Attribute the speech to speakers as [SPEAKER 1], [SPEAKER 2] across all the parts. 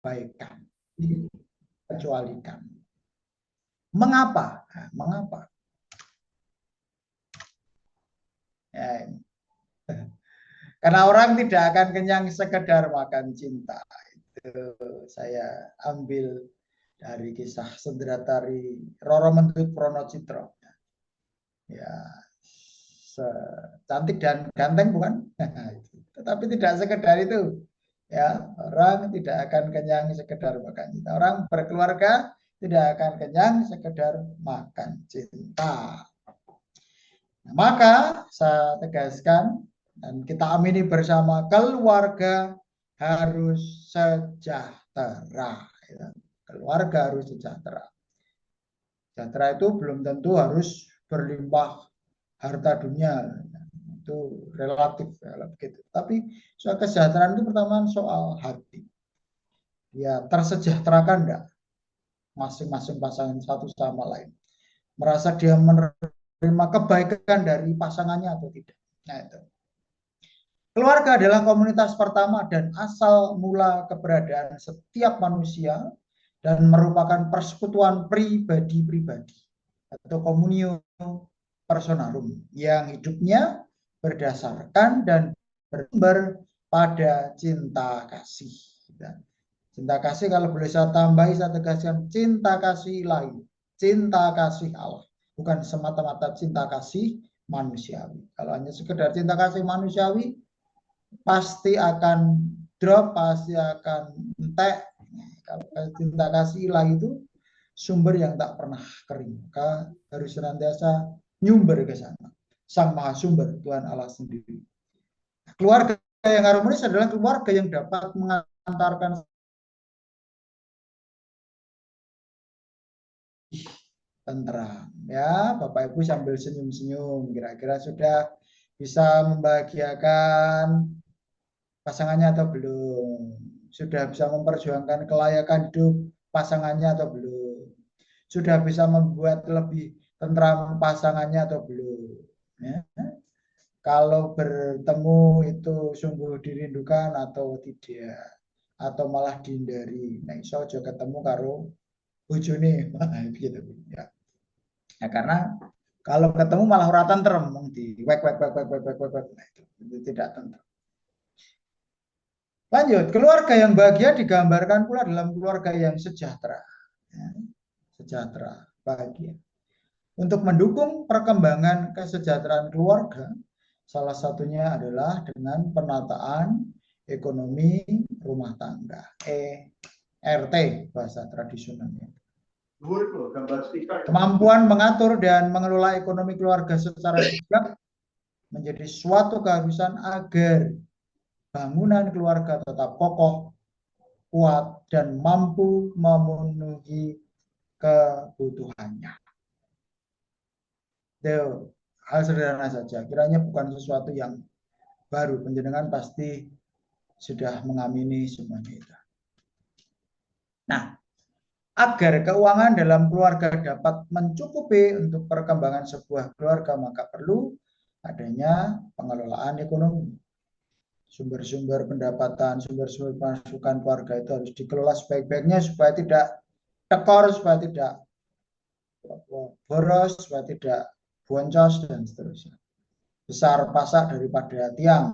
[SPEAKER 1] diabaikan, dikecualikan. Mengapa? Nah, mengapa? Ya, karena orang tidak akan kenyang sekedar makan cinta. Itu saya ambil dari kisah Sendratari Roro Mentut Pronocitro. Ya, cantik dan ganteng bukan? Tetapi tidak sekedar itu. Ya, orang tidak akan kenyang sekedar makan cinta. Orang berkeluarga tidak akan kenyang sekedar makan cinta. Nah, maka saya tegaskan dan kita amini bersama, keluarga harus sejahtera. Ya. Keluarga harus sejahtera. Sejahtera itu belum tentu harus berlimpah harta dunia, itu relatif ya, begitu. Tapi soal kesejahteraan itu pertama soal hati. Ya, tersejahterakan enggak masing-masing pasangan satu sama lain? Merasa dia menerima kebaikan dari pasangannya atau tidak? Nah, itu. Keluarga adalah komunitas pertama dan asal mula keberadaan setiap manusia dan merupakan persekutuan pribadi-pribadi atau komunio personarum yang hidupnya berdasarkan dan bersumber pada cinta kasih. Cinta kasih kalau boleh saya tambahi, saya tegaskan, cinta kasih lain, cinta kasih Allah, bukan semata-mata cinta kasih manusiawi. Kalau hanya sekedar cinta kasih manusiawi, pasti akan drop, pasti akan entek. Kalau cinta kasih ilahi itu sumber yang tak pernah kering, maka harus senantiasa nyumber ke sana, sang maha sumber Tuhan Allah sendiri. Keluarga yang harmonis adalah keluarga yang dapat mengantarkan tenteram. Ya, Bapak Ibu sambil senyum-senyum, kira-kira sudah bisa membahagiakan pasangannya atau belum? Sudah bisa memperjuangkan kelayakan hidup pasangannya atau belum? Sudah bisa membuat lebih tentram pasangannya atau belum? Ya. Kalau bertemu itu sungguh dirindukan atau tidak? Atau malah dihindari? Nah, iso aja ketemu karo bojone, gitu ya. Ya, karena kalau ketemu malah ora tentrem, di wek wek wek wek wek wek wek, nah, itu tidak tentrem. Lanjut, keluarga yang bahagia digambarkan pula dalam keluarga yang sejahtera. Ya, sejahtera, bahagia. Untuk mendukung perkembangan kesejahteraan keluarga, salah satunya adalah dengan penataan ekonomi rumah tangga, ERT bahasa tradisionalnya. Kemampuan mengatur dan mengelola ekonomi keluarga secara bijak menjadi suatu keharusan agar bangunan keluarga tetap kokoh, kuat, dan mampu memenuhi kebutuhannya. Itu hal sederhana saja. Kiranya bukan sesuatu yang baru. Penjenengan pasti sudah mengamini semuanya itu. Nah, agar keuangan dalam keluarga dapat mencukupi untuk perkembangan sebuah keluarga, maka perlu adanya pengelolaan ekonomi. Sumber-sumber pendapatan, sumber-sumber pemasukan keluarga itu harus dikelola sebaik-baiknya supaya tidak tekor, supaya tidak boros, supaya tidak boncos, dan seterusnya. Besar pasak daripada tiang,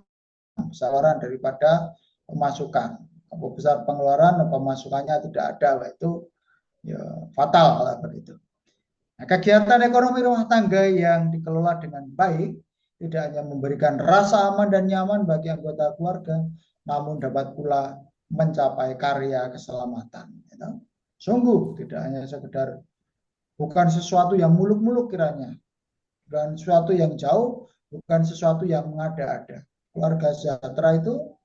[SPEAKER 1] besaran daripada pemasukan. Apa besar pengeluaran, pemasukannya tidak ada, itu ya fatal lah begitu. Nah, kegiatan ekonomi rumah tangga yang dikelola dengan baik tidak hanya memberikan rasa aman dan nyaman bagi anggota keluarga, namun dapat pula mencapai karya keselamatan. Sungguh tidak hanya sekedar, bukan sesuatu yang muluk-muluk kiranya, bukan sesuatu yang jauh, bukan sesuatu yang mengada-ada. Keluarga sejahtera itu,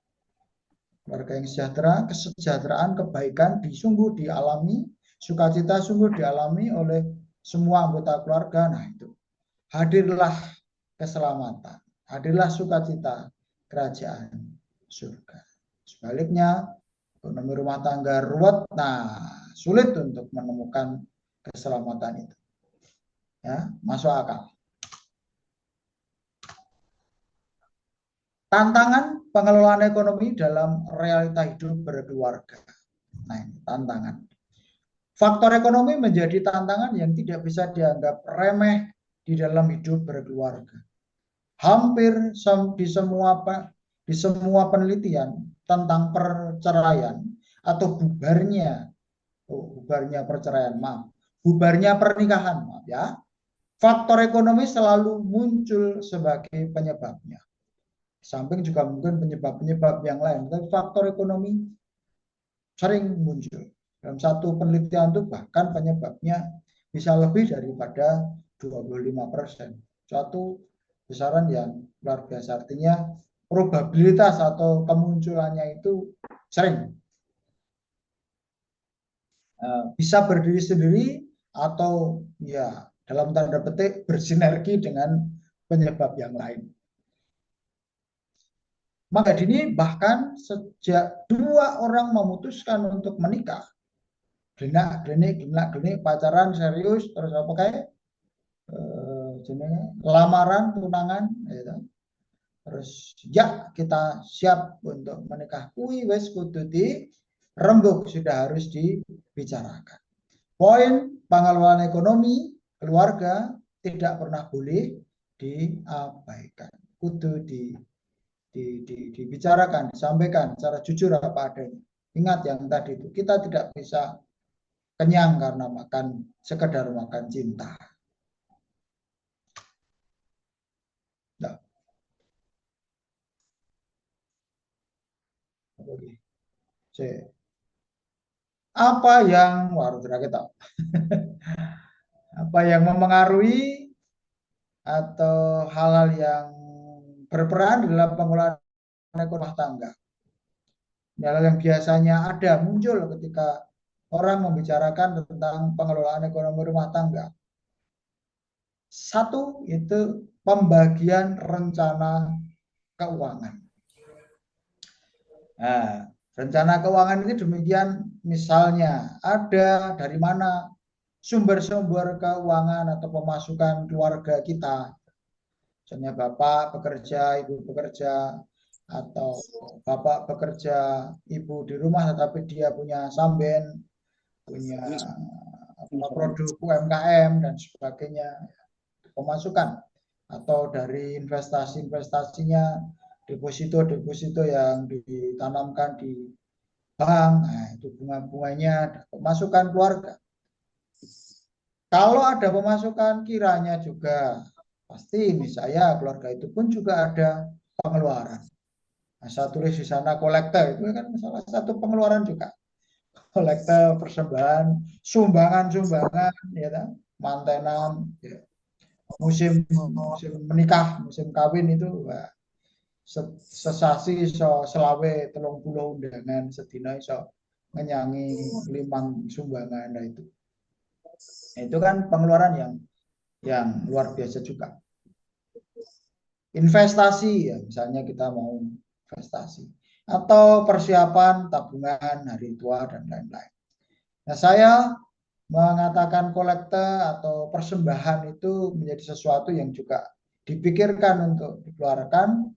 [SPEAKER 1] keluarga yang sejahtera, kesejahteraan, kebaikan sungguh dialami, sukacita sungguh dialami oleh semua anggota keluarga. Nah, itu hadirlah keselamatan, hadirlah sukacita kerajaan surga. Sebaliknya, ekonomi rumah tangga ruwet, nah sulit untuk menemukan keselamatan itu. Ya, masuk akal. Tantangan pengelolaan ekonomi dalam realita hidup berkeluarga. Nah, ini tantangan. Faktor ekonomi menjadi tantangan yang tidak bisa dianggap remeh di dalam hidup berkeluarga. Hampir di semua penelitian tentang perceraian atau bubarnya perceraian, maaf, bubarnya pernikahan, maaf ya. Faktor ekonomi selalu muncul sebagai penyebabnya. Samping juga mungkin penyebab-penyebab yang lain, tapi faktor ekonomi sering muncul. Dalam satu penelitian itu bahkan penyebabnya bisa lebih daripada 25%. Suatu besaran yang luar biasa. Artinya probabilitas atau kemunculannya itu sering. Bisa berdiri sendiri atau ya dalam tanda petik bersinergi dengan penyebab yang lain. Maka dini bahkan sejak dua orang memutuskan untuk menikah, gelinak-gelik pacaran serius terus apa kayak lamaran tunangan gitu. Terus ya kita siap untuk menikah kuwi wis kudu di rembuk, sudah harus dibicarakan. Poin pengelolaan ekonomi keluarga tidak pernah boleh diabaikan, kudu dibicarakan, disampaikan secara jujur apa adanya. Ingat yang tadi itu, kita tidak bisa kenyang karena sekedar makan cinta. Nah, apa yang kita apa yang memengaruhi atau hal-hal yang berperan dalam pengelolaan rumah tangga. Hal yang biasanya ada muncul ketika orang membicarakan tentang pengelolaan ekonomi rumah tangga. Satu itu pembagian rencana keuangan. Nah, rencana keuangan ini demikian, misalnya ada dari mana sumber-sumber keuangan atau pemasukan keluarga kita. Misalnya bapak bekerja, ibu bekerja, atau bapak bekerja, ibu di rumah tetapi dia punya samben, punya produk UMKM dan sebagainya, pemasukan, atau dari investasinya, deposito yang ditanamkan di bank, nah itu bunga-bunganya, pemasukan keluarga. Kalau ada pemasukan kiranya juga pasti misalnya keluarga itu pun juga ada pengeluaran. Nah, saya tulis di sana kolektor, itu kan salah satu pengeluaran juga. Kolektor, persembahan, sumbangan, ya kan? Mantenan, ya. Musim menikah, musim kawin itu sesasi selawe 30 undangan sedina iso ngenyangi 5 sumbangan. Nah itu kan pengeluaran yang luar biasa juga. Investasi ya, misalnya kita mau investasi atau persiapan tabungan hari tua dan lain-lain. Nah, saya mengatakan kolekte atau persembahan itu menjadi sesuatu yang juga dipikirkan untuk dikeluarkan.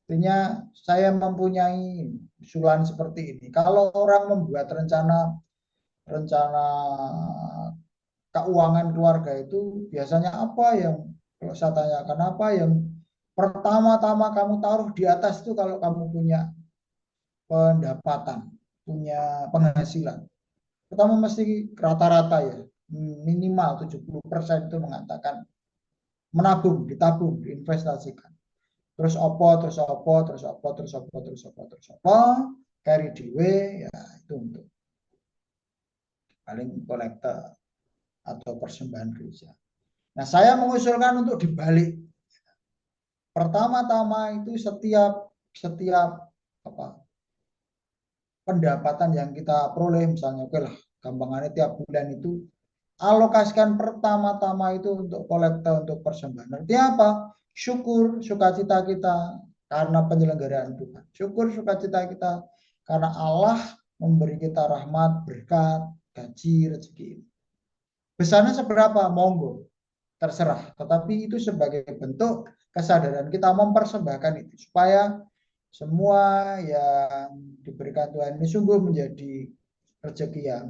[SPEAKER 1] Artinya saya mempunyai usulan seperti ini. Kalau orang membuat rencana keuangan keluarga itu biasanya apa yang, kalau saya tanyakan, apa yang pertama-tama kamu taruh di atas itu kalau kamu punya pendapatan, punya penghasilan. Pertama mesti rata-rata ya, minimal 70% itu mengatakan menabung, ditabung, diinvestasikan. Terus carry dhewe ya itu untuk paling kolektor atau persembahan gereja. Nah, saya mengusulkan untuk dibalik. Pertama-tama itu setiap pendapatan yang kita peroleh, misalnya oke lah, gampangannya tiap bulan itu alokasikan pertama-tama itu untuk kolektor, untuk persembahan. Artinya apa? Syukur, sukacita kita karena penyelenggaraan Tuhan. Syukur, sukacita kita karena Allah memberi kita rahmat, berkat, gaji, rezeki. Besarnya seberapa? Monggo, terserah. Tetapi itu sebagai bentuk kesadaran kita mempersembahkan itu supaya semua yang diberikan Tuhan ini sungguh menjadi rezeki yang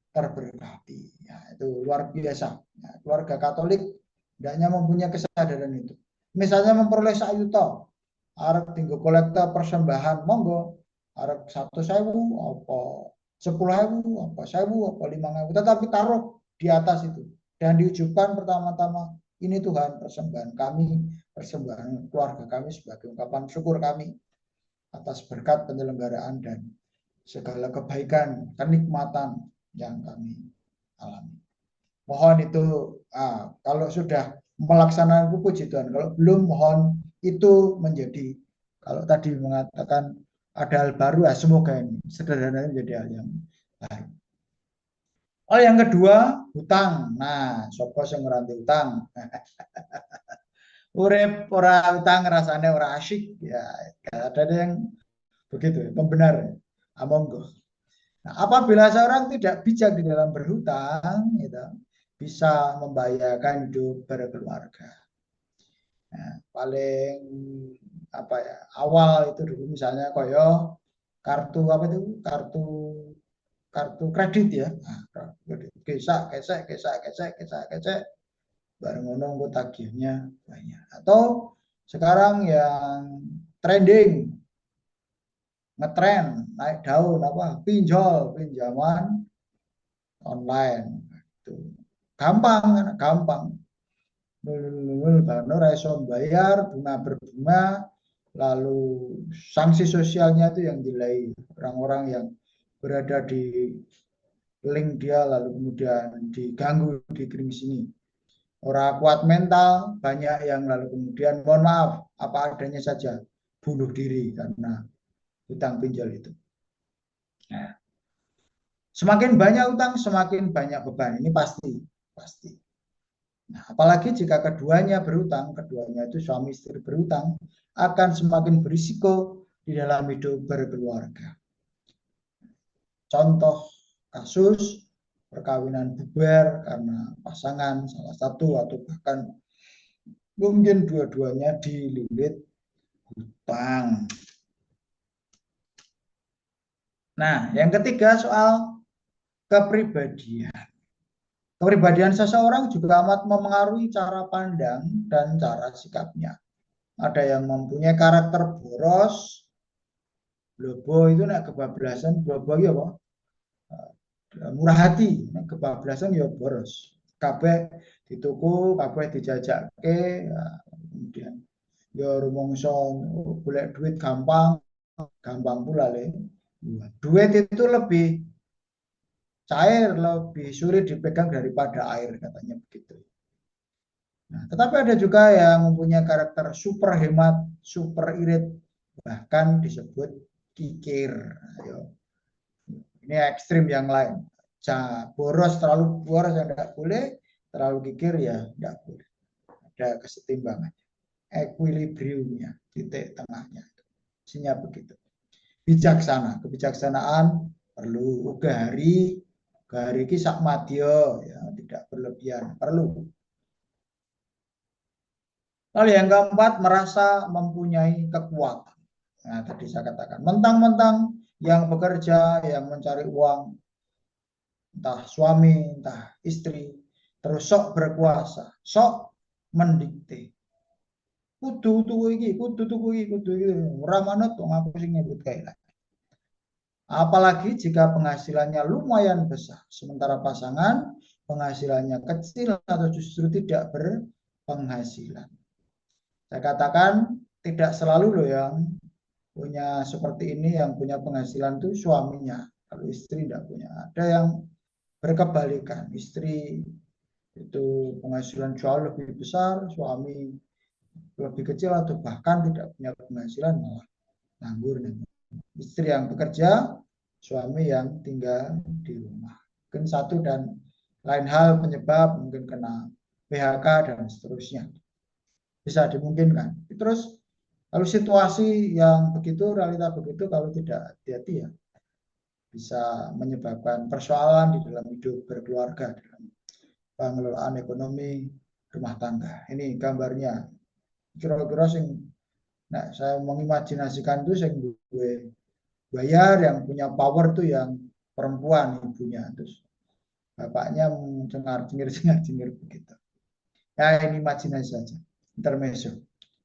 [SPEAKER 1] terberkati. Ya, itu luar biasa. Ya, keluarga Katolik hendaknya mempunyai kesadaran itu. Misalnya memperoleh sayuto, arep tinggal kolektor persembahan, monggo, arep 1.000, apa 10.000, apa 1.000, apa 5.000, tetapi taruh di atas itu dan diucapkan pertama-tama, ini Tuhan persembahan kami, persembahan keluarga kami sebagai ungkapan syukur kami atas berkat penyelenggaraan dan segala kebaikan, kenikmatan yang kami alami. Mohon itu, kalau sudah melaksanakan puji Tuhan, kalau belum mohon itu menjadi, kalau tadi mengatakan ada hal baru, ya semoga ini sederhananya menjadi hal yang baru. Oh, yang kedua, hutang. Nah, sapa sing ngeranti hutang? Urip ora hutang rasanya ora asyik, ya ada yang begitu, pembenar. Monggo. Nah, apabila seorang tidak bijak di dalam berhutang, gitu, bisa membahayakan hidup berkeluarga. Nah, paling apa ya, awal itu dulu misalnya koyo kartu apa itu, kartu kredit ya. Nah, gesek gesek gesek gesek gesek gesek bareng ngono tagihnya banyak. Atau sekarang yang trending, ngetren naik daun apa, pinjaman online itu gampang, gampang karena iso bayar bunga berbunga, lalu sanksi sosialnya itu yang nilai orang-orang yang berada di link dia lalu kemudian diganggu di kring sini, orang kuat mental banyak yang lalu kemudian mohon maaf apa adanya saja bunuh diri karena hutang pinjol itu. Nah, semakin banyak utang semakin banyak beban, ini pasti. Nah, apalagi jika keduanya berhutang, keduanya itu suami istri berhutang, akan semakin berisiko di dalam hidup berkeluarga. Contoh kasus perkawinan bubar karena pasangan salah satu atau bahkan mungkin dua-duanya dililit hutang. Nah, yang ketiga soal kepribadian. Kepribadian seseorang juga amat memengaruhi cara pandang dan cara sikapnya. Ada yang mempunyai karakter boros, blobo itu nak kebablasan, blobo ya apa? Murah hati, nak kebablasan ya boros. Kabeh dituku, kabeh dijajake, ya, kemudian ya rumongso golek duit gampang, gampang pula le. Duit itu lebih cair, lebih sulit dipegang daripada air katanya begitu. Nah, tetapi ada juga yang mempunyai karakter super hemat, super irit, bahkan disebut kikir. Ayo. Ini ekstrim yang lain. Boros, terlalu boros yang tidak boleh, terlalu kikir ya tidak boleh. Ada kesetimbangan, equilibriumnya, titik tengahnya. Isinya begitu. Bijaksana, kebijaksanaan perlu. Gahari kisah madya, ya tidak berlebihan, perlu. Lalu yang keempat, merasa mempunyai kekuatan. Nah, tadi saya katakan, mentang-mentang yang bekerja, yang mencari uang, entah suami, entah istri, terus sok berkuasa, sok mendikte. Kudu tuku iki, kudu tuku iki, kudu iki. Ora manut wong aku sing nyebut kae. Apalagi jika penghasilannya lumayan besar, sementara pasangan penghasilannya kecil atau justru tidak berpenghasilan. Saya katakan tidak selalu loh yang punya seperti ini, yang punya penghasilan itu suaminya, kalau istri tidak punya. Ada yang berkebalikan, istri itu penghasilan jauh lebih besar, suami lebih kecil atau bahkan tidak punya penghasilan, malah nganggur. Istri yang bekerja, suami yang tinggal di rumah. Mungkin satu dan lain hal penyebab, mungkin kena PHK dan seterusnya. Bisa dimungkinkan. Terus kalau situasi yang begitu, realita begitu, kalau tidak hati-hati ya bisa menyebabkan persoalan di dalam hidup berkeluarga, dalam pengelolaan ekonomi rumah tangga. Ini gambarnya. Kira-kira sing, nah saya mengimajinasikan itu sing gue bayar, yang punya power tuh yang perempuan ibunya, terus bapaknya cengar-cengir begitu. Ya ini imajinasi saja, intermezzo,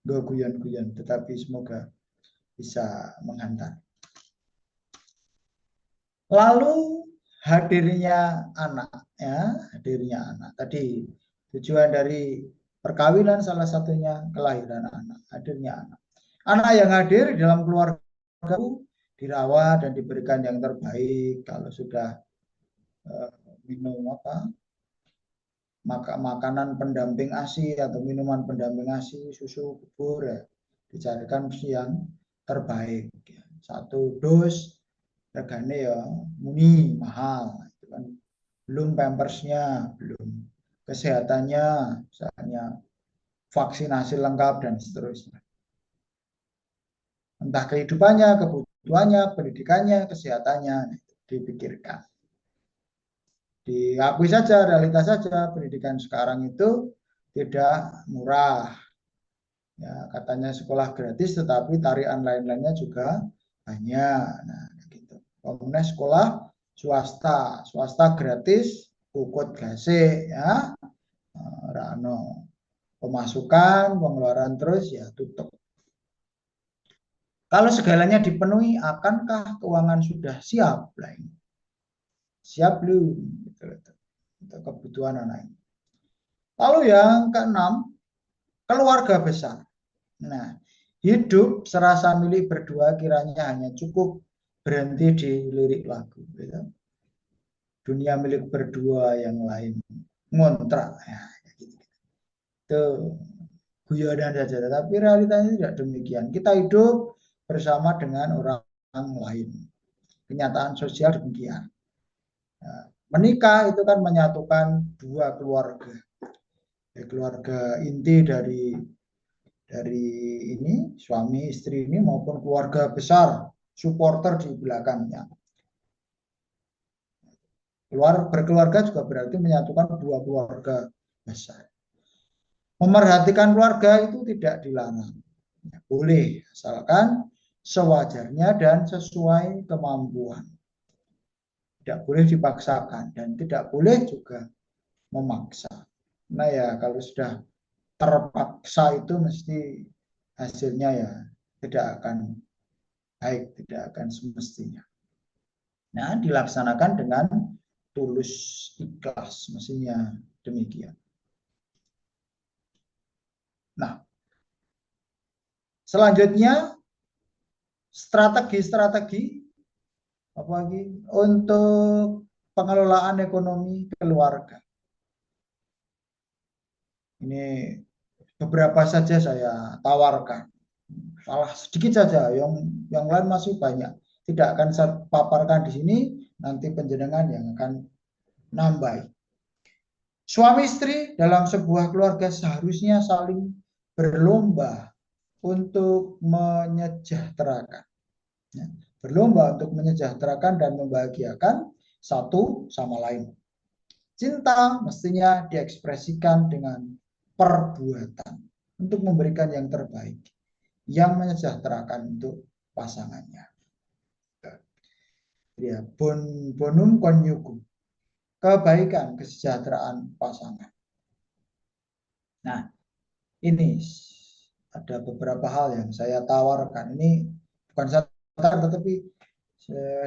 [SPEAKER 1] gue guyon-guyon, tetapi semoga bisa menghantar. Lalu hadirnya anak, ya hadirnya anak. Tadi tujuan dari perkawinan salah satunya kelahiran anak, hadirnya anak. Anak yang hadir dalam keluarga dirawat dan diberikan yang terbaik. Kalau sudah minum makanan pendamping ASI atau minuman pendamping ASI, susu, bubur, ya, dicarikan yang terbaik. Satu dos regane ya muni mahal, itu kan. Belum pampersnya, belum kesehatannya, misalnya vaksinasi lengkap dan seterusnya. Entah kehidupannya, kebutuhannya, pendidikannya, kesehatannya, dipikirkan. Diakui saja, realitas saja, pendidikan sekarang itu tidak murah. Ya, katanya sekolah gratis, tetapi tarian lain-lainnya juga banyak. Nah, gitu. Kemudian sekolah swasta gratis, ukut gase, ya, rano pemasukan, pengeluaran terus ya tutup. Kalau segalanya dipenuhi, akankah keuangan sudah siap? Lah ini. Siap belum? Untuk kebutuhan anak ini. Lalu yang keenam, keluarga besar. Nah, hidup serasa milik berdua kiranya hanya cukup berhenti di lirik lagu. Gitu. Dunia milik berdua, yang lain ngontrak. Ya, gitu. Itu guyonan saja, tapi realitanya tidak demikian. Kita hidup bersama dengan orang lain. Kenyataan sosial demikian. Nah, menikah itu kan menyatukan dua keluarga. Keluarga inti dari ini suami istri ini maupun keluarga besar supporter di belakangnya. Berkeluarga juga berarti menyatukan dua keluarga besar. Memerhatikan keluarga itu tidak dilarang. Boleh, asalkan sewajarnya dan sesuai kemampuan. Tidak boleh dipaksakan dan tidak boleh juga memaksa. Nah ya kalau sudah terpaksa itu mesti hasilnya ya tidak akan baik, tidak akan semestinya. Nah, dilaksanakan dengan tulus ikhlas, mestinya demikian. Nah, selanjutnya strategi apa lagi untuk pengelolaan ekonomi keluarga. Ini beberapa saja saya tawarkan. Salah sedikit saja, yang lain masih banyak. Tidak akan saya paparkan di sini, nanti penjenengan yang akan nambah. Suami istri dalam sebuah keluarga seharusnya saling berlomba untuk menyejahterakan. Ya, berlomba untuk menyejahterakan dan membahagiakan satu sama lain. Cinta mestinya diekspresikan dengan perbuatan untuk memberikan yang terbaik, yang menyejahterakan untuk pasangannya. Ya, bonum conjugum, kebaikan, kesejahteraan pasangan. Nah, ini ada beberapa hal yang saya tawarkan. Ini bukan saya tawarkan, tetapi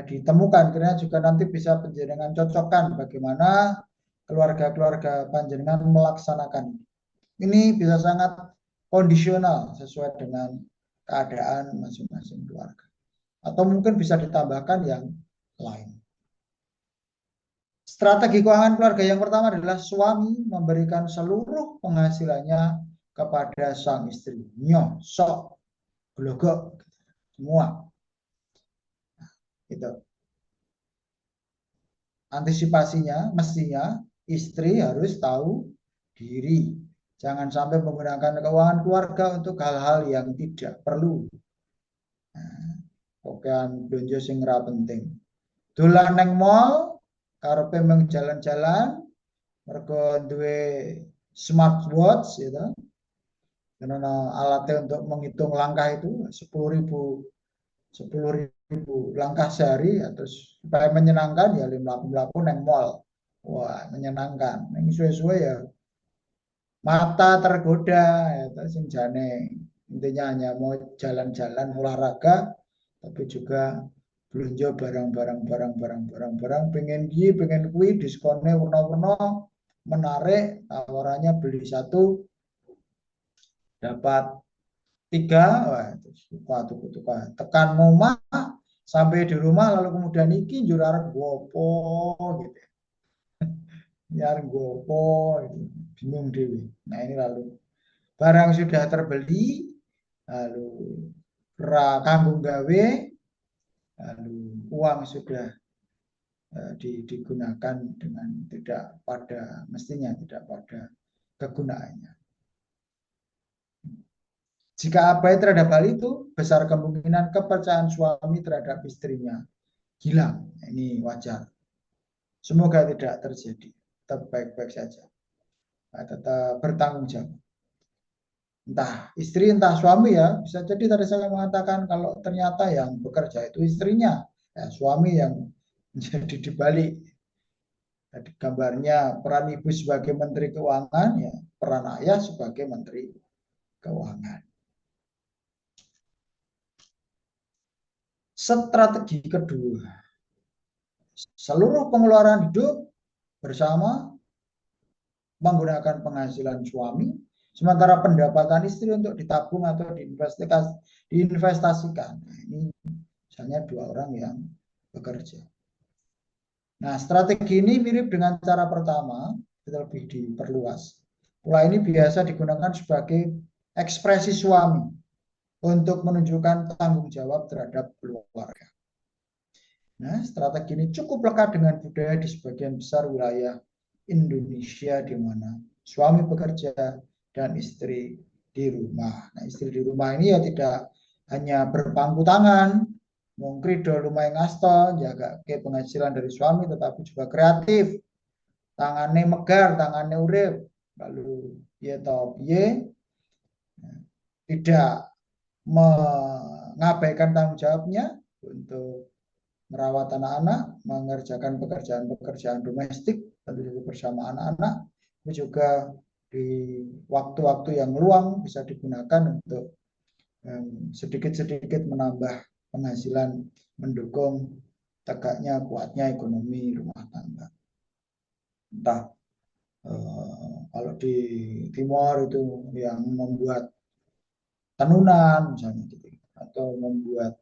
[SPEAKER 1] ditemukan, karena juga nanti bisa panjenengan cocokkan bagaimana keluarga-keluarga panjenengan melaksanakan. Ini bisa sangat kondisional sesuai dengan keadaan masing-masing keluarga. Atau mungkin bisa ditambahkan yang lain. Strategi keuangan keluarga yang pertama adalah suami memberikan seluruh penghasilannya kepada sang istri. Nyo, sok, glogok, semua. Nah, itu. Antisipasinya mestinya istri harus tahu diri. Jangan sampai menggunakan keuangan keluarga untuk hal-hal yang tidak perlu. Pokokan belanja sing ora penting. Dolan neng mall, karepe mung jalan-jalan, mergo duwe smartwatch gitu. Karena alatnya untuk menghitung langkah itu 10.000 langkah sehari ya, terus supaya menyenangkan ya mlaku-mlaku neng mall. Wah, menyenangkan. Neng suwe-suwe ya mata tergoda ya sing jane intinya hanya mau jalan-jalan olahraga tapi juga belanja barang-barang pengen kui diskonnya warna-warna menarik tawarannya beli satu dapat tiga. Wah, itu suka tuku tekan ngomah sampai di rumah lalu kemudian iki jurar gopo gitu ya gopo gitu. Bingung dewi. Nah ini lalu barang sudah terbeli lalu kanggung gawe lalu uang sudah digunakan dengan tidak pada mestinya tidak pada kegunaannya. Jika abai terhadap hal itu, besar kemungkinan kepercayaan suami terhadap istrinya hilang. Ini wajar. Semoga tidak terjadi. Tetap baik-baik saja. Nah, tetap bertanggung jawab. Entah istri, entah suami ya. Bisa jadi tadi saya mengatakan kalau ternyata yang bekerja itu istrinya. Ya, suami yang menjadi dibalik. Jadi gambarnya peran ibu sebagai menteri keuangan, ya peran ayah sebagai menteri keuangan. Strategi kedua, seluruh pengeluaran hidup bersama menggunakan penghasilan suami, sementara pendapatan istri untuk ditabung atau diinvestasikan. Nah, ini misalnya dua orang yang bekerja. Nah, strategi ini mirip dengan cara pertama, kita lebih diperluas. Pola ini biasa digunakan sebagai ekspresi suami untuk menunjukkan tanggung jawab terhadap keluarga. Nah, strategi ini cukup lekat dengan budaya di sebagian besar wilayah Indonesia di mana suami bekerja dan istri di rumah. Nah, istri di rumah ini ya tidak hanya berpangku tangan, mengkrido lumayan ngasto, jaga ke penghasilan dari suami, tetapi juga kreatif, tangannya megar, tangannya urip, lalu ya toh ya tidak mengabaikan tanggung jawabnya untuk merawat anak-anak, mengerjakan pekerjaan-pekerjaan domestik, tentu bersama anak-anak, tapi juga di waktu-waktu yang luang bisa digunakan untuk sedikit-sedikit menambah penghasilan, mendukung tegaknya kuatnya ekonomi rumah tangga. Entah kalau di Timor itu yang membuat tenunan misalnya gitu, atau membuat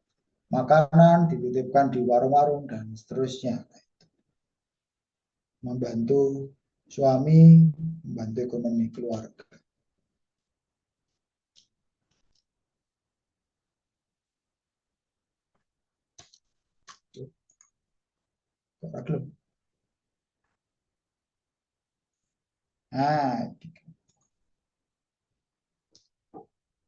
[SPEAKER 1] makanan dititipkan di warung-warung dan seterusnya. Membantu suami, membantu ekonomi keluarga. Nah,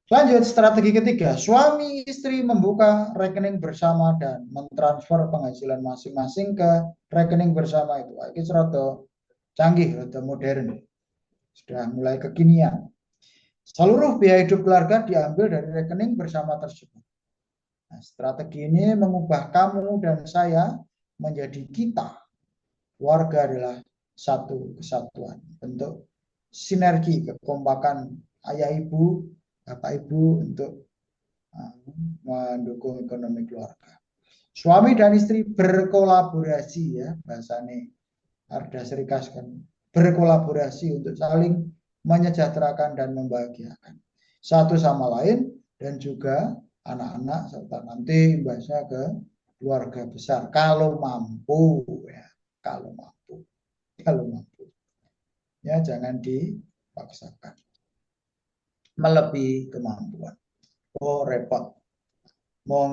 [SPEAKER 1] lanjut strategi ketiga, suami istri membuka rekening bersama dan mentransfer penghasilan masing-masing ke rekening bersama itu. Ini serata canggih, serata modern, sudah mulai kekinian. Seluruh biaya hidup keluarga diambil dari rekening bersama tersebut. Nah, strategi ini mengubah kamu dan saya menjadi kita. Warga adalah satu kesatuan, bentuk sinergi, kekompakan ayah ibu, bapak ibu untuk mendukung ekonomi keluarga. Suami dan istri berkolaborasi ya, bahasanya Arda Serikas kan, berkolaborasi untuk saling menyejahterakan dan membahagiakan satu sama lain dan juga anak-anak serta nanti imbasnya ke keluarga besar kalau mampu ya, kalau mampu ya, jangan dipaksakan melebihi kemampuan. Oh repot, mau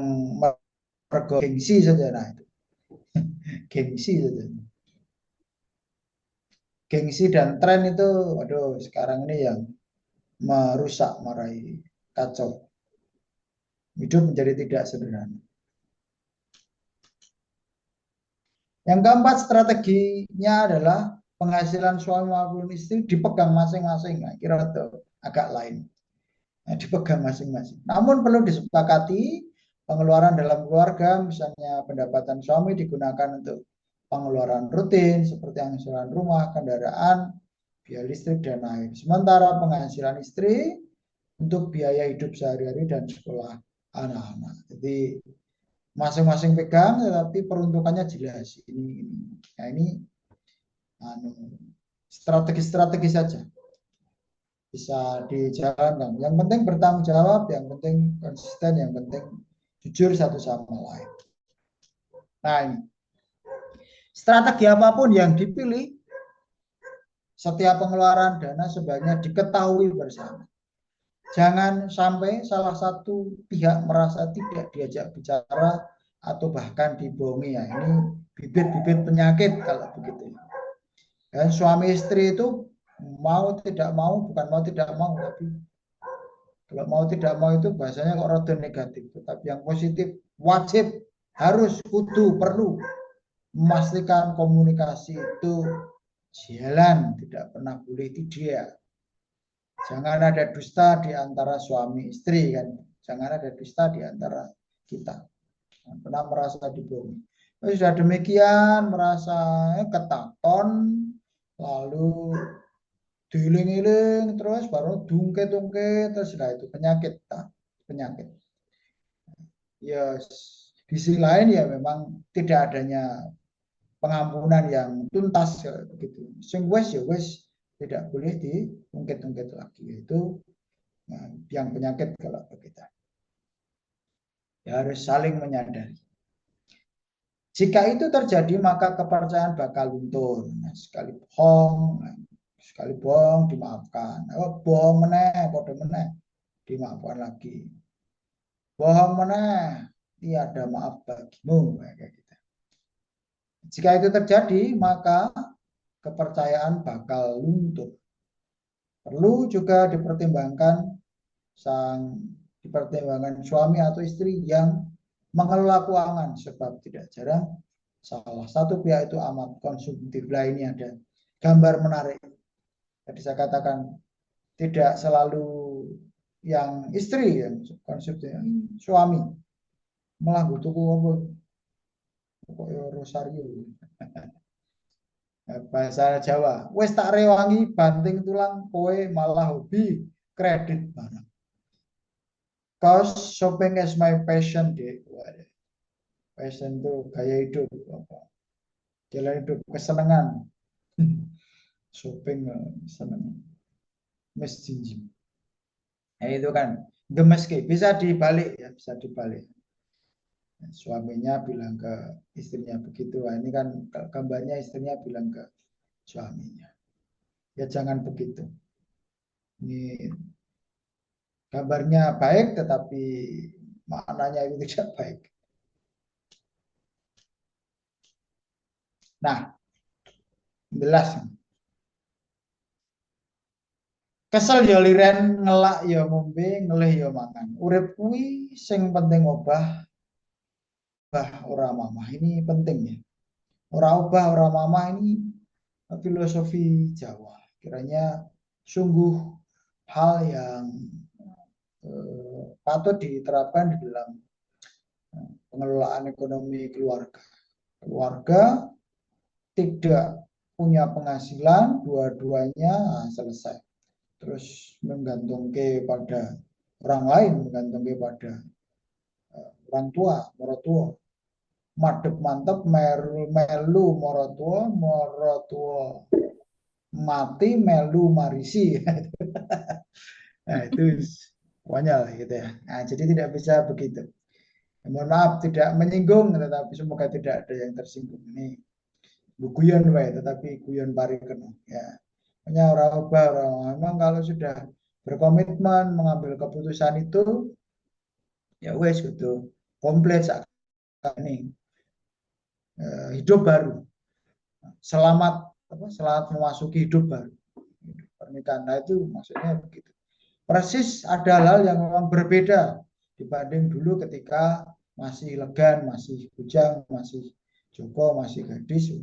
[SPEAKER 1] gengsi saja, nah itu gengsi saja, gengsi dan tren itu aduh sekarang ini yang merusak, marahi, kacau, hidup menjadi tidak sederhana. Yang keempat strateginya adalah penghasilan suami maupun istri dipegang masing-masing. Nah, kira itu agak lain. Nah, dipegang masing-masing. Namun perlu disepakati pengeluaran dalam keluarga, misalnya pendapatan suami digunakan untuk pengeluaran rutin seperti angsuran rumah, kendaraan, biaya listrik dan air. Sementara penghasilan istri untuk biaya hidup sehari-hari dan sekolah anak-anak. Jadi masing-masing pegang, tetapi peruntukannya jelas. Ini anu, strategi-strategi saja bisa dijalankan. Yang penting bertanggung jawab, yang penting konsisten, yang penting jujur satu sama lain. Nah ini, strategi apapun yang dipilih, setiap pengeluaran dana sebaiknya diketahui bersama. Jangan sampai salah satu pihak merasa tidak diajak bicara atau bahkan dibohongi. Ya, ini bibit-bibit penyakit kalau begitu. Dan suami istri itu mau tidak mau, bukan mau tidak mau, tapi kalau mau tidak mau itu bahasanya kok rada negatif. Tetapi yang positif, wajib, harus, kudu, perlu memastikan komunikasi itu jalan, tidak pernah boleh tidak. Jangan ada dusta di antara suami istri kan. Jangan ada dusta di antara kita. Jangan pernah merasa dibohongi. Sudah demikian merasa ketaton, lalu diiling-iling terus baru dungke-dungke terus sudah itu penyakit, penyakit. Ya di sisi lain ya memang tidak adanya pengampunan yang tuntas begitu. Sing wes ya wes tidak boleh diungkit-ungkit lagi, itu yang penyakit kalau kita. Ya harus saling menyadari. Jika itu terjadi maka kepercayaan bakal luntur. Nah, sekali bohong dimaafkan. Oh, bohong meneh, bodoh meneh, dimaafkan lagi. Bohong meneh, tiada maaf bagimu. Kayak gitu. Jika itu terjadi maka kepercayaan bakal luntur. Perlu juga dipertimbangkan suami atau istri yang mengelola keuangan, sebab tidak jarang salah satu pihak itu amat konsumtif. Lah ini ada gambar menarik. Jadi saya katakan tidak selalu yang istri yang konsumtif, suami malah butuh apa rosario. Bahasa Jawa, wes tak rewangi banting tulang, kowe malah hobi kredit barang. Cause shopping is my passion, deh. Passion itu gaya hidup, jalan hidup, kesenangan. Shopping seneng, mes jinjing. Nah, itu kan gemes bisa dibalik ya, bisa dibalik. Suaminya bilang ke istrinya begitu. Nah, ini kan gambarnya istrinya bilang ke suaminya. Ya jangan begitu. Ini gambarnya baik tetapi maknanya itu tidak baik. Nah, jelas. Kesel ya liren, ngelak ya ngombe, ngelih ya makan. Urip kuwi sing penting obah ora mamah. Ini penting ya. Ora obah ora mamah ini filosofi Jawa. Kiranya sungguh hal yang patut diterapkan di dalam pengelolaan ekonomi keluarga. Keluarga tidak punya penghasilan, dua-duanya selesai. Terus menggantungkan pada orang lain, menggantungkan pada orang tua, morotua. Madep mantep melu morotua mati melu marisi. Nah itu konyol gitu ya. Nah, jadi tidak bisa begitu. Mohon maaf tidak menyinggung, tetapi semoga tidak ada yang tersinggung. Ini guyon wae, tetapi guyon parikeun ya. Hanya orang ubah orang. Memang kalau sudah berkomitmen mengambil keputusan itu ya wes gitu. Komplit saat ini hidup baru. Selamat memasuki hidup baru. Pernikahan. Nah itu maksudnya begitu. Persis ada hal yang memang berbeda dibanding dulu ketika masih legan, masih bujang, masih joko, masih gadis.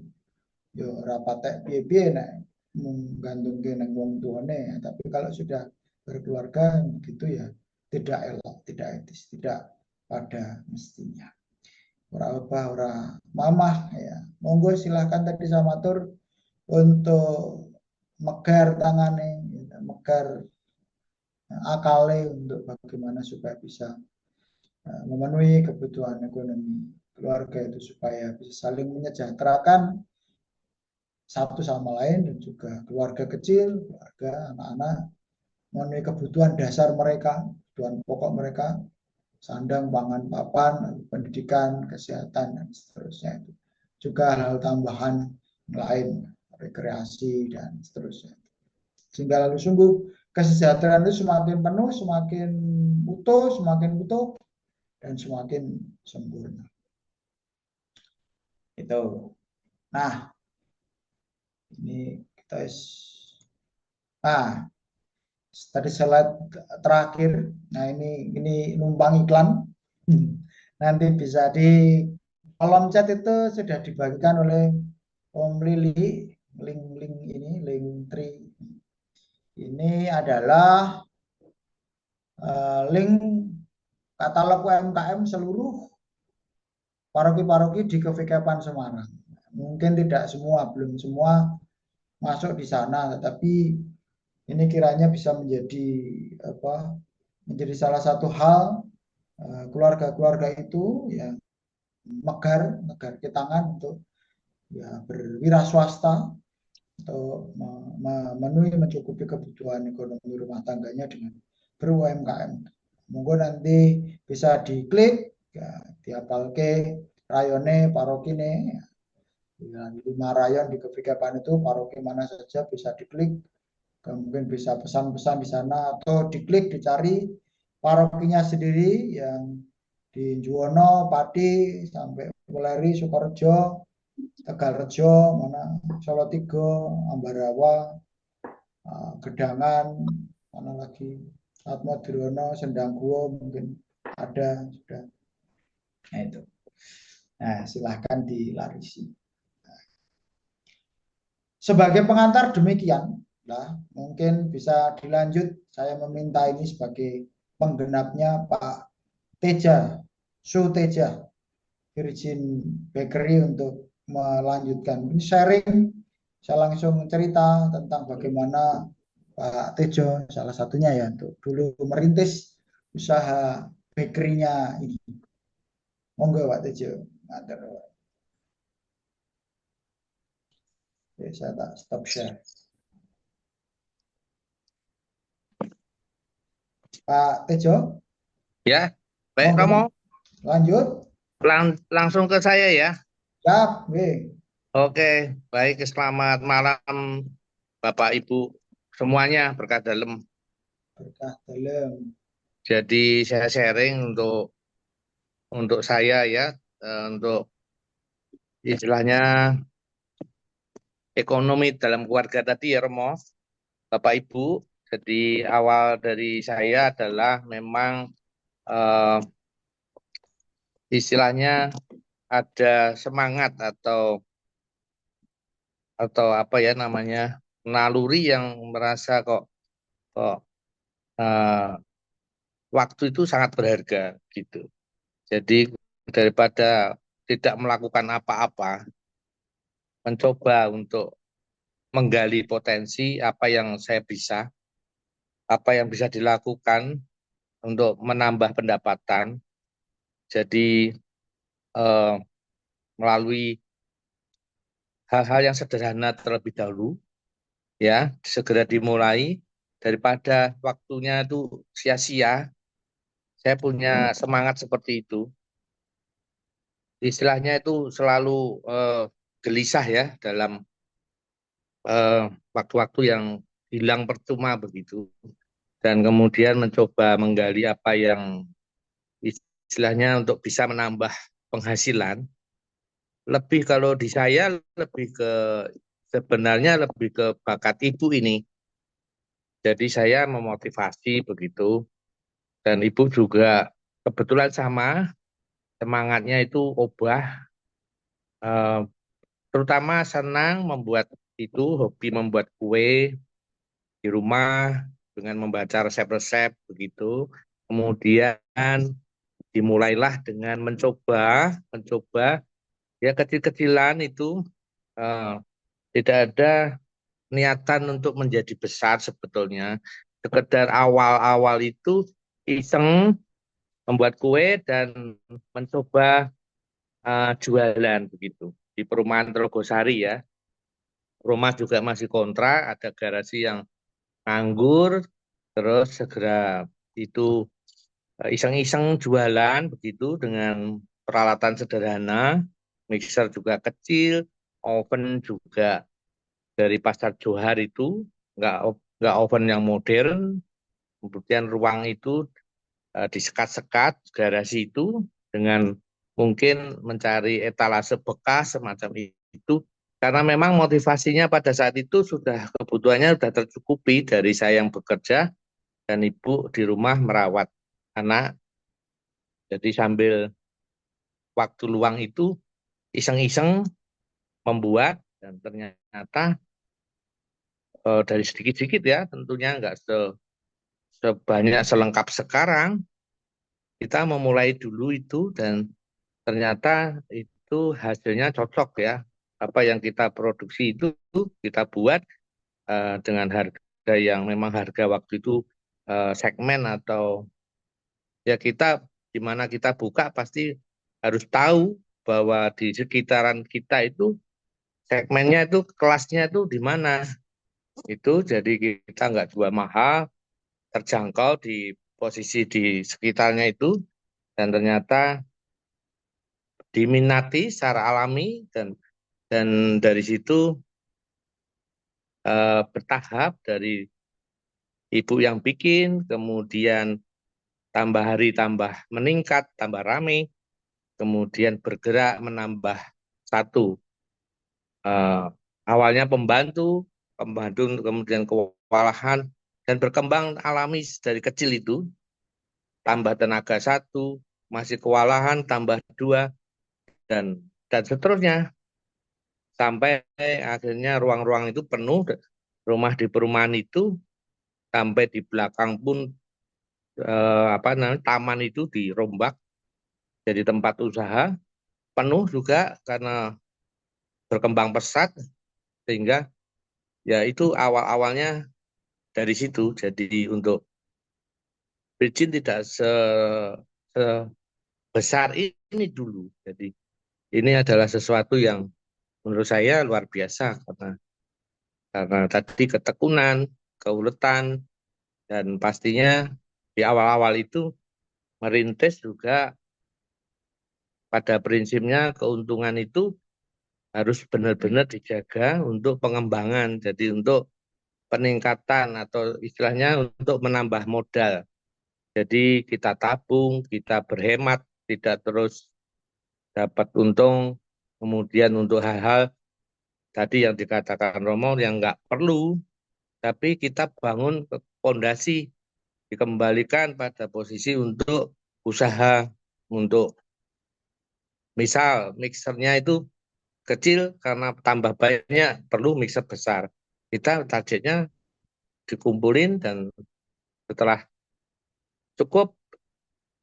[SPEAKER 1] Yo rapatek piye-piye nek menggantungke nang wong tuane. Tapi kalau sudah berkeluarga begitu ya tidak elok, tidak etis, tidak pada mestinya. Ora abah, ora mamah ya. Monggo silahkan tadi sama tur untuk megar tangane, ya, megar akale untuk bagaimana supaya bisa memenuhi kebutuhan ekonomi keluarga itu supaya bisa saling menyejahterakan satu sama lain dan juga keluarga kecil, keluarga anak-anak memenuhi kebutuhan dasar mereka, kebutuhan pokok mereka, sandang, pangan, papan, pendidikan, kesehatan dan seterusnya itu. Juga hal-hal tambahan lain, rekreasi dan seterusnya. Sehingga lalu sungguh kesejahteraan itu semakin penuh, semakin utuh, dan semakin sempurna. Itu. Nah, ini kita nah, tadi slide terakhir. Nah, ini numpang iklan. Nanti bisa di kolom chat itu sudah dibagikan oleh Om Lili link link tree. Ini adalah link katalog UMKM seluruh paroki-paroki di Kevikapan Semarang. Mungkin tidak semua, belum semua masuk di sana, tetapi ini kiranya bisa menjadi salah satu hal keluarga-keluarga itu ya megar tangan untuk ya berwira swasta atau memenuhi mencukupi kebutuhan ekonomi rumah tangganya dengan ber-UMKM. Monggo nanti bisa diklik ya diapalke rayone parokine ya, 5 rayon di Kevikapan itu paroki mana saja bisa diklik, mungkin bisa pesan-pesan di sana atau diklik dicari parokinya sendiri yang di Juwono, Pati sampai Wuleri, Sukorejo, Tegalrejo, mana Solotigo, Ambarawa, Gedangan, mana lagi Atmodirono, Sendangguo mungkin ada sudah. Nah itu. Nah silahkan dilarisi. Sebagai pengantar demikian, nah mungkin bisa dilanjut. Saya meminta ini sebagai penggenapnya Pak Teja, Su Teja, Virgin Bakery untuk melanjutkan sharing. Saya langsung cerita tentang bagaimana Pak Tejo salah satunya ya untuk dulu merintis usaha bakerynya ini. Monggo Pak Tejo. Oke, saya tak stop share. Pak Tejo.
[SPEAKER 2] Ya, baik
[SPEAKER 1] Monggo.
[SPEAKER 2] kamu.
[SPEAKER 1] Lanjut.
[SPEAKER 2] Langsung ke saya ya.
[SPEAKER 1] Siap.
[SPEAKER 2] Oke, baik. Selamat malam Bapak Ibu semuanya, berkah dalam.
[SPEAKER 1] Berkah dalam.
[SPEAKER 2] Jadi saya sharing untuk saya ya, untuk istilahnya ekonomi dalam keluarga tadi ya Romo, Bapak Ibu. Jadi awal dari saya adalah memang istilahnya ada semangat atau apa ya namanya naluri yang merasa kok waktu itu sangat berharga gitu. Jadi daripada tidak melakukan apa-apa, mencoba untuk menggali potensi apa yang saya bisa, apa yang bisa dilakukan untuk menambah pendapatan. Jadi melalui hal-hal yang sederhana terlebih dahulu, ya segera dimulai daripada waktunya itu sia-sia. Saya punya semangat seperti itu. Istilahnya itu selalu gelisah ya dalam waktu-waktu yang hilang percuma begitu. Dan kemudian mencoba menggali apa yang istilahnya untuk bisa menambah penghasilan. Lebih kalau di saya sebenarnya lebih ke bakat ibu ini. Jadi saya memotivasi begitu. Dan ibu juga kebetulan sama, semangatnya itu obah. Terutama senang membuat itu, hobi membuat kue di rumah dengan membaca resep-resep begitu. Kemudian dimulailah dengan mencoba ya kecil-kecilan itu, eh, tidak ada niatan untuk menjadi besar sebetulnya. Sekedar awal-awal itu iseng membuat kue dan mencoba jualan begitu di perumahan Telogosari ya. Rumah juga masih kontrak, ada garasi yang nganggur, terus segera itu iseng-iseng jualan begitu dengan peralatan sederhana, mixer juga kecil, oven juga dari pasar Johar itu, nggak oven yang modern, kemudian ruang itu disekat-sekat garasi itu dengan mungkin mencari etalase bekas semacam itu, karena memang motivasinya pada saat itu sudah kebutuhannya sudah tercukupi dari saya yang bekerja dan ibu di rumah merawat anak, jadi sambil waktu luang itu iseng-iseng membuat, dan ternyata dari sedikit-sedikit ya, tentunya nggak sebanyak selengkap sekarang. Kita memulai dulu itu dan ternyata itu hasilnya cocok ya. Apa yang kita produksi itu kita buat dengan harga yang memang harga waktu itu segmen, atau ya kita di mana kita buka pasti harus tahu bahwa di sekitaran kita itu segmennya itu kelasnya itu di mana. Itu jadi kita nggak jual mahal, terjangkau di posisi di sekitarnya itu, dan ternyata diminati secara alami, dan dari situ bertahap dari ibu yang bikin, kemudian tambah hari tambah meningkat, tambah rame, kemudian bergerak menambah satu, eh, awalnya pembantu, pembantu kemudian kewalahan, dan berkembang alami dari kecil itu, tambah tenaga satu, masih kewalahan, tambah dua, dan seterusnya sampai akhirnya ruang-ruang itu penuh, rumah di perumahan itu sampai di belakang pun apa namanya taman itu dirombak jadi tempat usaha, penuh juga karena berkembang pesat, sehingga ya itu awal-awalnya dari situ. Jadi untuk Virgin tidak sebesar ini dulu. Jadi ini adalah sesuatu yang menurut saya luar biasa, karena tadi ketekunan, keuletan, dan pastinya di awal-awal itu merintis juga pada prinsipnya keuntungan itu harus benar-benar dijaga untuk pengembangan. Jadi untuk peningkatan atau istilahnya untuk menambah modal. Jadi kita tabung, kita berhemat, tidak terus dapat untung. Kemudian untuk hal-hal tadi yang dikatakan Romo yang nggak perlu, tapi kita bangun fondasi, dikembalikan pada posisi untuk usaha, untuk misal mixernya itu kecil karena tambah banyak perlu mixer besar. Kita targetnya dikumpulin dan setelah cukup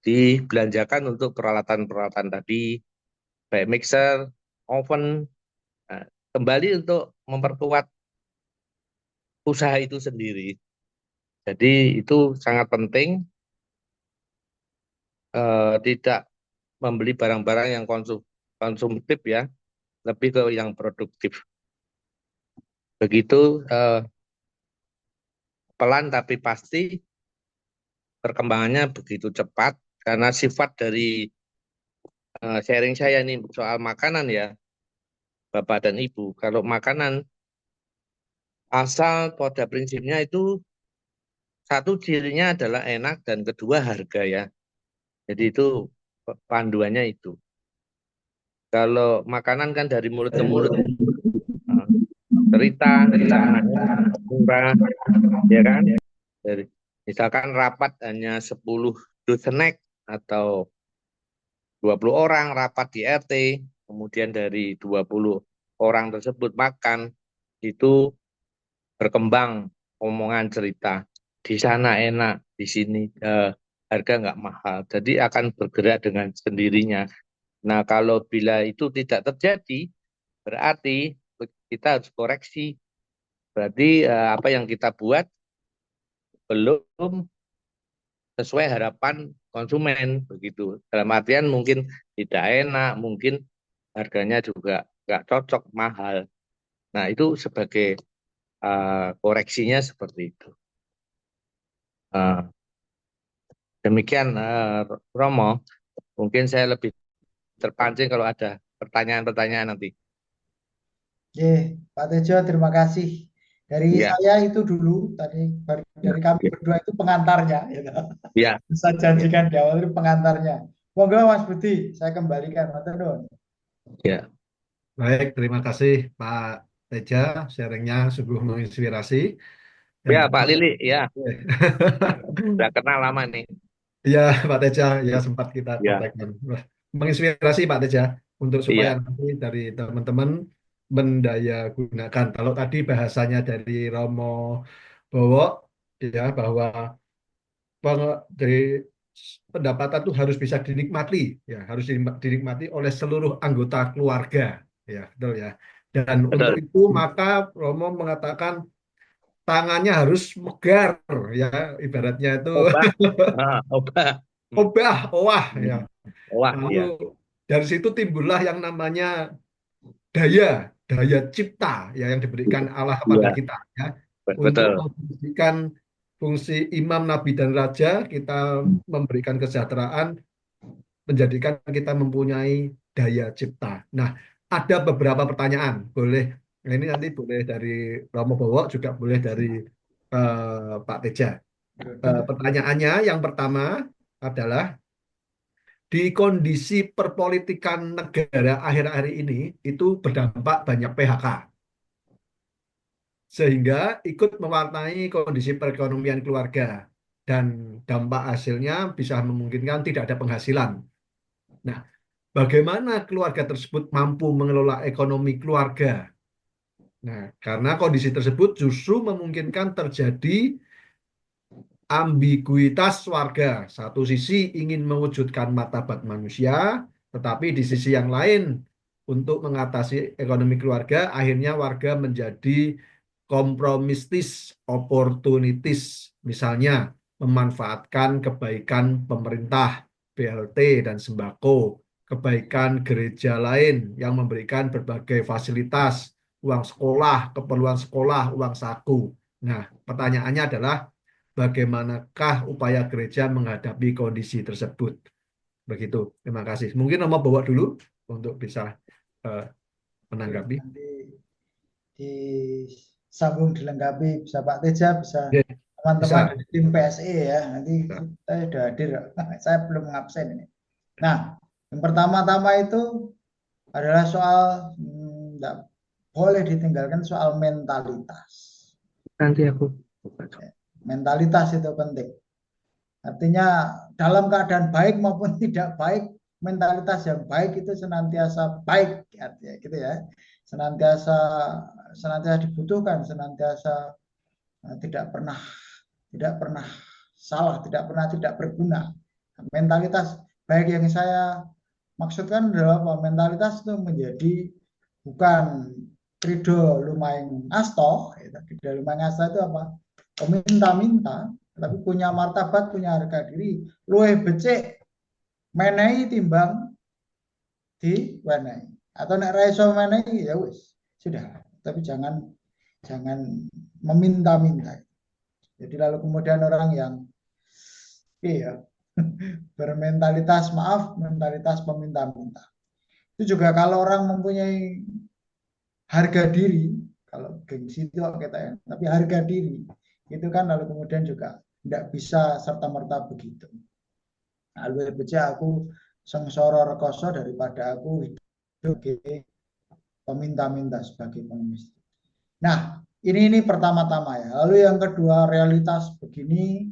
[SPEAKER 2] dibelanjakan untuk peralatan-peralatan tadi, baik mixer, oven, nah, kembali untuk memperkuat usaha itu sendiri. Jadi itu sangat penting, tidak membeli barang-barang yang konsumtif ya, lebih ke yang produktif. Begitu pelan tapi pasti, perkembangannya begitu cepat karena sifat dari sharing saya nih soal makanan ya, Bapak dan Ibu. Kalau makanan asal pada prinsipnya itu satu cirinya adalah enak dan kedua harga ya. Jadi itu panduannya itu. Kalau makanan kan dari mulut ke mulut, eh, cerita di sana murah, ya kan? Dari misalkan rapat hanya 10 dus snack atau 20 orang rapat di RT, kemudian dari 20 orang tersebut makan, itu berkembang omongan cerita. Di sana enak, di sini harga nggak mahal. Jadi akan bergerak dengan sendirinya. Nah, kalau bila itu tidak terjadi, berarti kita harus koreksi. Berarti apa yang kita buat belum sesuai harapan konsumen begitu. Dalam artian mungkin tidak enak, mungkin harganya juga nggak cocok, mahal. Nah, itu sebagai koreksinya seperti itu. Uh, Demikian Romo, mungkin saya lebih terpancing kalau ada pertanyaan-pertanyaan nanti.
[SPEAKER 1] Oke, Pak Tejo, terima kasih. Dari
[SPEAKER 2] Ya,
[SPEAKER 1] saya itu dulu, dari kami
[SPEAKER 2] ya,
[SPEAKER 1] berdua itu pengantarnya. Gitu.
[SPEAKER 2] ya,
[SPEAKER 1] Saya
[SPEAKER 2] ya,
[SPEAKER 1] janjikan di awal itu pengantarnya. Monggo Mas Budi, saya kembalikan. Matur nuwun.
[SPEAKER 2] ya.
[SPEAKER 3] Baik, terima kasih Pak Teja, sharingnya sungguh menginspirasi. Yang
[SPEAKER 2] Ya, Pak
[SPEAKER 3] kedua,
[SPEAKER 2] Lili, ya, sudah kenal lama nih.
[SPEAKER 3] ya Pak Teja, ya sempat kita
[SPEAKER 2] Ya,
[SPEAKER 3] kontakkan. Wah, menginspirasi Pak Teja untuk supaya
[SPEAKER 2] iya,
[SPEAKER 3] nanti dari teman-teman mendaya gunakan. Kalau tadi bahasanya dari Romo Bowo, ya bahwa dari pendapatan itu harus bisa dinikmati, ya harus dinikmati oleh seluruh anggota keluarga, ya betul ya. Dan untuk
[SPEAKER 2] betul.
[SPEAKER 3] itu maka Romo mengatakan tangannya harus megar, ya ibaratnya itu
[SPEAKER 2] Obah, obah. Hmm,
[SPEAKER 3] obah, owah, ya.
[SPEAKER 2] hmm. Wah,
[SPEAKER 3] Lalu
[SPEAKER 2] ya,
[SPEAKER 3] dari situ timbullah yang namanya daya, daya cipta, ya yang diberikan Allah kepada
[SPEAKER 2] ya,
[SPEAKER 3] kita, ya, untuk
[SPEAKER 2] betul.
[SPEAKER 3] memberikan fungsi imam, nabi dan raja, kita memberikan kesejahteraan, menjadikan kita mempunyai daya cipta. Nah, ada beberapa pertanyaan, boleh ini nanti boleh dari Romo Bowo juga boleh dari Pak Teja. Pertanyaannya yang pertama adalah di kondisi perpolitikan negara akhir-akhir ini itu berdampak banyak PHK sehingga ikut mewarnai kondisi perekonomian keluarga dan dampak hasilnya bisa memungkinkan tidak ada penghasilan. Nah, bagaimana keluarga tersebut mampu mengelola ekonomi keluarga? Nah, karena kondisi tersebut justru memungkinkan terjadi ambiguitas warga. Satu sisi ingin mewujudkan martabat manusia, tetapi di sisi yang lain untuk mengatasi ekonomi keluarga, akhirnya warga menjadi kompromistis, oportunitis. Misalnya, memanfaatkan kebaikan pemerintah, BLT dan sembako, kebaikan gereja lain yang memberikan berbagai fasilitas, uang sekolah, keperluan sekolah, uang saku. Nah, pertanyaannya adalah bagaimanakah upaya gereja menghadapi kondisi tersebut? Begitu. Terima kasih. Mungkin Romo bawa dulu untuk bisa eh, menanggapi.
[SPEAKER 1] Nanti disambung dilengkapi bisa Pak Teja, bisa
[SPEAKER 3] Ya,
[SPEAKER 1] teman-teman
[SPEAKER 3] bisa.
[SPEAKER 1] dari tim PSE ya. Nanti
[SPEAKER 3] Bisa.
[SPEAKER 1] saya sudah hadir. Saya belum ngabsen ini. Nah, yang pertama-tama itu adalah soal tidak boleh ditinggalkan soal mentalitas.
[SPEAKER 2] Nanti aku.
[SPEAKER 1] Mentalitas itu penting. Artinya dalam keadaan baik maupun tidak baik, mentalitas yang baik itu senantiasa baik, artinya gitu ya. Senantiasa senantiasa dibutuhkan, senantiasa tidak pernah salah, tidak pernah tidak berguna. Mentalitas baik yang saya maksudkan adalah apa? Mentalitas itu menjadi bukan Krido lumayan asto, Krido lumayan asto itu apa? Peminta-minta, tapi punya martabat, punya harga diri, luwih becik menehi timbang di wenehi. Atau nek ra iso menehi ya wis, sudah. Tapi jangan jangan meminta-minta. Jadi lalu kemudian orang yang iya bermentalitas maaf, mentalitas peminta-minta. Itu juga kalau orang mempunyai harga diri, kalau gengsi itu kita ya, tapi harga diri itu kan lalu kemudian juga tidak bisa serta merta begitu. Nah, lebih baik aku sengsara rekoso daripada aku hidup sebagai peminta-minta sebagai pengemis. Nah, ini pertama-tama ya. Lalu yang kedua, realitas begini,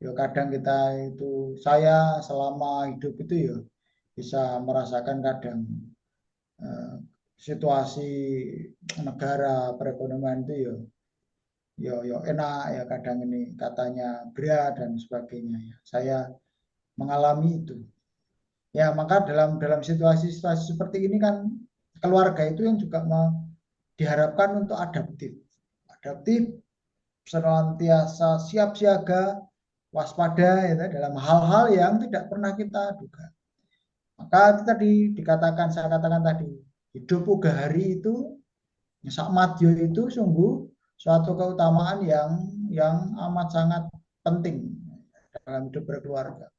[SPEAKER 1] ya kadang kita itu saya selama hidup itu ya bisa merasakan kadang eh, situasi negara perekonomian itu ya enak ya kadang ini katanya berat dan sebagainya ya. Saya mengalami itu. Ya, maka dalam situasi-situasi seperti ini kan keluarga itu yang juga diharapkan untuk adaptif. Adaptif, senantiasa siap siaga, waspada ya, dalam hal-hal yang tidak pernah kita duga. Maka itu tadi saya katakan tadi, hidup uga hari itu, sakmadyo itu sungguh suatu keutamaan yang amat sangat penting dalam hidup berkeluarga.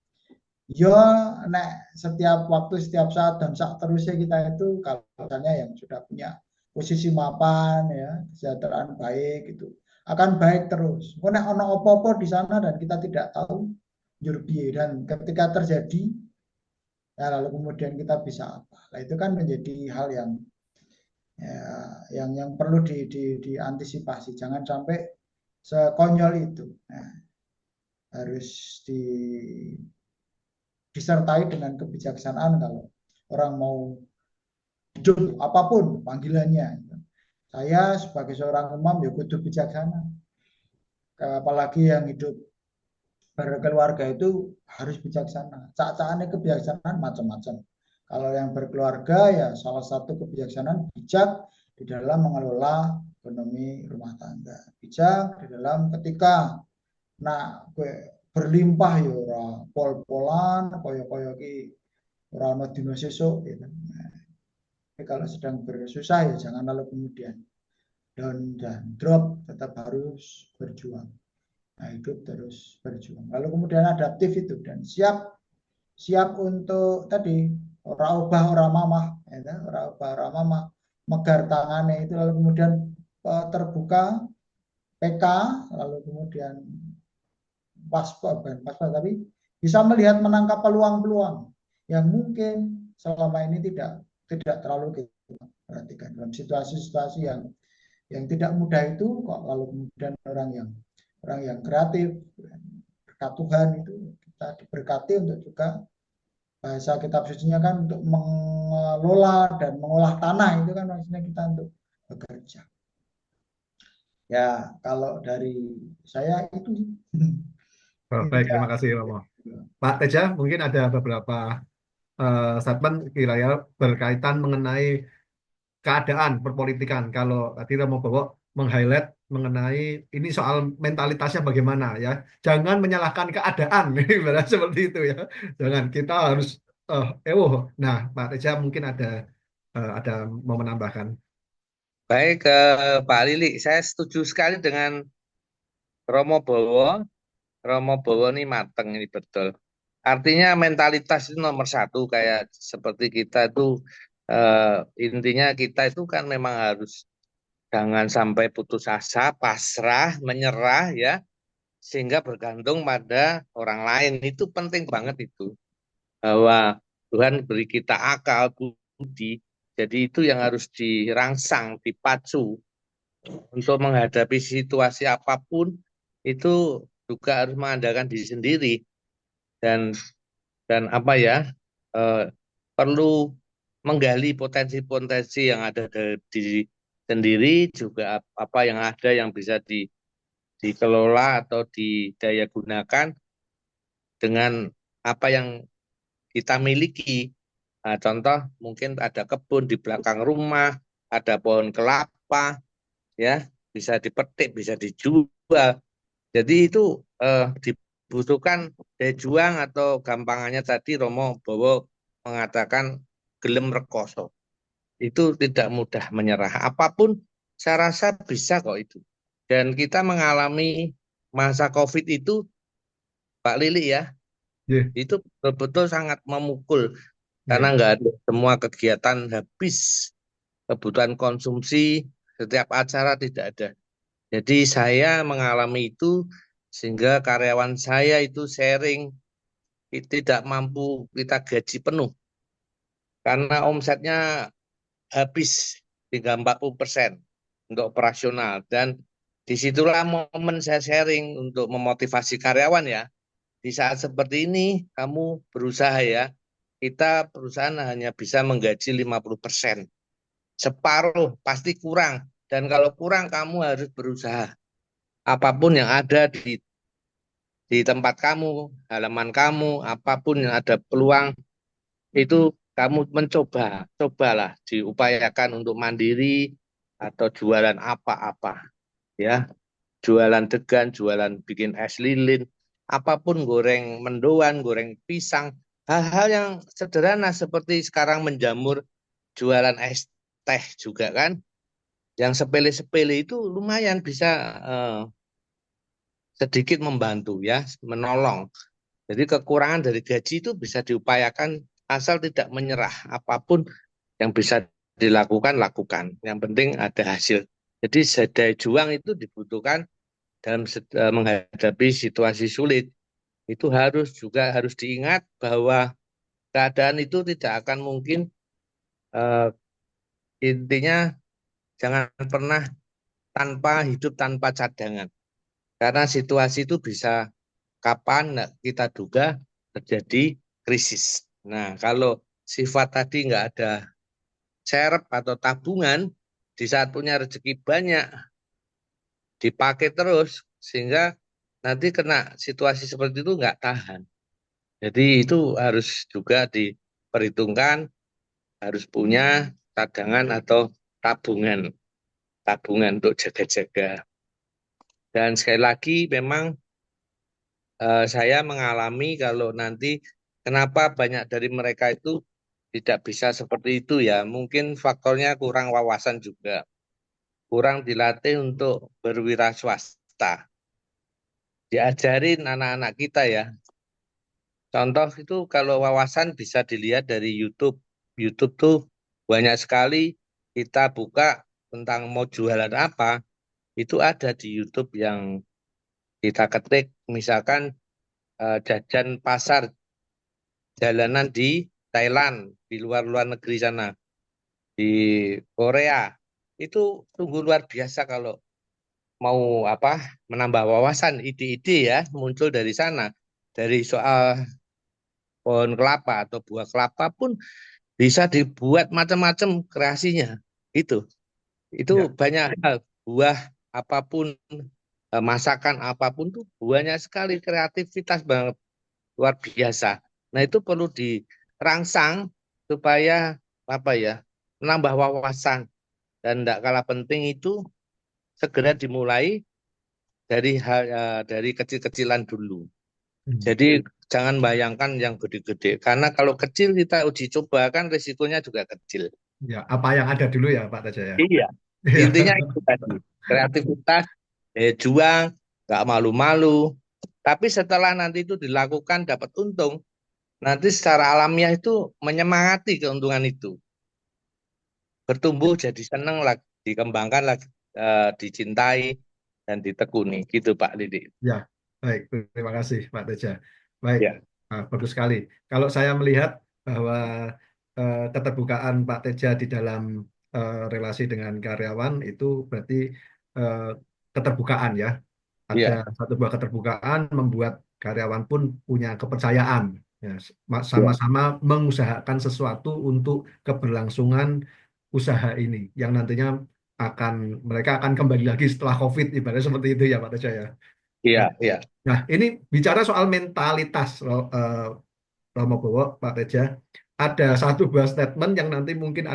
[SPEAKER 1] Ya, nek setiap waktu, setiap saat dan saat terusnya kita itu kalau misalnya yang sudah punya posisi mapan ya, kesejahteraan baik itu akan baik terus. Nek ono opo-opo di sana dan kita tidak tahu njur piye, dan ketika terjadi ya lalu kemudian kita bisa apa. Nah, itu kan menjadi hal yang yang perlu diantisipasi. Jangan sampai sekonyol itu. Nah, harus disertai dengan kebijaksanaan kalau orang mau hidup apapun panggilannya. Saya sebagai seorang imam ya kudu bijaksana. Apalagi yang hidup berkeluarga itu harus bijaksana. Cak-cakannya kebijaksanaan macam-macam. Kalau yang berkeluarga ya salah satu kebijaksanaan bijak di dalam mengelola ekonomi rumah tangga. Bijak di dalam ketika berlimpah ya ora pol-polan kaya-kaya ki ora ana dina sesuk gitu. Tapi kalau sedang bersusah ya jangan lalu kemudian down dan drop, tetap harus berjuang. Nah, hidup terus berjuang. Lalu kemudian adaptif itu dan siap untuk tadi ora ubah ora mamah, ya, ora ubah ora mamah, megar tangannya itu lalu kemudian terbuka PK, lalu kemudian waspada, tapi bisa melihat menangkap peluang-peluang yang mungkin selama ini tidak terlalu kita perhatikan dalam situasi-situasi yang tidak mudah itu kok lalu kemudian orang yang kreatif berkat Tuhan itu kita diberkati untuk juga bahasa kitab sucinya kan untuk mengelola dan mengolah tanah itu kan maksudnya kita untuk bekerja. Ya, kalau dari saya itu.
[SPEAKER 3] Oh, baik, terima kasih Romo. Pak Teja, mungkin ada beberapa statement kira-kira berkaitan mengenai keadaan perpolitikan. Kalau tadi Romo Bowo meng-highlight mengenai ini soal mentalitasnya bagaimana ya. Jangan menyalahkan keadaan, seperti itu ya. Jangan, kita harus Nah, Pak Teja mungkin ada mau menambahkan.
[SPEAKER 2] Baik, Pak Lili, saya setuju sekali dengan Romo Bowo. Romo Bowo ini mateng ini betul. Artinya mentalitas itu nomor satu, kayak seperti kita itu intinya kita itu kan memang harus jangan sampai putus asa, pasrah, menyerah ya, sehingga bergantung pada orang lain. Itu penting banget itu. Bahwa Tuhan beri kita akal, budi, jadi itu yang harus dirangsang, dipacu untuk menghadapi situasi apapun, itu juga harus mengandalkan diri sendiri dan apa ya, perlu menggali potensi-potensi yang ada dari diri sendiri, juga apa yang ada yang bisa dikelola atau didaya gunakan dengan apa yang kita miliki. Nah, contoh mungkin ada kebun di belakang rumah, ada pohon kelapa, ya bisa dipetik, bisa dijual. Jadi itu dibutuhkan daya juang atau gampangannya tadi Romo Bowo mengatakan gelem rekoso. Itu tidak mudah menyerah. Apapun saya rasa bisa kok itu. Dan kita mengalami masa COVID itu, Pak Lili ya,
[SPEAKER 3] Yeah.
[SPEAKER 2] itu betul-betul sangat memukul. Karena
[SPEAKER 3] Yeah.
[SPEAKER 2] nggak ada semua kegiatan habis, kebutuhan konsumsi, setiap acara tidak ada. Jadi saya mengalami itu sehingga karyawan saya itu sharing tidak mampu kita gaji penuh karena omsetnya habis hingga 40% untuk operasional, dan disitulah momen saya sharing untuk memotivasi karyawan ya. Di saat seperti ini kamu berusaha ya, kita perusahaan hanya bisa menggaji 50%, separuh pasti kurang, dan kalau kurang kamu harus berusaha apapun yang ada di di tempat kamu, halaman kamu, apapun yang ada peluang itu kamu cobalah diupayakan untuk mandiri atau jualan apa-apa ya, jualan degan, jualan bikin es lilin, apapun, goreng mendoan, goreng pisang, hal-hal yang sederhana seperti sekarang menjamur, jualan es teh juga kan, yang sepele-sepele itu lumayan bisa eh, sedikit membantu ya, menolong. Jadi kekurangan dari gaji itu bisa diupayakan asal tidak menyerah. Apapun yang bisa dilakukan, lakukan. Yang penting ada hasil. Jadi daya juang itu dibutuhkan dalam menghadapi situasi sulit. Itu harus diingat bahwa keadaan itu tidak akan mungkin, eh, intinya jangan pernah hidup tanpa cadangan. Karena situasi itu bisa kapan nggak kita duga terjadi krisis. Nah, kalau sifat tadi nggak ada serep atau tabungan, di saat punya rezeki banyak, dipakai terus, sehingga nanti kena situasi seperti itu nggak tahan. Jadi itu harus juga diperhitungkan, harus punya cadangan atau tabungan, tabungan untuk jaga-jaga. Dan sekali lagi memang saya mengalami kalau nanti kenapa banyak dari mereka itu tidak bisa seperti itu ya. Mungkin faktornya kurang wawasan juga. Kurang dilatih untuk berwira swasta. Diajarin anak-anak kita ya. Contoh itu kalau wawasan bisa dilihat dari YouTube. YouTube tuh banyak sekali, kita buka tentang mau jualan apa, itu ada di YouTube yang kita ketik. Misalkan jajan pasar jalanan di Thailand, di luar-luar negeri sana, di Korea. Itu sungguh luar biasa kalau mau menambah wawasan, ide-ide ya muncul dari sana. Dari soal pohon kelapa atau buah kelapa pun bisa dibuat macam-macam kreasinya. Itu
[SPEAKER 3] Ya,
[SPEAKER 2] banyak hal, buah apapun, masakan apapun tuh banyak sekali kreativitas banget, luar biasa. Nah, itu perlu dirangsang supaya menambah wawasan, dan tidak kalah penting itu segera dimulai dari kecil-kecilan dulu.
[SPEAKER 3] hmm.
[SPEAKER 2] Jadi jangan bayangkan yang gede-gede, karena kalau kecil kita uji coba kan risikonya juga kecil.
[SPEAKER 3] Ya, apa yang ada dulu ya Pak Teja ya.
[SPEAKER 2] Iya,
[SPEAKER 3] Iya.
[SPEAKER 2] intinya itu tadi, kreativitas, juang, nggak malu-malu. Tapi setelah nanti itu dilakukan dapat untung, nanti secara alamiah itu menyemangati keuntungan itu. Bertumbuh jadi senang lagi, dikembangkan lagi, dicintai dan ditekuni. Gitu Pak Didi.
[SPEAKER 3] Ya, baik. Terima kasih Pak Teja. Baik,
[SPEAKER 2] Ya,
[SPEAKER 3] bagus sekali. Kalau saya melihat bahwa keterbukaan Pak Teja di dalam relasi dengan karyawan itu berarti eh, keterbukaan ya. Ada
[SPEAKER 2] ya,
[SPEAKER 3] satu buah keterbukaan membuat karyawan pun punya kepercayaan. Ya,
[SPEAKER 2] ya,
[SPEAKER 3] sama-sama mengusahakan sesuatu untuk keberlangsungan usaha ini yang nantinya mereka akan kembali lagi setelah COVID, ibaratnya seperti itu ya Pak Teja ya.
[SPEAKER 2] iya,
[SPEAKER 3] Nah,
[SPEAKER 2] iya,
[SPEAKER 3] nah, ini bicara soal mentalitas Romo Bowo, Pak Teja. Ada satu buah statement yang nanti mungkin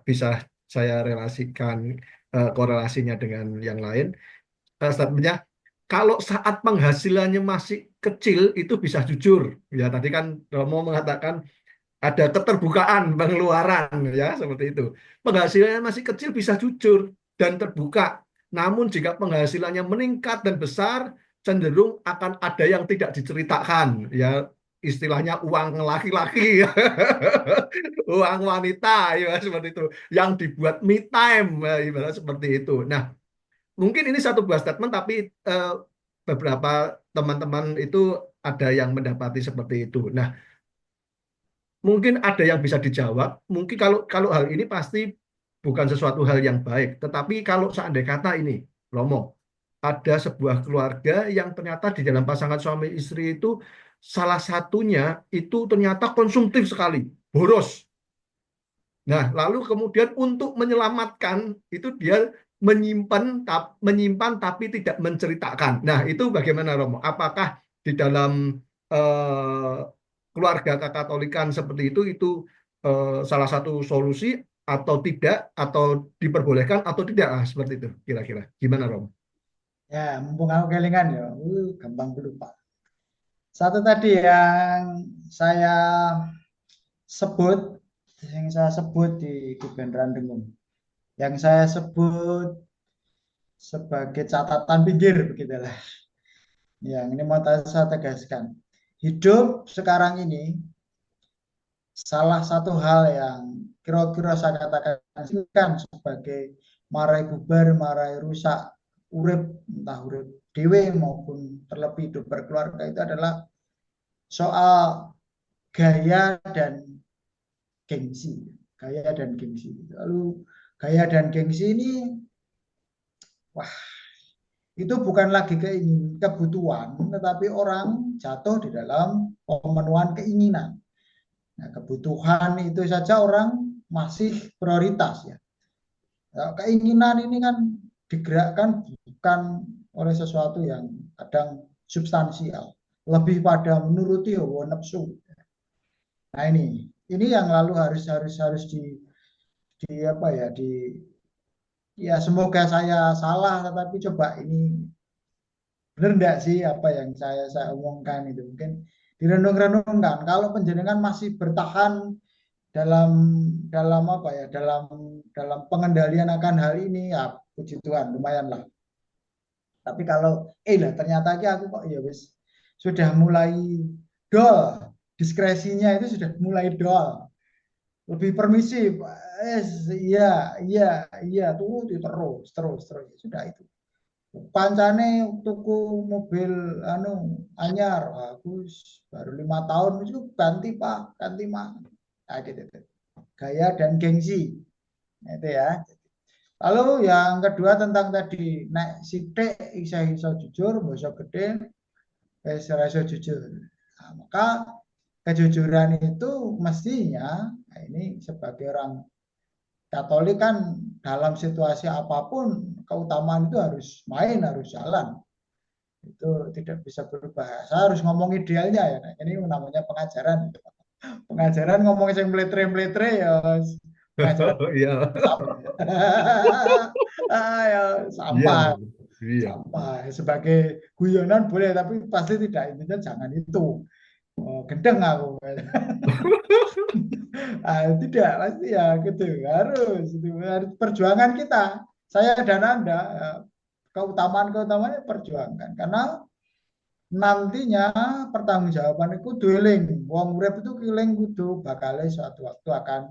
[SPEAKER 3] bisa saya relasikan korelasinya dengan yang lain. Statementnya, kalau saat penghasilannya masih kecil itu bisa jujur. Ya tadi kan Romo mengatakan ada keterbukaan pengeluaran ya seperti itu. Penghasilannya masih kecil bisa jujur dan terbuka. Namun jika penghasilannya meningkat dan besar, cenderung akan ada yang tidak diceritakan. Ya istilahnya uang laki-laki, uang wanita ya seperti itu. Yang dibuat me time, ya, ibarat seperti itu. Nah, mungkin ini satu buah statement, tapi eh, beberapa teman-teman itu ada yang mendapati seperti itu. Nah, mungkin ada yang bisa dijawab. Mungkin kalau kalau hal ini pasti bukan sesuatu hal yang baik. Tetapi kalau seandainya kata ini, Romo, ada sebuah keluarga yang ternyata di dalam pasangan suami istri itu salah satunya itu ternyata konsumtif sekali, boros. Nah, lalu kemudian untuk menyelamatkan itu dia menyimpan tapi tidak menceritakan. Nah, itu bagaimana Romo? Apakah di dalam eh, keluarga kekatolikan seperti itu salah satu solusi atau tidak, atau diperbolehkan atau tidak, seperti itu kira-kira. Gimana, Rom?
[SPEAKER 1] Ya, mumpung aku kelingan ya, gampang lupa. Satu tadi saya sebut, yang saya sebut di Band Randengung, yang saya sebut sebagai catatan pinggir begitulah. Yang ini mau saya tegaskan. Hidup sekarang ini salah satu hal yang kira-kira saya katakan sebagai marai bubar, marai rusak, urip, entah urip dewe maupun terlebih hidup berkeluarga, itu adalah soal gaya dan gengsi. Gaya dan gengsi. Lalu gaya dan gengsi ini, wah, itu bukan lagi keinginan, kebutuhan, tetapi orang jatuh di dalam pemenuhan keinginan. Nah, kebutuhan itu saja orang masih prioritas ya. Nah, keinginan ini kan digerakkan bukan oleh sesuatu yang kadang substansial, lebih pada menuruti hawa nafsu. Nah, ini yang lalu harus di apa ya, ya semoga saya salah, tetapi coba ini benar enggak sih apa yang saya omongkan itu, mungkin direnung-renungkan. Kalau penjenengan masih bertahan dalam dalam apa ya, dalam pengendalian akan hal ini, ya puji Tuhan, lumayan lah. Tapi kalau lah ternyata aku kok ya wis sudah mulai dol, diskresinya itu sudah mulai dol, lebih permisif, iya iya iya terus sudah itu. Pancane tuku mobil anyar, aku baru 5 tahun itu ganti Pak, ganti Mak. Nah, gitu. Gaya dan gengsi. Nah, itu ya. Lalu yang kedua tentang tadi, nek sithik iso jujur, iso gede, iso jujur. Nah, maka kejujuran itu mestinya, nah ini sebagai orang Katolik kan dalam situasi apapun keutamaan itu harus main, harus jalan. Itu tidak bisa berubah. Saya harus ngomong idealnya ya. Nah, ini namanya pengajaran. Pengajaran ngomong yang meletre-meletre ya pengajaran
[SPEAKER 3] Iya,
[SPEAKER 1] ya,
[SPEAKER 3] iya,
[SPEAKER 1] sampah
[SPEAKER 3] iya.
[SPEAKER 1] sampah sebagai guyonan boleh, tapi pasti tidak, intinya jangan itu. Gendeng aku. Tidak, pasti ya gitu, harus perjuangan kita, saya dan Anda, keutamaan-keutamaannya perjuangkan, karena nantinya pertanggungjawaban itu dueling, wong urip itu kiling kudu bakal suatu waktu akan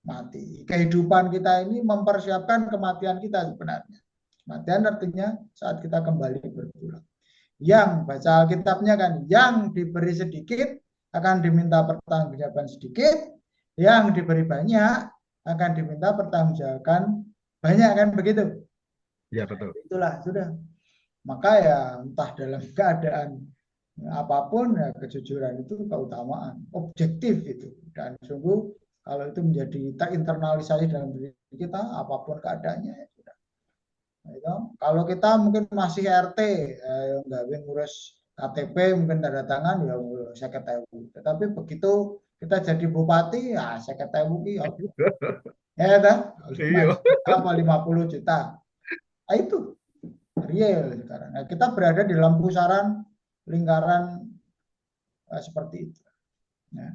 [SPEAKER 1] mati. Kehidupan kita ini mempersiapkan kematian kita sebenarnya. Kematian artinya saat kita kembali berpulang. Yang baca Alkitabnya kan, yang diberi sedikit akan diminta pertanggungjawaban sedikit, yang diberi banyak akan diminta pertanggungjawaban banyak, kan begitu?
[SPEAKER 3] Iya, betul.
[SPEAKER 1] Itulah sudah. Maka ya entah dalam keadaan apapun ya, kejujuran itu keutamaan, objektif itu, dan sungguh kalau itu menjadi terinternalisasi dalam diri kita, apapun keadaannya ya sudah. Nah, itu. Kalau kita mungkin masih RT, nggak ngurus KTP, mungkin tanda tangan ya saya ketahui. Tetapi begitu kita jadi bupati, ya saya ketahui ya. Ya kan? 5
[SPEAKER 3] Iya.
[SPEAKER 1] juta apa 50 juta. Nah, itu real sekarang. Nah, kita berada di dalam pusaran lingkaran seperti itu. Nah,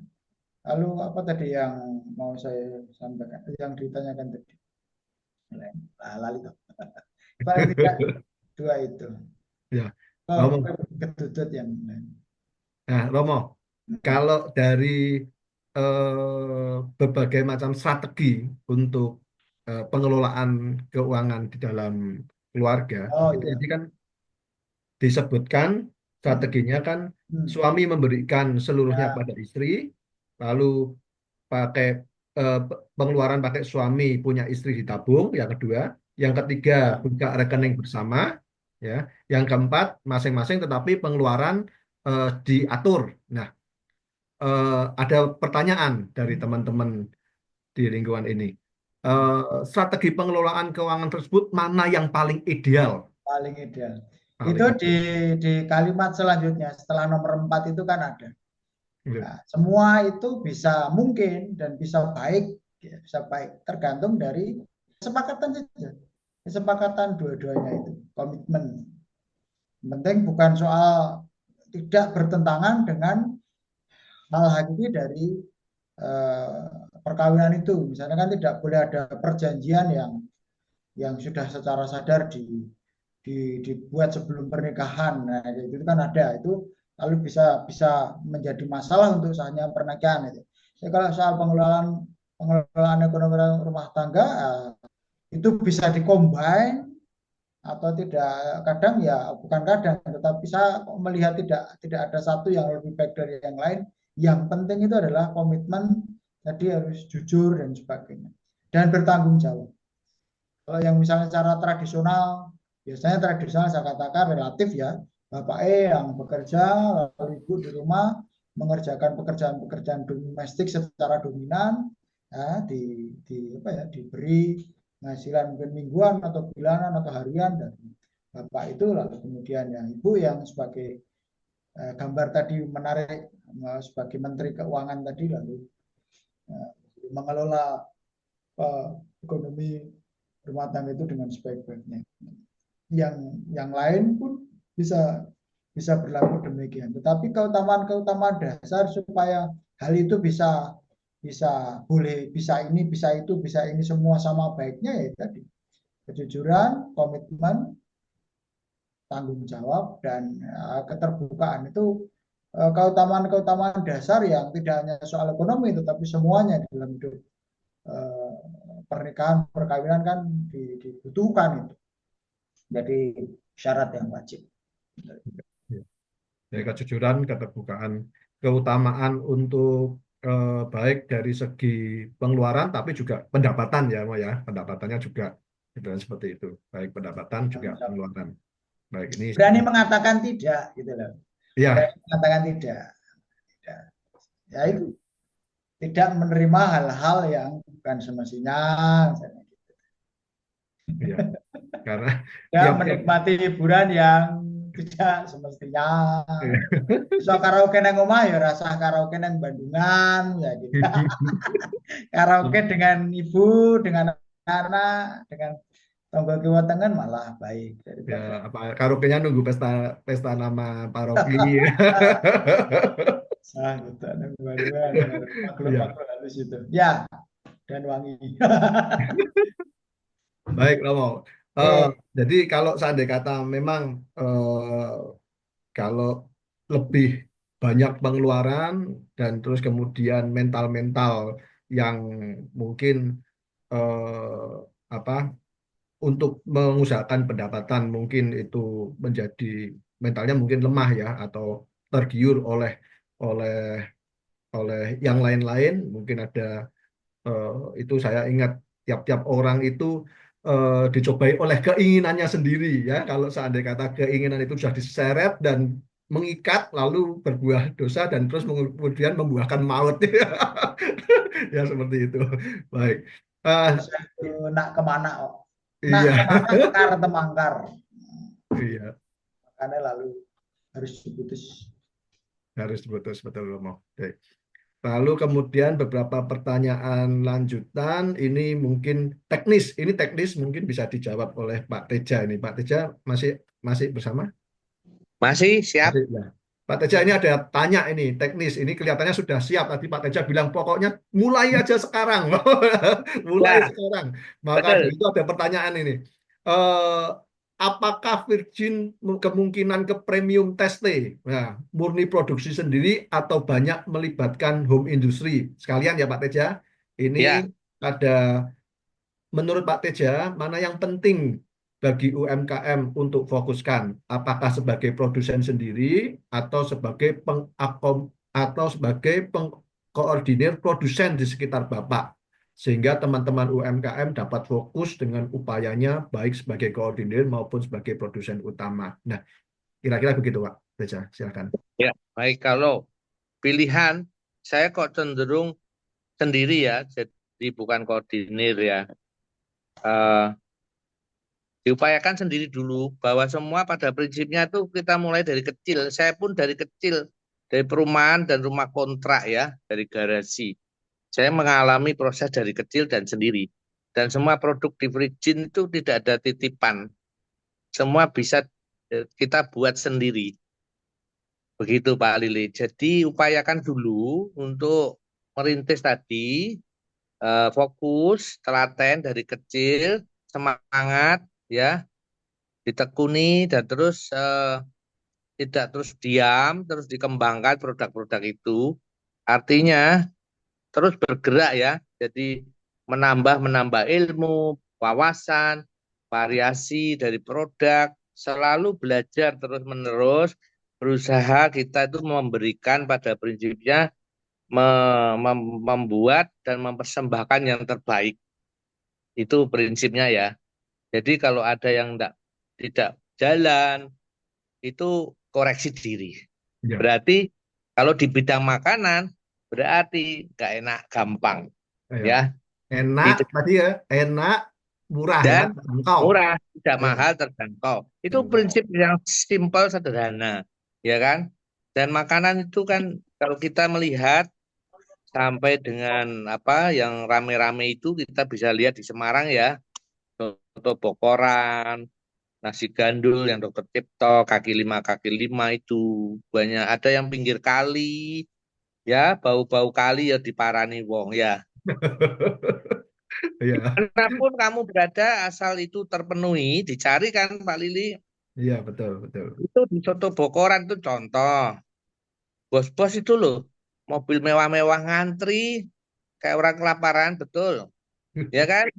[SPEAKER 1] lalu apa tadi yang mau saya sampaikan, yang ditanyakan tadi? Lali toh. Paling tidak dua itu.
[SPEAKER 3] Ya,
[SPEAKER 1] Oh,
[SPEAKER 3] Romo.
[SPEAKER 1] ketutut yang lain.
[SPEAKER 3] Nah, Romo, kalau dari berbagai macam strategi untuk pengelolaan keuangan di dalam keluarga,
[SPEAKER 1] Oh
[SPEAKER 3] itu
[SPEAKER 1] iya.
[SPEAKER 3] tadi kan disebutkan strateginya kan suami memberikan seluruhnya
[SPEAKER 1] Ya,
[SPEAKER 3] pada istri, lalu pakai pengeluaran pakai suami punya istri ditabung, yang kedua, yang ketiga
[SPEAKER 1] ya.
[SPEAKER 3] buka rekening bersama, ya, yang keempat masing-masing tetapi pengeluaran diatur. Nah, ada pertanyaan dari teman-teman di lingkungan ini. Strategi pengelolaan keuangan tersebut mana yang paling ideal?
[SPEAKER 1] Paling ideal. Itu
[SPEAKER 3] kalimat.
[SPEAKER 1] di kalimat selanjutnya setelah nomor 4 itu kan ada.
[SPEAKER 3] Iya.
[SPEAKER 1] Nah, semua itu bisa mungkin dan bisa baik, ya, bisa baik tergantung dari kesepakatan saja. Kesepakatan dua-duanya itu, komitmen. Yang penting bukan soal tidak bertentangan dengan hal hakiki dari eh, perkawinan itu. Misalnya kan tidak boleh ada perjanjian yang sudah secara sadar dibuat sebelum pernikahan. Nah, itu kan ada itu lalu bisa bisa menjadi masalah untuk sahnya pernikahan itu. Jadi kalau soal pengelolaan ekonomi rumah tangga itu bisa dikombin atau tidak, kadang ya bukan kadang tetapi saya melihat tidak ada satu yang lebih baik dari yang lain. Yang penting itu adalah komitmen, tadi harus jujur dan sebagainya dan bertanggung jawab. Kalau yang misalnya cara tradisional, biasanya tradisional saya katakan relatif ya, bapak yang bekerja lalu ibu di rumah mengerjakan pekerjaan-pekerjaan domestik secara dominan, ya, apa ya, diberi penghasilan mungkin mingguan atau bulanan atau harian dari bapak itu, lalu kemudian yang ibu yang sebagai gambar tadi menarik sebagai menteri keuangan tadi, lalu eh, mengelola ekonomi rumah tangga itu dengan sebaik-baiknya. Yang lain pun bisa bisa berlaku demikian. Tetapi keutamaan-keutamaan dasar supaya hal itu bisa bisa boleh, bisa ini, bisa itu, bisa ini semua sama baiknya ya tadi. Kejujuran, komitmen, tanggung jawab dan keterbukaan itu keutamaan-keutamaan dasar yang tidak hanya soal ekonomi tetapi semuanya dalam hidup eh, pernikahan, perkawinan kan dibutuhkan itu. Jadi syarat yang wajib.
[SPEAKER 3] Iya. Jadi kejujuran, keterbukaan, keutamaan untuk baik dari segi pengeluaran, tapi juga pendapatan ya, Mo ya, pendapatannya juga gitu, seperti itu, baik pendapatan juga pengeluaran. Baik ini,
[SPEAKER 1] Berani mengatakan tidak, gitu loh.
[SPEAKER 3] ya,
[SPEAKER 1] Berani mengatakan tidak. Tidak. Ya itu tidak menerima hal-hal yang bukan semestinya.
[SPEAKER 3] ya, karena
[SPEAKER 1] Ya
[SPEAKER 3] ya,
[SPEAKER 1] menikmati hiburan yang tidak semestinya. So karaoke nang omah ya rasa karaoke nang Bandungan ya gitu. Karaoke dengan ibu, dengan anak, dengan tonggo kiwa tengen malah baik
[SPEAKER 3] ya
[SPEAKER 1] daripada
[SPEAKER 3] apa karaoke-nya nunggu pesta pesta nama paroki.
[SPEAKER 1] gitu nang Bandungan.
[SPEAKER 3] Ya,
[SPEAKER 1] Makhluk-makhluk halus itu. Ya, dan wangi.
[SPEAKER 3] baik Romo. Eh,
[SPEAKER 1] Eh,
[SPEAKER 3] jadi kalau seandainya kata memang kalau lebih banyak pengeluaran dan terus kemudian mental-mental yang mungkin apa untuk mengusahakan pendapatan mungkin itu menjadi mentalnya mungkin lemah ya atau tergiur oleh oleh yang lain-lain mungkin ada eh, itu saya ingat tiap-tiap orang itu dicobai oleh keinginannya sendiri ya. Kalau seandainya kata keinginan itu sudah diseret dan mengikat lalu berbuah dosa dan terus kemudian membuahkan maut. Ya seperti itu. Baik. Ah,
[SPEAKER 1] dosa itu nak kemana kok? Nak
[SPEAKER 3] iya.
[SPEAKER 1] kemana kar temangkar.
[SPEAKER 3] Iya,
[SPEAKER 1] Makanya lalu harus diputus.
[SPEAKER 3] harus betul betul Romo. Baik. Lalu kemudian beberapa pertanyaan lanjutan ini mungkin teknis. Ini teknis mungkin bisa dijawab oleh Pak Teja ini. Pak Teja masih masih bersama?
[SPEAKER 2] Masih siap?
[SPEAKER 3] Masih ya. Pak Teja ini ada tanya ini teknis. Ini kelihatannya sudah siap. Tadi Pak Teja bilang pokoknya mulai aja sekarang. Mulai
[SPEAKER 2] Ya,
[SPEAKER 3] sekarang. Maka dari
[SPEAKER 2] betul.
[SPEAKER 3] itu ada pertanyaan ini. Eh, apakah Virgin kemungkinan ke premium teste? Nah, murni produksi sendiri atau banyak melibatkan home industry? Sekalian ya Pak Teja. Ini
[SPEAKER 2] Ya,
[SPEAKER 3] ada menurut Pak Teja, mana yang penting bagi UMKM untuk fokuskan? Apakah sebagai produsen sendiri atau sebagai atau sebagai pengkoordinir produsen di sekitar Bapak? Sehingga teman-teman UMKM dapat fokus dengan upayanya baik sebagai koordinir maupun sebagai produsen utama. Nah, kira-kira begitu Pak Teja, silakan.
[SPEAKER 2] ya. Baik, kalau pilihan saya kok cenderung sendiri ya, jadi bukan koordinir ya. Eh, diupayakan sendiri dulu, bahwa semua pada prinsipnya tuh kita mulai dari kecil. Saya pun dari kecil, dari perumahan dan rumah kontrak ya, dari garasi. Saya mengalami proses dari kecil dan sendiri. Dan semua produk di Virgin itu tidak ada titipan. Semua bisa kita buat sendiri. Begitu Pak Lili. Jadi upayakan dulu untuk merintis tadi, fokus, telaten dari kecil, semangat ya, ditekuni dan terus tidak terus diam, terus dikembangkan produk-produk itu. Artinya terus bergerak ya. Jadi menambah ilmu, wawasan, variasi dari produk, selalu belajar terus-menerus, berusaha kita itu memberikan pada prinsipnya membuat dan mempersembahkan yang terbaik. Itu prinsipnya ya. Jadi kalau ada yang tidak jalan, itu koreksi diri.
[SPEAKER 3] Ya.
[SPEAKER 2] Berarti kalau di bidang makanan, berarti nggak enak gampang.
[SPEAKER 3] Ya.
[SPEAKER 2] Ya,
[SPEAKER 3] Enak
[SPEAKER 2] itu
[SPEAKER 3] tadi ya, enak, murah ya,
[SPEAKER 2] dan
[SPEAKER 3] terjangkau.
[SPEAKER 2] murah, tidak
[SPEAKER 3] Ya,
[SPEAKER 2] mahal, terjangkau. Itu
[SPEAKER 3] terjangkau.
[SPEAKER 2] prinsip yang simpel, sederhana, ya kan? Dan makanan itu kan kalau kita melihat sampai dengan apa yang rame-rame itu kita bisa lihat di Semarang ya, soto bokoran, nasi gandul yang Dokter Cipto, kaki lima itu banyak. Ada yang pinggir kali, ya bau-bau kali ya diparani wong ya.
[SPEAKER 3] Iya,
[SPEAKER 2] Dimanapun kamu berada, asal itu terpenuhi, dicari kan Pak Lili.
[SPEAKER 3] iya betul, betul.
[SPEAKER 2] Itu di Soto Bokoran itu contoh. Bos-bos itu loh, mobil mewah-mewah ngantri, kayak orang kelaparan, betul. Ya kan?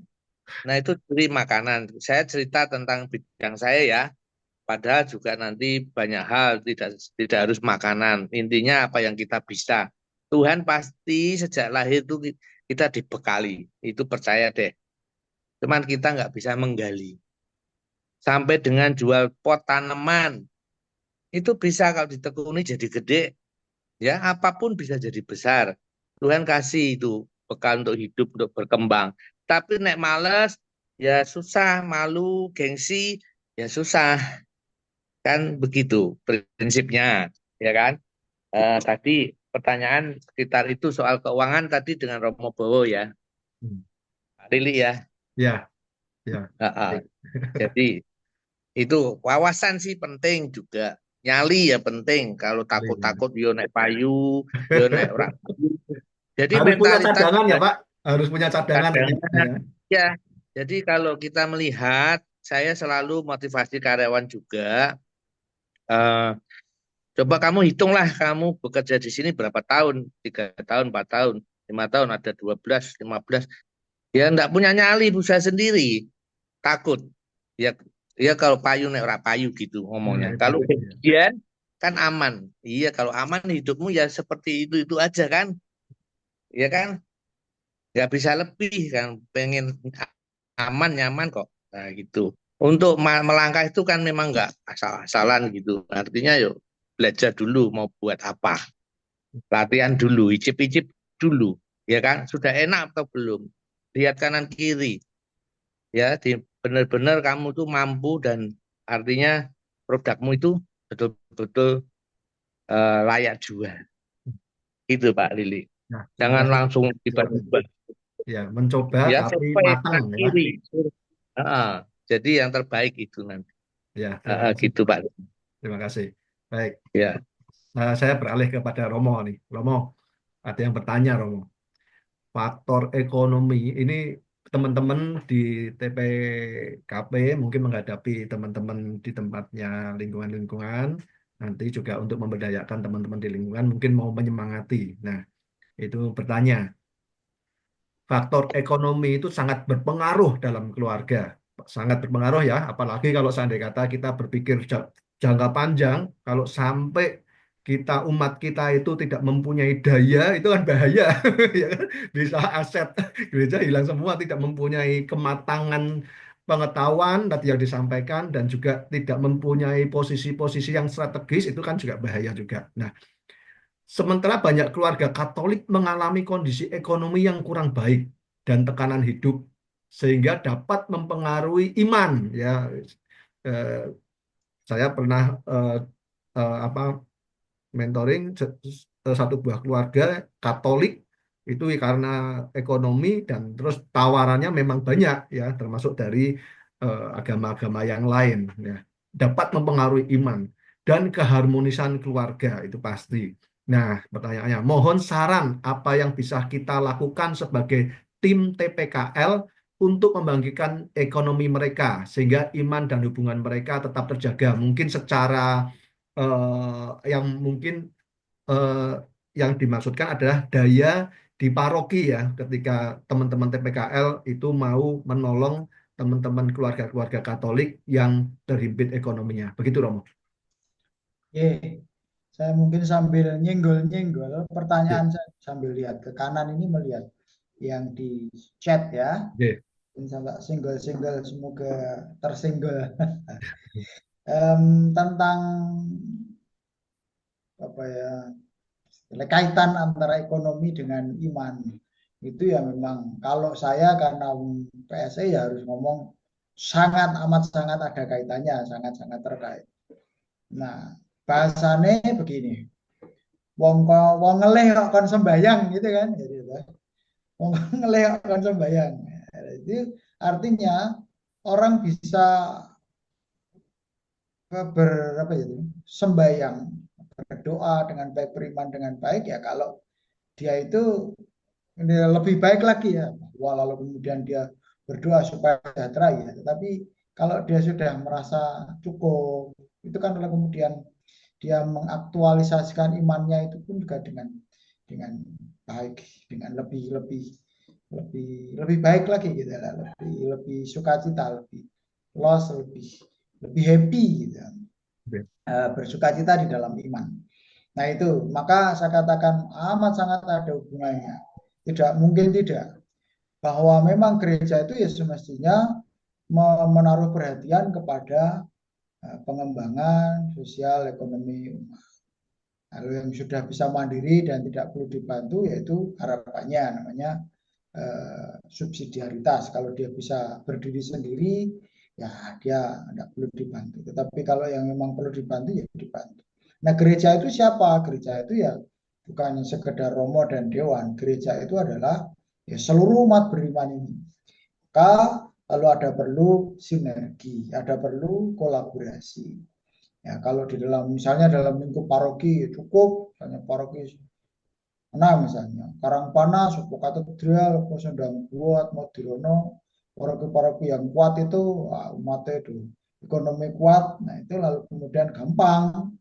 [SPEAKER 2] Nah itu ciri makanan. Saya cerita tentang bidang saya ya. Padahal juga nanti banyak hal, tidak harus makanan. Intinya apa yang kita bisa. Tuhan pasti sejak lahir itu kita dibekali. Itu percaya deh. Cuman kita nggak bisa menggali. Sampai dengan jual pot tanaman. Itu bisa kalau ditekuni jadi gede. Ya, apapun bisa jadi besar. Tuhan kasih itu bekal untuk hidup, untuk berkembang. Tapi nek males, ya susah, malu, gengsi, ya susah. Kan begitu prinsipnya, ya kan? Tadi pertanyaan sekitar itu soal keuangan tadi dengan Romo Bowo ya,
[SPEAKER 3] Hmm.
[SPEAKER 2] Pak Lili ya.
[SPEAKER 3] Ya, ya.
[SPEAKER 2] Heeh. Jadi itu wawasan sih penting juga. Nyali ya penting. Kalau takut-takut yo nek payu, yo nek ora payu. Jadi
[SPEAKER 3] Harus punya
[SPEAKER 2] mentalitas
[SPEAKER 3] cadangan ya,
[SPEAKER 2] juga
[SPEAKER 3] Pak. Harus punya cadangan
[SPEAKER 2] cadangan.
[SPEAKER 3] ya.
[SPEAKER 2] Ya. Jadi kalau kita melihat, saya selalu motivasi karyawan juga. eh, Coba kamu hitunglah kamu bekerja di sini berapa tahun? 3 tahun, 4 tahun, 5 tahun, ada 12, 15. Ya enggak punya nyali usaha sendiri. Takut. Ya ya kalau payu nek ora payu gitu
[SPEAKER 3] Nah,
[SPEAKER 2] ngomongnya.
[SPEAKER 3] itu.
[SPEAKER 2] Kalau
[SPEAKER 3] Ya.
[SPEAKER 2] gajian kan aman. Iya kalau aman hidupmu ya seperti itu aja kan. Ya kan? Nggak bisa lebih kan. Pengen aman nyaman kok. Nah gitu. Untuk melangkah itu kan memang nggak asal-asalan gitu. Artinya yuk belajar dulu mau buat apa. Latihan dulu, icip-icip dulu. Ya kan? Sudah enak atau belum? Lihat kanan kiri. Ya, benar-benar kamu tuh mampu dan artinya produkmu itu betul-betul layak jual. Itu Pak Lili.
[SPEAKER 3] Nah, terima
[SPEAKER 2] Jangan
[SPEAKER 3] kasih.
[SPEAKER 2] langsung tiba-tiba.
[SPEAKER 3] Ya, mencoba
[SPEAKER 2] Ya,
[SPEAKER 3] tapi
[SPEAKER 2] survei
[SPEAKER 3] matang
[SPEAKER 2] kanan
[SPEAKER 3] ya.
[SPEAKER 2] kiri. Heeh. Jadi yang terbaik itu nanti.
[SPEAKER 3] Ya, terima kasih.
[SPEAKER 2] Gitu Pak.
[SPEAKER 3] Terima kasih. Baik,
[SPEAKER 2] Ya.
[SPEAKER 3] saya beralih kepada Romo nih. Romo, ada yang bertanya, Romo. Faktor ekonomi ini teman-teman di TPKP mungkin menghadapi teman-teman di tempatnya lingkungan-lingkungan nanti juga untuk memberdayakan teman-teman di lingkungan mungkin mau menyemangati. Nah, itu bertanya, faktor ekonomi itu sangat berpengaruh dalam keluarga, sangat berpengaruh ya, apalagi kalau seandainya kata kita berpikir jangka panjang, kalau sampai umat kita itu tidak mempunyai daya, itu kan bahaya, ya kan? Bisa aset gereja hilang semua, tidak mempunyai kematangan pengetahuan tadi yang disampaikan dan juga tidak mempunyai posisi-posisi yang strategis, itu kan juga bahaya juga. Nah, sementara banyak keluarga Katolik mengalami kondisi ekonomi yang kurang baik dan tekanan hidup. sehingga dapat mempengaruhi iman ya. Eh, saya pernah mentoring satu buah keluarga Katolik itu karena ekonomi dan terus tawarannya memang banyak ya, termasuk dari agama-agama yang lain ya, dapat mempengaruhi iman dan keharmonisan keluarga itu pasti. Nah, pertanyaannya, mohon saran apa yang bisa kita lakukan sebagai tim TPKL untuk membangkitkan ekonomi mereka sehingga iman dan hubungan mereka tetap terjaga. Mungkin secara yang mungkin eh, yang dimaksudkan adalah daya di paroki ya, ketika teman-teman TPKL itu mau menolong teman-teman keluarga-keluarga Katolik yang terhimpit ekonominya. Begitu, Romo.
[SPEAKER 1] Ye, saya mungkin sambil nyenggol-nyenggol
[SPEAKER 3] Oke,
[SPEAKER 1] pertanyaan saya sambil lihat ke kanan ini melihat yang di chat ya.
[SPEAKER 3] oke.
[SPEAKER 1] Ini sampai single-single semoga tersinggol. Tentang apa ya kaitan antara ekonomi dengan iman itu ya memang kalau saya karena PSE ya harus ngomong sangat amat sangat ada kaitannya, sangat sangat terkait. Nah, bahasane begini, wong ngelih kok kon sembayang gitu kan, gitu. Wong ngelih kok kon sembayang. Itu artinya orang bisa apa itu sembayang, berdoa dengan baik, beriman dengan baik ya kalau dia itu ini lebih baik lagi ya. Walau kemudian dia berdoa supaya sejahtera ya. Tetapi kalau dia sudah merasa cukup, itu kan lalu kemudian dia mengaktualisasikan imannya itu pun juga dengan baik, dengan lebih baik lagi gitu ya, lebih sukacita, lebih los, lebih happy gitu ya.
[SPEAKER 3] Oke.
[SPEAKER 1] Bersukacita di dalam iman. Nah itu, maka saya katakan amat sangat ada hubungannya. Tidak mungkin tidak. Bahwa memang gereja itu ya semestinya menaruh perhatian kepada pengembangan sosial ekonomi umat. Lalu yang sudah bisa mandiri dan tidak perlu dibantu yaitu harapannya namanya subsidiaritas. Kalau dia bisa berdiri sendiri ya dia tidak perlu dibantu. Tetapi kalau yang memang perlu dibantu ya dibantu. Nah gereja itu siapa? Gereja itu ya bukan sekedar romo dan dewan. Gereja itu adalah ya seluruh umat beriman ini. Maka lalu ada perlu sinergi, ada perlu kolaborasi. Ya, kalau di dalam misalnya dalam lingkup paroki ya cukup, misalnya paroki nah misalnya Karangpanas, Suku Katedral, Posendang Buat, Modirono, paroki-paroki yang kuat itu umatnya itu ekonomi kuat, nah itu lalu kemudian gampang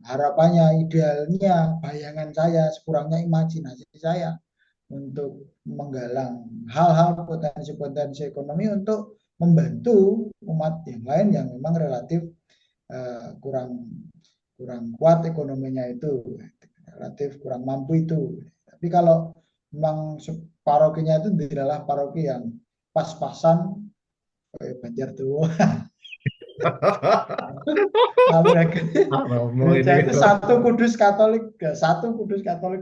[SPEAKER 1] harapannya, idealnya, bayangan saya, sekurangnya imajinasi saya untuk menggalang hal-hal potensi-potensi ekonomi untuk membantu umat yang lain yang memang relatif kurang kurang kuat ekonominya itu, relatif kurang mampu itu. Tapi kalau memang parokinya itu adalah paroki yang pas-pasan kayak Banjar Tuwo, lalu
[SPEAKER 3] Pak Romo
[SPEAKER 1] gereja
[SPEAKER 3] ini.
[SPEAKER 1] itu satu kudus Katolik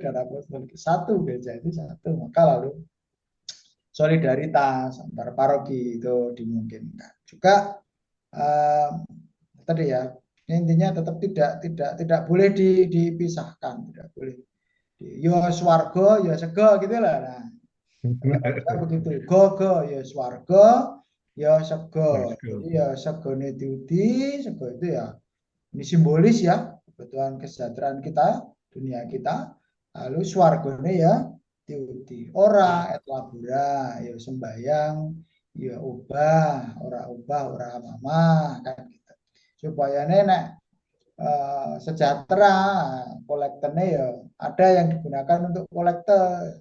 [SPEAKER 1] dan Apostolik, satu gereja itu satu, maka lalu solidaritas antar paroki itu dimungkinkan. Juga eh, tadi ya intinya tetap tidak boleh dipisahkan, tidak boleh yo swarga yo sego gitu lah. Nah, begitu go yo swarga yo sego, jadi ya segone diudi, sego itu ya ini simbolis ya kebutuhan kesejahteraan kita, dunia kita. Lalu swargone ya diudi ora et labora ya sembayang ya ubah ora mamah kan gitu. Supaya nenek sejahtera kolektornya ya ada yang digunakan untuk kolektor.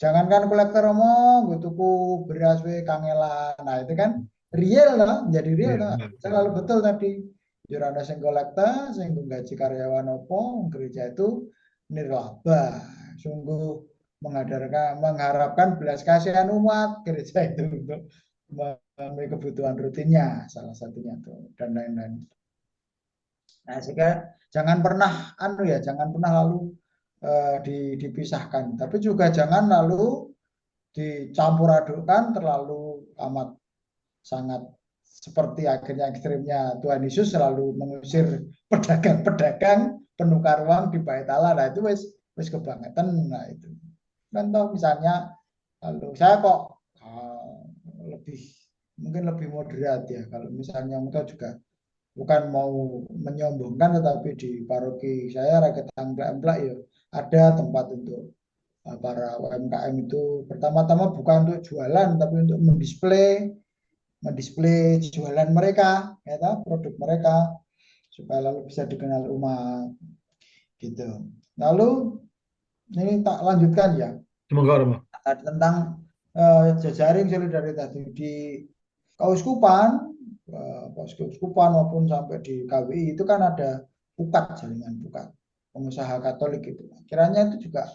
[SPEAKER 1] Jangankan kolektor omong gue tuku beras we kangelan, nah itu kan real loh, menjadi real
[SPEAKER 3] Iya,
[SPEAKER 1] loh.
[SPEAKER 3] benar.
[SPEAKER 1] Selalu betul tadi jurada sing kolektor sing gaji karyawan opo gereja itu nirlaba, sungguh mengharapkan belas kasihan umat gereja itu untuk memenuhi kebutuhan rutinnya salah satunya tuh dan lain-lain. Nah, sehingga jangan pernah lalu dipisahkan, tapi juga jangan lalu dicampur adukkan terlalu amat sangat seperti akhirnya ekstrimnya Tuhan Yesus selalu mengusir pedagang-pedagang penukar uang di bait Allah. Nah itu wis kebangetan. Nah itu contoh misalnya, lalu saya kok lebih mungkin lebih moderat ya, kalau misalnya kita juga bukan mau menyombongkan, tetapi di paroki saya Rakyat Amplak ya ada tempat untuk para UMKM itu pertama-tama bukan untuk jualan tapi untuk mendisplay jualan mereka, ya, produk mereka supaya lalu bisa dikenal umat gitu. Lalu ini tak lanjutkan ya.
[SPEAKER 3] Semoga
[SPEAKER 1] Tentang jejaring solidaritas di Keuskupan, maupun sampai di KWI itu kan ada pukat, jaringan pukat pengusaha Katolik itu. Kiranya itu juga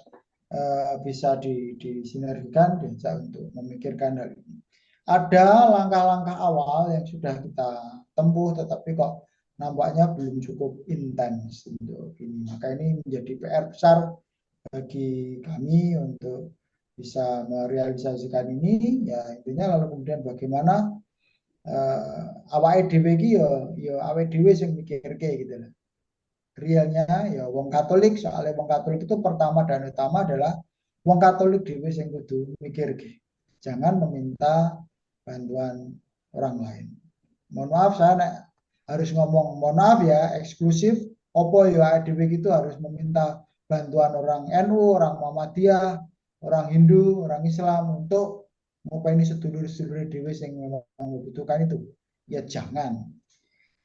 [SPEAKER 1] bisa disinergikan, diajak untuk memikirkan hal ini. Ada langkah-langkah awal yang sudah kita tempuh, tetapi kok nampaknya belum cukup intens untuk ini. Maka ini menjadi PR besar bagi kami untuk bisa merealisasikan ini. Ya intinya lalu kemudian bagaimana awake dhewe iki ya awake dhewe sing mikirke gitu lah. Realnya ya wong Katolik, soalnya wong Katolik itu pertama dan utama adalah wong Katolik dhewe sing kudu mikirke. Jangan meminta bantuan orang lain. Mohon maaf saya harus ngomong mohon maaf ya, eksklusif opo ya dhewe itu harus meminta bantuan orang NU, orang Muhammadiyah, orang Hindu, orang Islam untuk ini sedulur-sedulur dhewe yang memang membutuhkan itu. Ya jangan.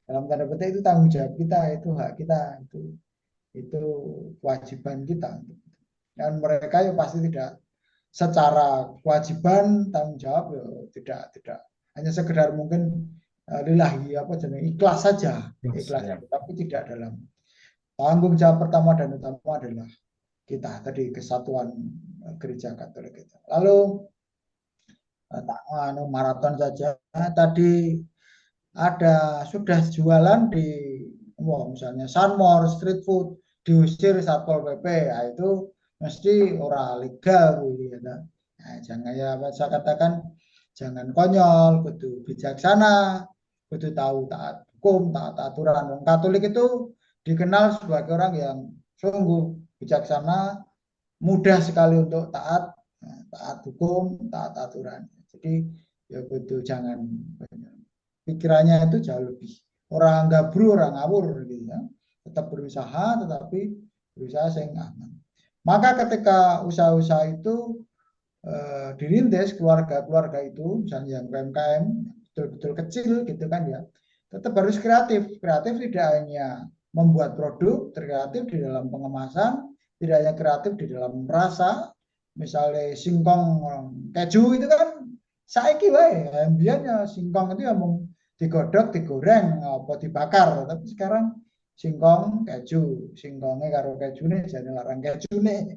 [SPEAKER 1] Dalam tanda petik itu tanggung jawab kita, itu hak kita, itu kewajiban kita. Dan mereka ya pasti tidak secara kewajiban tanggung jawab ya tidak hanya sekedar mungkin lillahi apa jenis ikhlas saja, ikhlas saja, tapi tidak dalam tanggung jawab pertama dan utama adalah kita tadi kesatuan gereja Katolik kita. Lalu maraton saja tadi ada sudah jualan di misalnya Sunmore street food diusir Satpol PP, ya itu mesti orang legal ya. Nah, jangan ya saya katakan jangan konyol, kudu bijaksana, kudu tahu taat hukum, taat aturan. Orang Katolik itu dikenal sebagai orang yang sungguh bijaksana, mudah sekali untuk taat hukum, taat aturan. Jadi ya kudu jangan pikirannya itu jauh lebih orang gabru, orang ngawur gitu ya. Tetap berusaha tetapi berusaha sing aman. Maka ketika usaha-usaha itu dirintis keluarga-keluarga itu misalnya yang UMKM betul-betul kecil gitu kan ya, tetap harus kreatif. Kreatif tidak hanya membuat produk, kreatif di dalam pengemasan, tidak hanya kreatif di dalam rasa. Misalnya singkong keju itu kan saiki wae, biasanya singkong itu ya digodok, digoreng, apa dibakar. Tapi sekarang singkong keju, singkongnya karo kejune jadi larang kejune.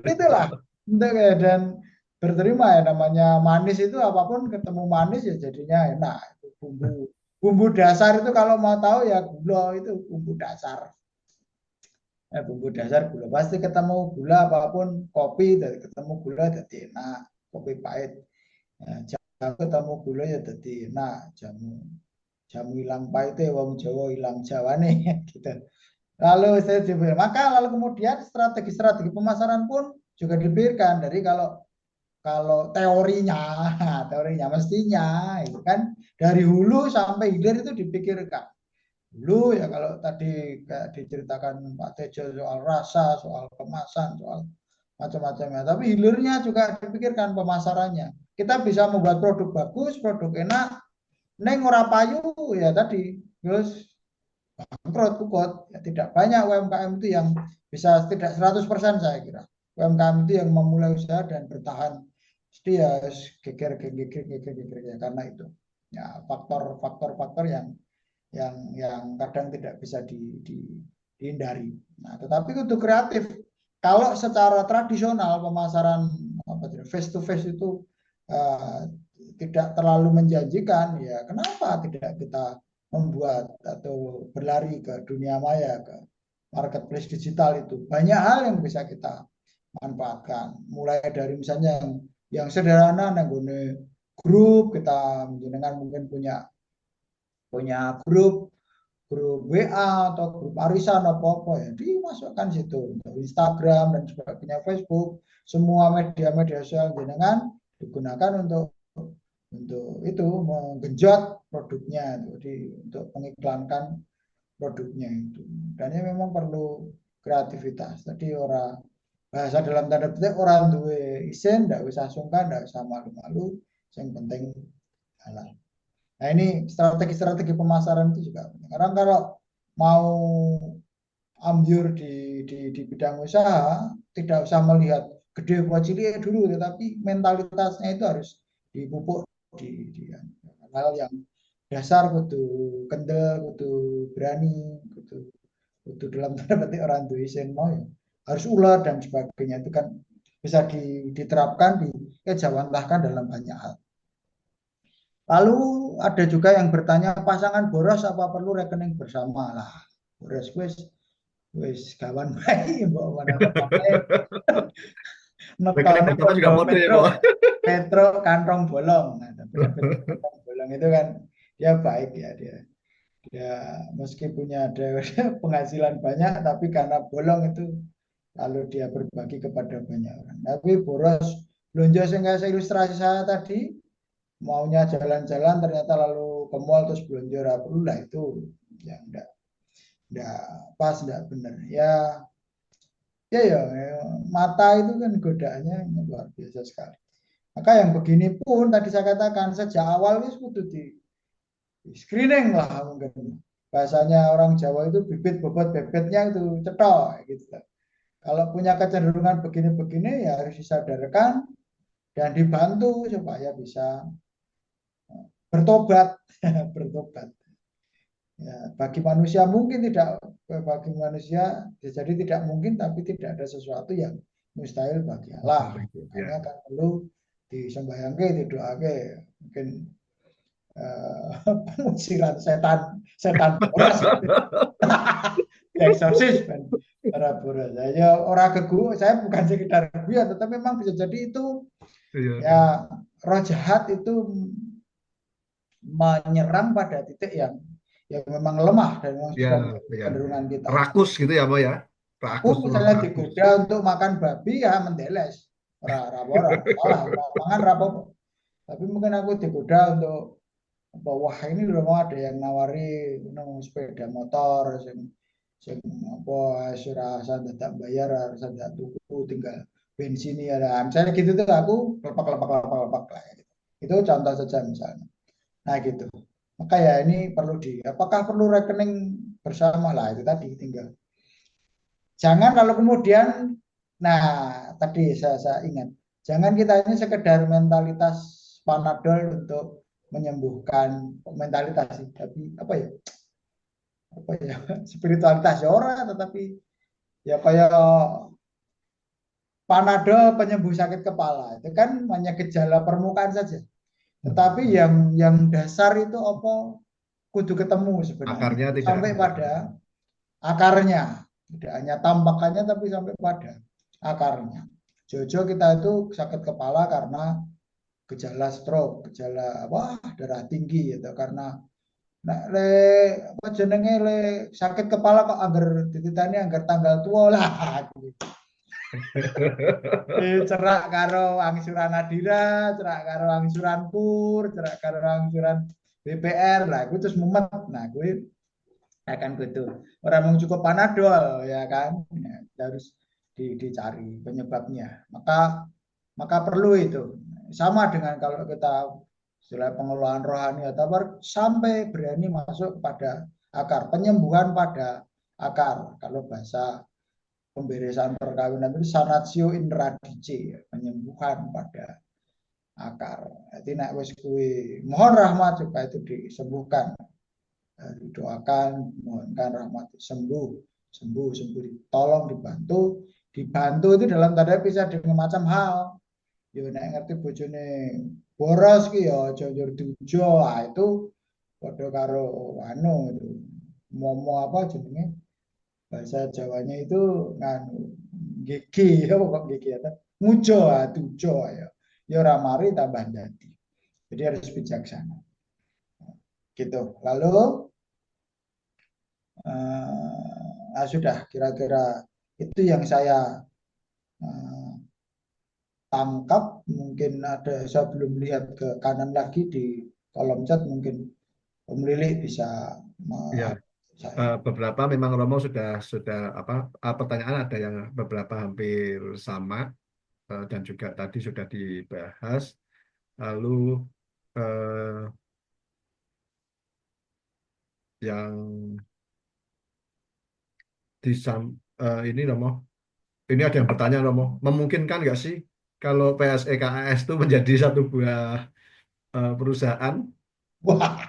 [SPEAKER 1] Itulah untuk dan berterima ya, namanya manis itu apapun ketemu manis ya jadinya enak. Itu bumbu dasar itu kalau mau tahu ya gula itu bumbu dasar. Bumbu dasar gula pasti ketemu gula apapun, kopi dari ketemu gula jadi enak, kopi pahit. Jamu ketemu gula ya jadi enak, jamu hilang pahitnya wong Jawa hilang Jawane gitu. Lalu saya juga maka lalu kemudian strategi pemasaran pun juga dipikirkan dari kalau teorinya mestinya itu kan dari hulu sampai hilir itu dipikirkan. Dulu ya kalau tadi kayak diceritakan Pak Tejo soal rasa, soal kemasan, soal macam-macamnya. Tapi hilirnya juga dipikirkan pemasarannya. Kita bisa membuat produk bagus, produk enak, neng ora payu ya tadi, terus bangkrut kukut. Ya, tidak banyak UMKM itu yang bisa tidak 100% saya kira. UMKM itu yang memulai usaha dan bertahan. Pasti ya geger ya karena itu. Ya faktor-faktor yang kadang tidak bisa dihindari. Nah, tetapi untuk kreatif, kalau secara tradisional pemasaran face to face itu tidak terlalu menjanjikan, ya kenapa tidak kita membuat atau berlari ke dunia maya, ke marketplace digital itu banyak hal yang bisa kita manfaatkan. Mulai dari misalnya yang yang sederhana nenggone grup kita menjenengan mungkin punya grup WA atau grup arisan apa-apa ya dimasukkan situ untuk Instagram dan sebagainya, Facebook, semua media-media sosial jenengan digunakan untuk itu menggenjot produknya, jadi untuk mengiklankan produknya itu. Dan ini memang perlu kreativitas. Jadi orang bahasa dalam tanda petik orang duwe isin, ndak usah sungkan, ndak usah malu-malu, yang penting halal. Nah ini strategi-strategi pemasaran itu juga. Sekarang kalau mau ambil di bidang usaha, tidak usah melihat gede apa cilik dulu, tetapi mentalitasnya itu harus dipupuk di hal yang dasar, kudu kendel, kudu berani, kudu dalam tanda petik orang tuh isin mau ya. Harus ulet dan sebagainya itu kan bisa diterapkan, dijawantahkan dalam banyak hal. Lalu ada juga yang bertanya pasangan boros apa perlu rekening bersama lah. Boros wis kawan baik mbok mana
[SPEAKER 3] Rekening
[SPEAKER 1] nekane
[SPEAKER 3] bersama juga
[SPEAKER 1] podo
[SPEAKER 3] mode ya, Pak.
[SPEAKER 1] Petro kantong bolong. Nah, tapi Petro kantong bolong itu kan dia baik ya dia meski punya ada penghasilan banyak tapi karena bolong itu lalu dia berbagi kepada banyak orang. Tapi boros belanja sehingga ilustrasi saya tadi maunya jalan-jalan ternyata lalu ke mall terus belanja perlu lah itu ya enggak pas, enggak benar ya. Mata itu kan godaannya luar biasa sekali. Maka yang begini pun tadi saya katakan sejak awal itu kudu di screening lah mungkin. Bahasanya orang Jawa itu bibit bobot bebetnya itu cetok gitu. Kalau punya kecenderungan begini-begini ya harus disadarkan dan dibantu supaya bisa bertobat. Bertobat. Ya, bagi manusia mungkin tidak, bagi manusia jadi tidak mungkin, tapi tidak ada sesuatu yang mustahil bagi Allah. Makanya kan perlu disembayangke, didoake, mungkin pengusiran setan boros, eksorsis para boros. Ya orang kegu, saya bukan sekedar ya, tetapi memang bisa jadi itu ya roh jahat itu menyerang pada titik yang memang lemah dan memang sudah kecenderungan kita.
[SPEAKER 3] Rakus gitu ya, Pak ya.
[SPEAKER 1] Aku misalnya digoda untuk makan babi ya mendeles. Ora salah, mangan rapopo. Tapi mungkin aku digoda untuk wah ini udah mau ada yang nawari sepeda motor sing apa surasa tidak bayar, harus tidak tuku, tinggal bensin ya. Misalnya gitu tuh aku lepak lah. Itu contoh saja misalnya. Nah gitu. Maka ya ini perlu apakah perlu rekening bersama lah itu tadi tinggal. Jangan kalau kemudian, nah tadi saya ingat, jangan kita ini sekedar mentalitas panadol untuk menyembuhkan mentalitas, tapi apa ya spiritualitas ya orang, tetapi ya kayak panadol penyembuh sakit kepala itu kan hanya gejala permukaan saja. Tetapi yang dasar itu apa kudu ketemu sebenarnya sampai pada akarnya, tidak hanya tampakannya tapi sampai pada akarnya. Jojo kita itu sakit kepala karena gejala stroke, gejala darah tinggi gitu karena le apa jenenge le sakit kepala kok anggar dititani anggar tanggal tua lah. Cerak karo angsuran Adira, cerak karo angsuran Pur, cerak karo angsuran BPR lah, gue terus mumet. Nah, gue akan gitu. Orang mau cukup panadol ya kan, ya, harus dicari penyebabnya. Maka perlu itu. Sama dengan kalau kita istilah pengelolaan rohani atau sampai berani masuk pada akar, penyembuhan pada akar. Kalau bahasa pemberesan perkawinan itu sanatio in radice, penyembuhan pada akar. Jadi nak wis kuwi mohon rahmat supaya itu disembuhkan. Didoakan, mohonkan rahmat, sembuh, tolong dibantu itu dalam tanda bisa dengan macam hal. Yo nek ngerti bojone boros ki ya aja njur diujo, itu padha karo anu itu. Momo apa jenenge? Bahasa Jawanya itu nganu gigi ya kok gigi apa? Ngujo, tujo ya. ya ora mari tambah jadi. Jadi harus bijaksana. Gitu. Lalu sudah kira-kira itu yang saya eh, tangkap. Mungkin saya belum lihat ke kanan lagi di kolom chat, mungkin Om Lili bisa
[SPEAKER 3] Ya,
[SPEAKER 1] saya.
[SPEAKER 3] beberapa memang Romo sudah apa pertanyaan ada yang beberapa hampir sama dan juga tadi sudah dibahas. Lalu eh, yang ini Romo, ini ada yang bertanya Romo, memungkinkan nggak sih kalau PSEKAS itu menjadi satu buah perusahaan
[SPEAKER 1] Wah,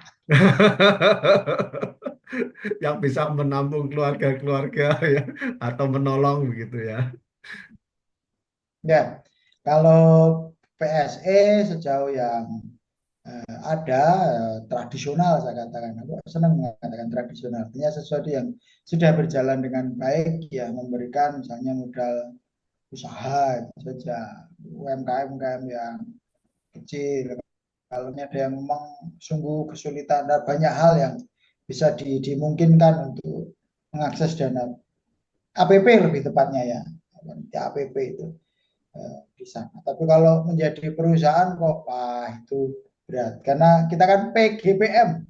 [SPEAKER 3] yang bisa menampung keluarga-keluarga ya atau menolong begitu ya.
[SPEAKER 1] ya. Kalau PSE sejauh yang ada tradisional, saya katakan, aku senang mengatakan tradisional, artinya sesuatu yang sudah berjalan dengan baik, ya memberikan misalnya modal usaha itu saja, UMKM yang kecil. Kalau ini ada yang memang sungguh kesulitan, ada banyak hal yang bisa dimungkinkan untuk mengakses dana APP, lebih tepatnya ya, APP itu di sana. Tapi kalau menjadi perusahaan kok, itu berat. Karena kita kan PGPM,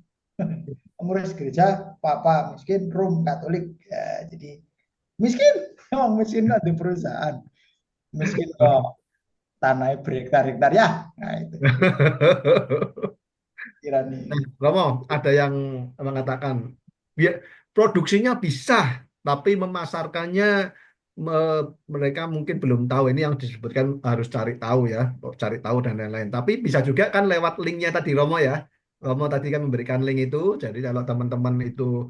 [SPEAKER 1] pengurus gereja, papa miskin, rum Katolik. Ya, jadi miskin, emang miskin kok di perusahaan. Miskin kok tanahnya berhektar-hektar ya. Nah itu kira nih.
[SPEAKER 3] Nah, Romo, ada yang mengatakan biar produksinya bisa, tapi memasarkannya mereka mungkin belum tahu. Ini yang disebutkan harus cari tahu ya, cari tahu dan lain-lain. Tapi bisa juga kan lewat linknya tadi Romo ya. Romo tadi kan memberikan link itu, jadi kalau teman-teman itu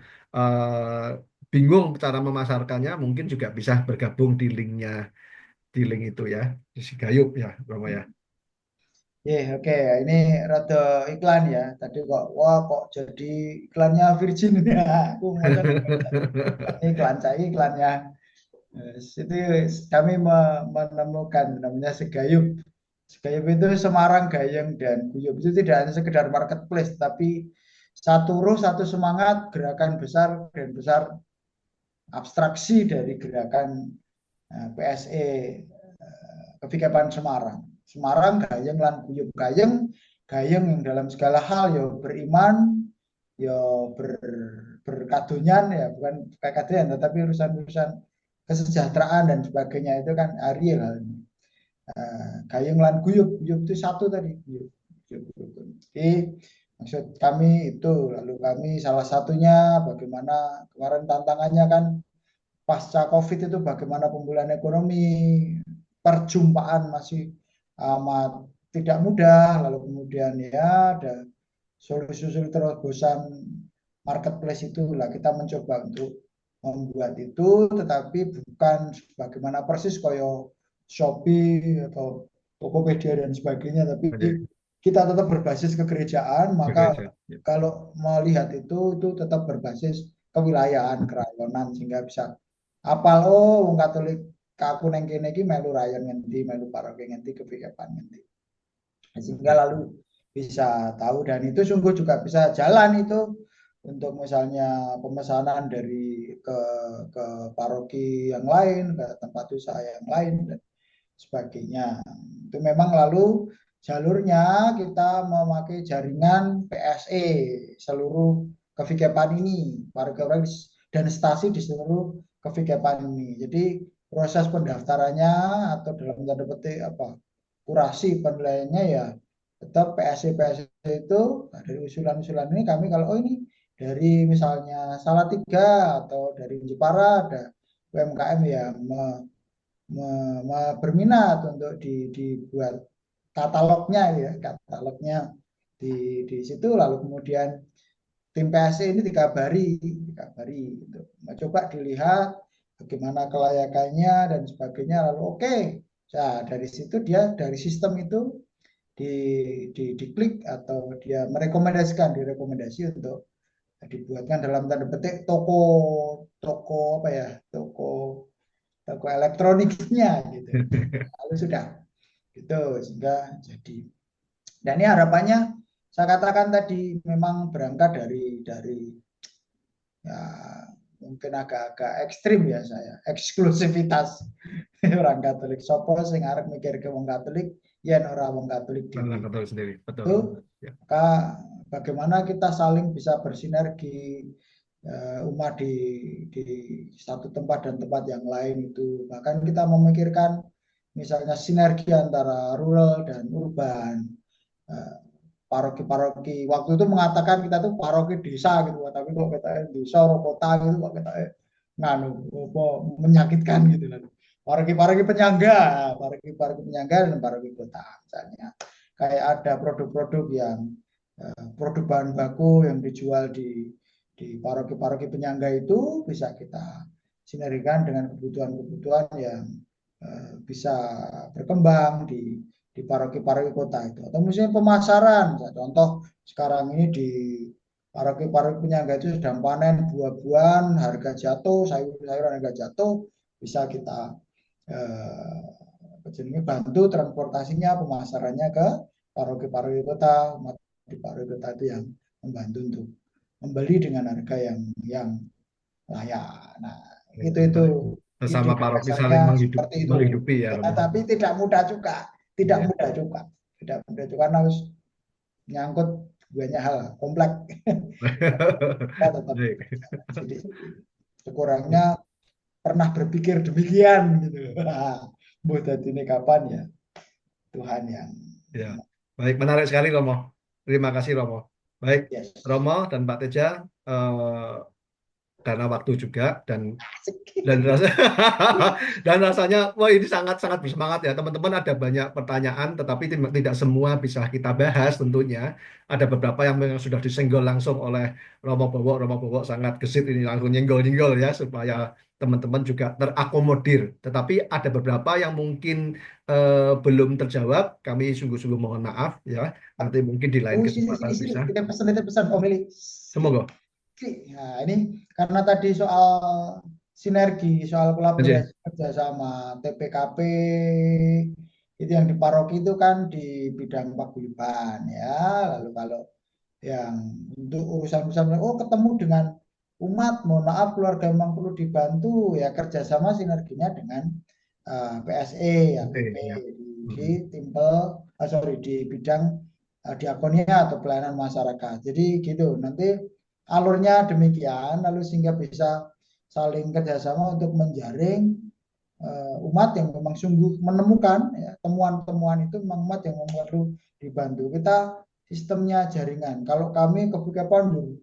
[SPEAKER 3] bingung cara memasarkannya, mungkin juga bisa bergabung di link itu ya, di Sigayup ya, Romo ya.
[SPEAKER 1] Oke. Ini rada iklan ya. Tadi kok, wah kok jadi iklannya Virgin ya. Aku mau iklan saya, iklannya. Itu kami menemukan namanya Segayub. Segayub itu Semarang, Gayeng, dan Guyub. Itu tidak hanya sekedar marketplace, tapi satu ruh, satu semangat, gerakan besar dan besar, abstraksi dari gerakan PSE Kevikepan Semarang. Semarang, Gayeng, lan Guyub. Gayeng, Gayeng yang dalam segala hal ya beriman, ya berkadunyan, ya bukan kayak kadonya, tetapi urusan-urusan kesejahteraan dan sebagainya itu kan Ariel hal ini. Gayeng lan Guyub, Guyub itu satu tadi. Guyub. Jadi maksud kami itu, lalu kami salah satunya bagaimana kemarin tantangannya kan pasca COVID itu bagaimana pemulihan ekonomi, perjumpaan masih amat tidak mudah, lalu kemudian ya ada solusi-solusi terobosan marketplace itulah kita mencoba untuk membuat itu, tetapi bukan sebagaimana persis koyo Shopee atau Tokopedia dan sebagainya, tapi
[SPEAKER 3] Oke,
[SPEAKER 1] kita tetap berbasis kegerejaan. Maka
[SPEAKER 3] oke, ya.
[SPEAKER 1] kalau melihat itu tetap berbasis kewilayahan, kerayonan, sehingga bisa apal, oh wong Katolik aku neng kene iki melu rayon ngendi, melu paroki ngendi, kepikiran ngendi, sehingga
[SPEAKER 3] Oke.
[SPEAKER 1] lalu bisa tahu. Dan itu sungguh juga bisa jalan itu untuk misalnya pemesanan dari ke paroki yang lain, ke tempat usaha yang lain dan sebagainya. Itu memang lalu jalurnya kita memakai jaringan PSE seluruh kevikepan ini, warga dan stasi di seluruh kevikepan ini. Jadi proses pendaftarannya atau dalam tanda petik apa, kurasi penilaiannya ya tetap PSE itu. Nah, dari usulan-usulan ini kami kalau ini dari misalnya Salatiga atau dari Jepara ada UMKM yang berminat untuk dibuat katalognya, ya katalognya di situ, lalu kemudian tim PSC ini dikabari gitu. Nah, coba dilihat bagaimana kelayakannya dan sebagainya, lalu oke. Nah, dari situ dia dari sistem itu diklik atau dia direkomendasi untuk dibuatkan dalam tanda petik toko toko apa ya, toko elektroniknya gitu. Lalu sudah Itu sehingga jadi. Dan ini harapannya saya katakan tadi memang berangkat dari ya mungkin agak-agak ekstrim ya saya eksklusivitas orang Katolik sopo sing arep mikir ke wong Katolik yen ora wong Katolik
[SPEAKER 3] Karena
[SPEAKER 1] dhewe
[SPEAKER 3] kata sendiri, betul.
[SPEAKER 1] itu
[SPEAKER 3] Ya.
[SPEAKER 1] maka bagaimana kita saling bisa bersinergi umat di satu tempat dan tempat yang lain itu bahkan kita memikirkan misalnya sinergi antara rural dan urban paroki-paroki waktu itu mengatakan kita tuh paroki desa gitu tapi kok kita desa kota gitu kok kita nganu apa menyakitkan gitu kan paroki-paroki penyangga paroki-paroki penyangga dan paroki kota misalnya kayak ada produk-produk yang produk bahan baku yang dijual di paroki-paroki penyangga itu bisa kita sinergikan dengan kebutuhan-kebutuhan yang bisa berkembang di paroki-paroki kota itu atau misalnya pemasaran contoh sekarang ini di paroki-paroki penyangga itu sedang panen buah-buahan harga jatuh sayur-sayuran harga jatuh bisa kita bantu transportasinya pemasarannya ke paroki-paroki kota di paroki kota itu yang membantu untuk membeli dengan harga yang layak. Nah, itu
[SPEAKER 3] Bersama
[SPEAKER 1] ide
[SPEAKER 3] paroki saling
[SPEAKER 1] dasarnya seperti itu.
[SPEAKER 3] menghidupi ya,
[SPEAKER 1] Ya,
[SPEAKER 3] Romo.
[SPEAKER 1] tapi tidak mudah juga, tidak
[SPEAKER 3] Iya.
[SPEAKER 1] mudah juga, tidak mudah juga karena harus nyangkut banyak hal kompleks. Kita tetap
[SPEAKER 3] Baik.
[SPEAKER 1] jadi sekurangnya pernah berpikir demikian gitu. Buat ini kapan ya Tuhan yang
[SPEAKER 3] Ya, baik, menarik sekali Romo. Terima kasih Romo. Baik,
[SPEAKER 1] yes.
[SPEAKER 3] Romo dan Pak Teja, karena waktu juga dan dan rasanya wah ini sangat-sangat bersemangat ya teman-teman. Ada banyak pertanyaan tetapi tidak semua bisa kita bahas tentunya. Ada beberapa yang memang sudah disenggol langsung oleh Romo Bowo sangat gesit ini langsung nyenggol-nyenggol ya supaya teman-teman juga terakomodir. Tetapi ada beberapa yang mungkin belum terjawab. Kami sungguh-sungguh mohon maaf ya. Nanti mungkin di lain kesempatan
[SPEAKER 1] Sini.
[SPEAKER 3] bisa.
[SPEAKER 1] Kita pesan Om Eli.
[SPEAKER 3] Semoga.
[SPEAKER 1] Nah, ini karena tadi soal sinergi, soal
[SPEAKER 3] Aja.
[SPEAKER 1] kolaborasi kerjasama TPKP itu yang di paroki itu kan di bidang paguyuban ya. Lalu kalau yang untuk urusan-urusan oh ketemu dengan umat, mohon maaf keluarga memang perlu dibantu ya kerjasama sinerginya dengan PSE ya PP
[SPEAKER 3] Ya.
[SPEAKER 1] di timpel di bidang diakonia atau pelayanan masyarakat. Jadi gitu nanti alurnya demikian lalu sehingga bisa saling kerjasama untuk menjaring umat yang memang sungguh menemukan ya, temuan-temuan itu memang umat yang perlu dibantu. Kita sistemnya jaringan. Kalau kami ke Pandu,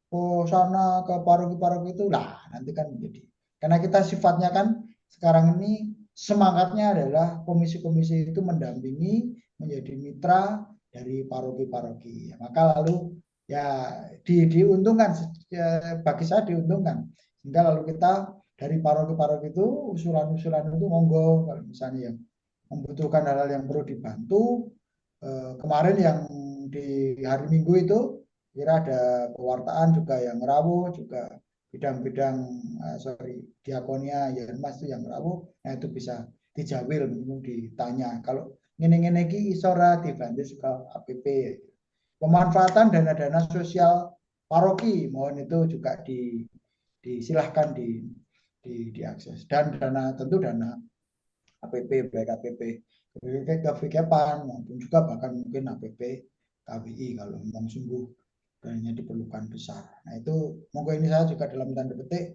[SPEAKER 1] ke sana ke paroki-paroki itu lah nanti kan menjadi. Karena kita sifatnya kan sekarang ini semangatnya adalah komisi-komisi itu mendampingi menjadi mitra dari paroki-paroki. Maka lalu ya diuntungkan bagi saya diuntungkan. Sehingga lalu kita dari paroki-paroki itu usulan-usulan itu monggo kalau misalnya yang membutuhkan hal-hal yang perlu dibantu kemarin yang di hari Minggu itu kira ada pewartaan juga yang rawuh juga bidang-bidang diakonia ya mas itu yang rawuh nah itu bisa dijawil minimum ditanya kalau ngene-ngene iki isora dibantu juga APP pemanfaatan dana-dana sosial paroki mohon itu juga disilahkan diakses dan tentu dana APP baik APP KVKPAN maupun juga bahkan mungkin APP KWI kalau memang sungguh dananya diperlukan besar. Nah itu monggo ini saya juga dalam tanda petik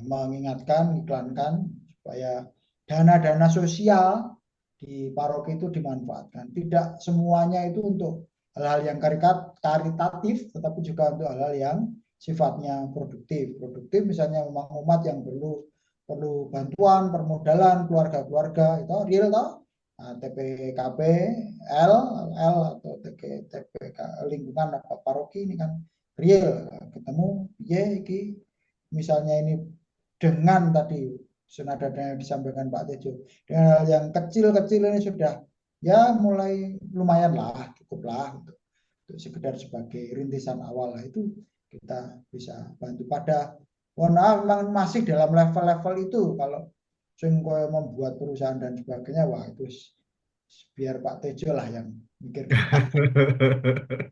[SPEAKER 1] mengingatkan, iklankan supaya dana-dana sosial di paroki itu dimanfaatkan. Tidak semuanya itu untuk hal-hal yang karitatif, tetapi juga untuk hal-hal yang sifatnya produktif. Produktif misalnya umat yang perlu bantuan, permodalan, keluarga-keluarga itu real toh. Nah, TPKP L atau TPK lingkungan paroki ini kan real ketemu ya iki misalnya ini dengan tadi senada yang disampaikan Pak Tejo dengan hal yang kecil-kecil ini sudah ya mulai lumayan lah cukuplah untuk sekedar sebagai rintisan awal lah itu kita bisa bantu pada memang masih dalam level-level itu kalau membuat perusahaan dan sebagainya wah itu biar Pak Tejo lah yang mikirkan.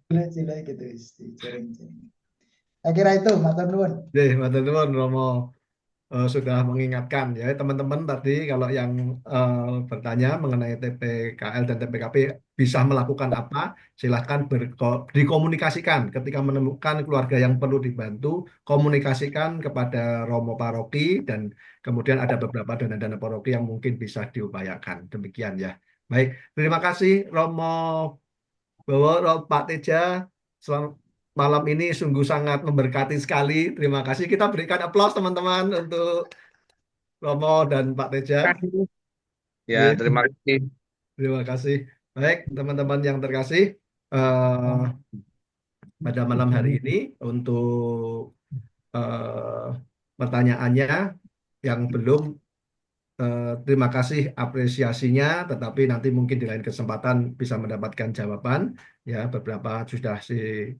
[SPEAKER 1] Cilik-cilik gitu, jaring-jaring. Saya kira itu, matur nuwun.
[SPEAKER 3] Matur nuwun Romo. Sudah mengingatkan ya teman-teman tadi kalau yang bertanya mengenai TPKL dan TPKP bisa melakukan apa, silahkan dikomunikasikan ketika menemukan keluarga yang perlu dibantu, komunikasikan kepada Romo Paroki dan kemudian ada beberapa dana-dana paroki yang mungkin bisa diupayakan. Demikian ya. Baik, terima kasih Romo Bowo, Pak Teja. Malam ini sungguh sangat memberkati sekali. Terima kasih. Kita berikan aplaus teman-teman untuk Romo dan Pak Teja.
[SPEAKER 2] Ya,
[SPEAKER 3] Oke,
[SPEAKER 2] terima kasih.
[SPEAKER 3] terima kasih. Baik, teman-teman yang terkasih, eh, pada malam hari ini untuk eh, pertanyaannya yang belum, terima kasih apresiasinya, tetapi nanti mungkin di lain kesempatan bisa mendapatkan jawaban. Ya, beberapa sudah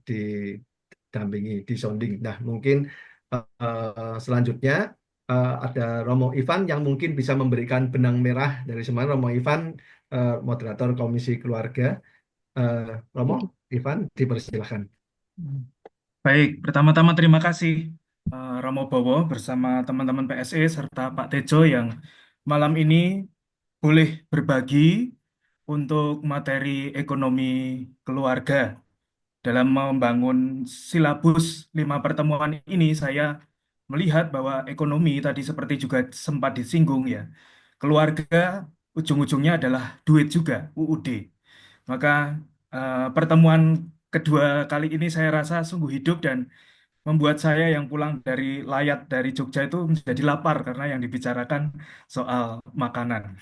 [SPEAKER 3] didampingi, disonding. Nah, mungkin selanjutnya ada Romo Ivan yang mungkin bisa memberikan benang merah dari semuanya. Romo Ivan, moderator Komisi Keluarga. Eh, Romo Ivan, dipersilahkan.
[SPEAKER 4] Baik, pertama-tama terima kasih Romo Bowo bersama teman-teman PSE serta Pak Tejo yang malam ini boleh berbagi untuk materi ekonomi keluarga. Dalam membangun silabus 5 pertemuan ini, saya melihat bahwa ekonomi tadi seperti juga sempat disinggung ya, keluarga ujung-ujungnya adalah duit juga, UUD. Maka pertemuan kedua kali ini saya rasa sungguh hidup dan membuat saya yang pulang dari Layat dari Jogja itu menjadi lapar karena yang dibicarakan soal makanan.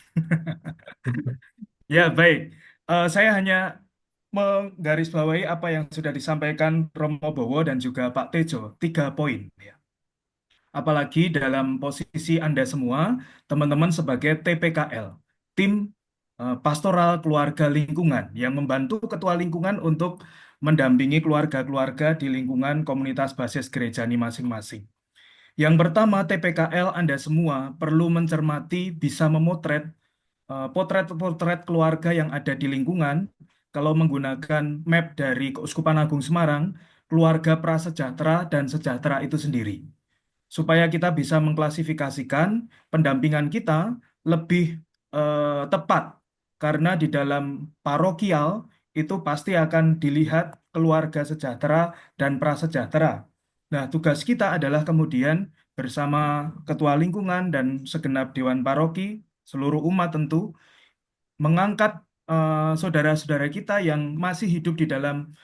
[SPEAKER 4] Ya, baik. Saya hanya menggarisbawahi apa yang sudah disampaikan Romo Bowo dan juga Pak Tejo, 3 poin. Ya. Apalagi dalam posisi Anda semua, teman-teman sebagai TPKL, tim Pastoral Keluarga Lingkungan, yang membantu ketua lingkungan untuk mendampingi keluarga-keluarga di lingkungan komunitas basis gereja ini masing-masing. Yang pertama, TPKL Anda semua perlu mencermati, bisa memotret potret-potret keluarga yang ada di lingkungan. Kalau menggunakan map dari Keuskupan Agung Semarang, keluarga prasejahtera dan sejahtera itu sendiri. Supaya kita bisa mengklasifikasikan pendampingan kita lebih tepat. Karena di dalam parokial itu pasti akan dilihat keluarga sejahtera dan prasejahtera. Nah, tugas kita adalah kemudian bersama ketua lingkungan dan segenap dewan paroki, seluruh umat tentu, mengangkat saudara-saudara kita yang masih hidup di dalam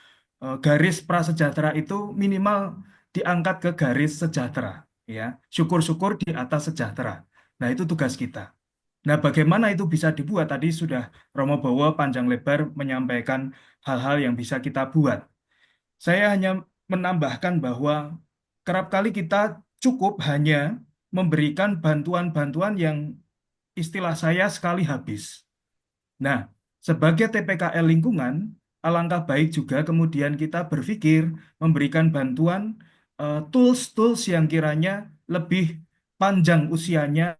[SPEAKER 4] garis prasejahtera itu minimal diangkat ke garis sejahtera, ya. Syukur-syukur di atas sejahtera. Nah, itu tugas kita. Nah, bagaimana itu bisa dibuat? Tadi sudah Romo Bowo panjang lebar menyampaikan hal-hal yang bisa kita buat. Saya hanya menambahkan bahwa kerap kali kita cukup hanya memberikan bantuan-bantuan yang istilah saya sekali habis. Nah, sebagai TPKL lingkungan, alangkah baik juga kemudian kita berpikir memberikan bantuan tools-tools yang kiranya lebih panjang usianya,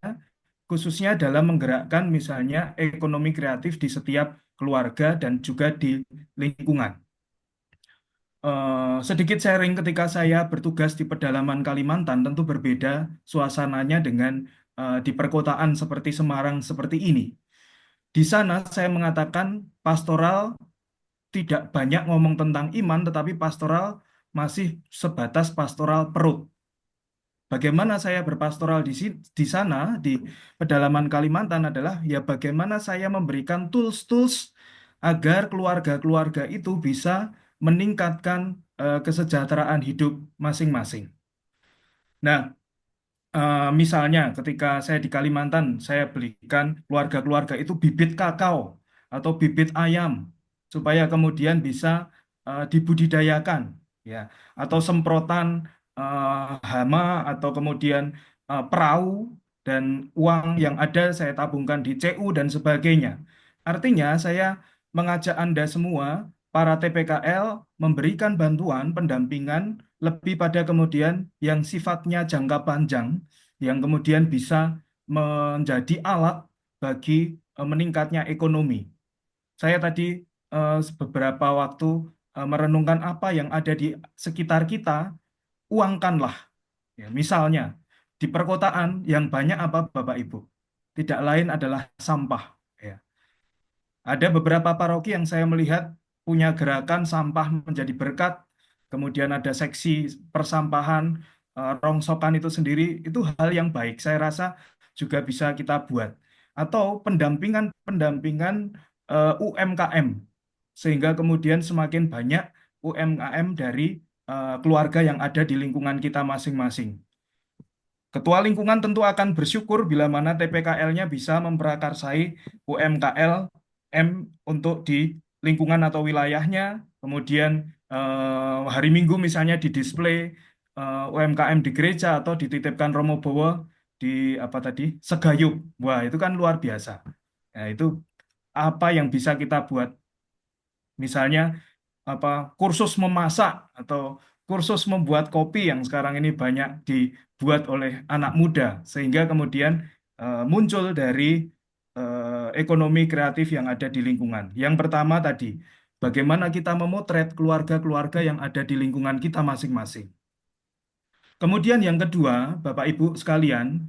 [SPEAKER 4] khususnya dalam menggerakkan misalnya ekonomi kreatif di setiap keluarga dan juga di lingkungan. Sedikit sharing ketika saya bertugas di pedalaman Kalimantan, tentu berbeda suasananya dengan di perkotaan seperti Semarang seperti ini. Di sana saya mengatakan pastoral tidak banyak ngomong tentang iman, tetapi pastoral masih sebatas pastoral perut. Bagaimana saya berpastoral di sana, di pedalaman Kalimantan adalah ya bagaimana saya memberikan tools-tools agar keluarga-keluarga itu bisa meningkatkan kesejahteraan hidup masing-masing. Nah, misalnya ketika saya di Kalimantan, saya belikan keluarga-keluarga itu bibit kakao atau bibit ayam supaya kemudian bisa dibudidayakan, ya, atau semprotan hama atau kemudian perahu dan uang yang ada saya tabungkan di CU dan sebagainya. Artinya saya mengajak Anda semua, para TPKL, memberikan bantuan pendampingan lebih pada kemudian yang sifatnya jangka panjang, yang kemudian bisa menjadi alat bagi meningkatnya ekonomi. saya tadi beberapa waktu merenungkan apa yang ada di sekitar kita, uangkanlah. Ya, misalnya di perkotaan yang banyak apa Bapak Ibu? Tidak lain adalah sampah. Ya. Ada beberapa paroki yang saya melihat punya gerakan sampah menjadi berkat, kemudian ada seksi persampahan, rongsokan itu sendiri, itu hal yang baik. Saya rasa juga bisa kita buat. Atau pendampingan UMKM, sehingga kemudian semakin banyak UMKM dari keluarga yang ada di lingkungan kita masing-masing. Ketua lingkungan tentu akan bersyukur bila mana TPKL-nya bisa memprakarsai UMKL M untuk di lingkungan atau wilayahnya. Kemudian hari Minggu misalnya di display UMKM di gereja atau dititipkan Romo Bowo di apa tadi Segayub. Wah, itu kan luar biasa. Nah, itu apa yang bisa kita buat? Misalnya kursus memasak atau kursus membuat kopi yang sekarang ini banyak dibuat oleh anak muda sehingga kemudian muncul dari ekonomi kreatif yang ada di lingkungan. Yang pertama tadi, bagaimana kita memotret keluarga-keluarga yang ada di lingkungan kita masing-masing. Kemudian yang kedua, Bapak Ibu sekalian,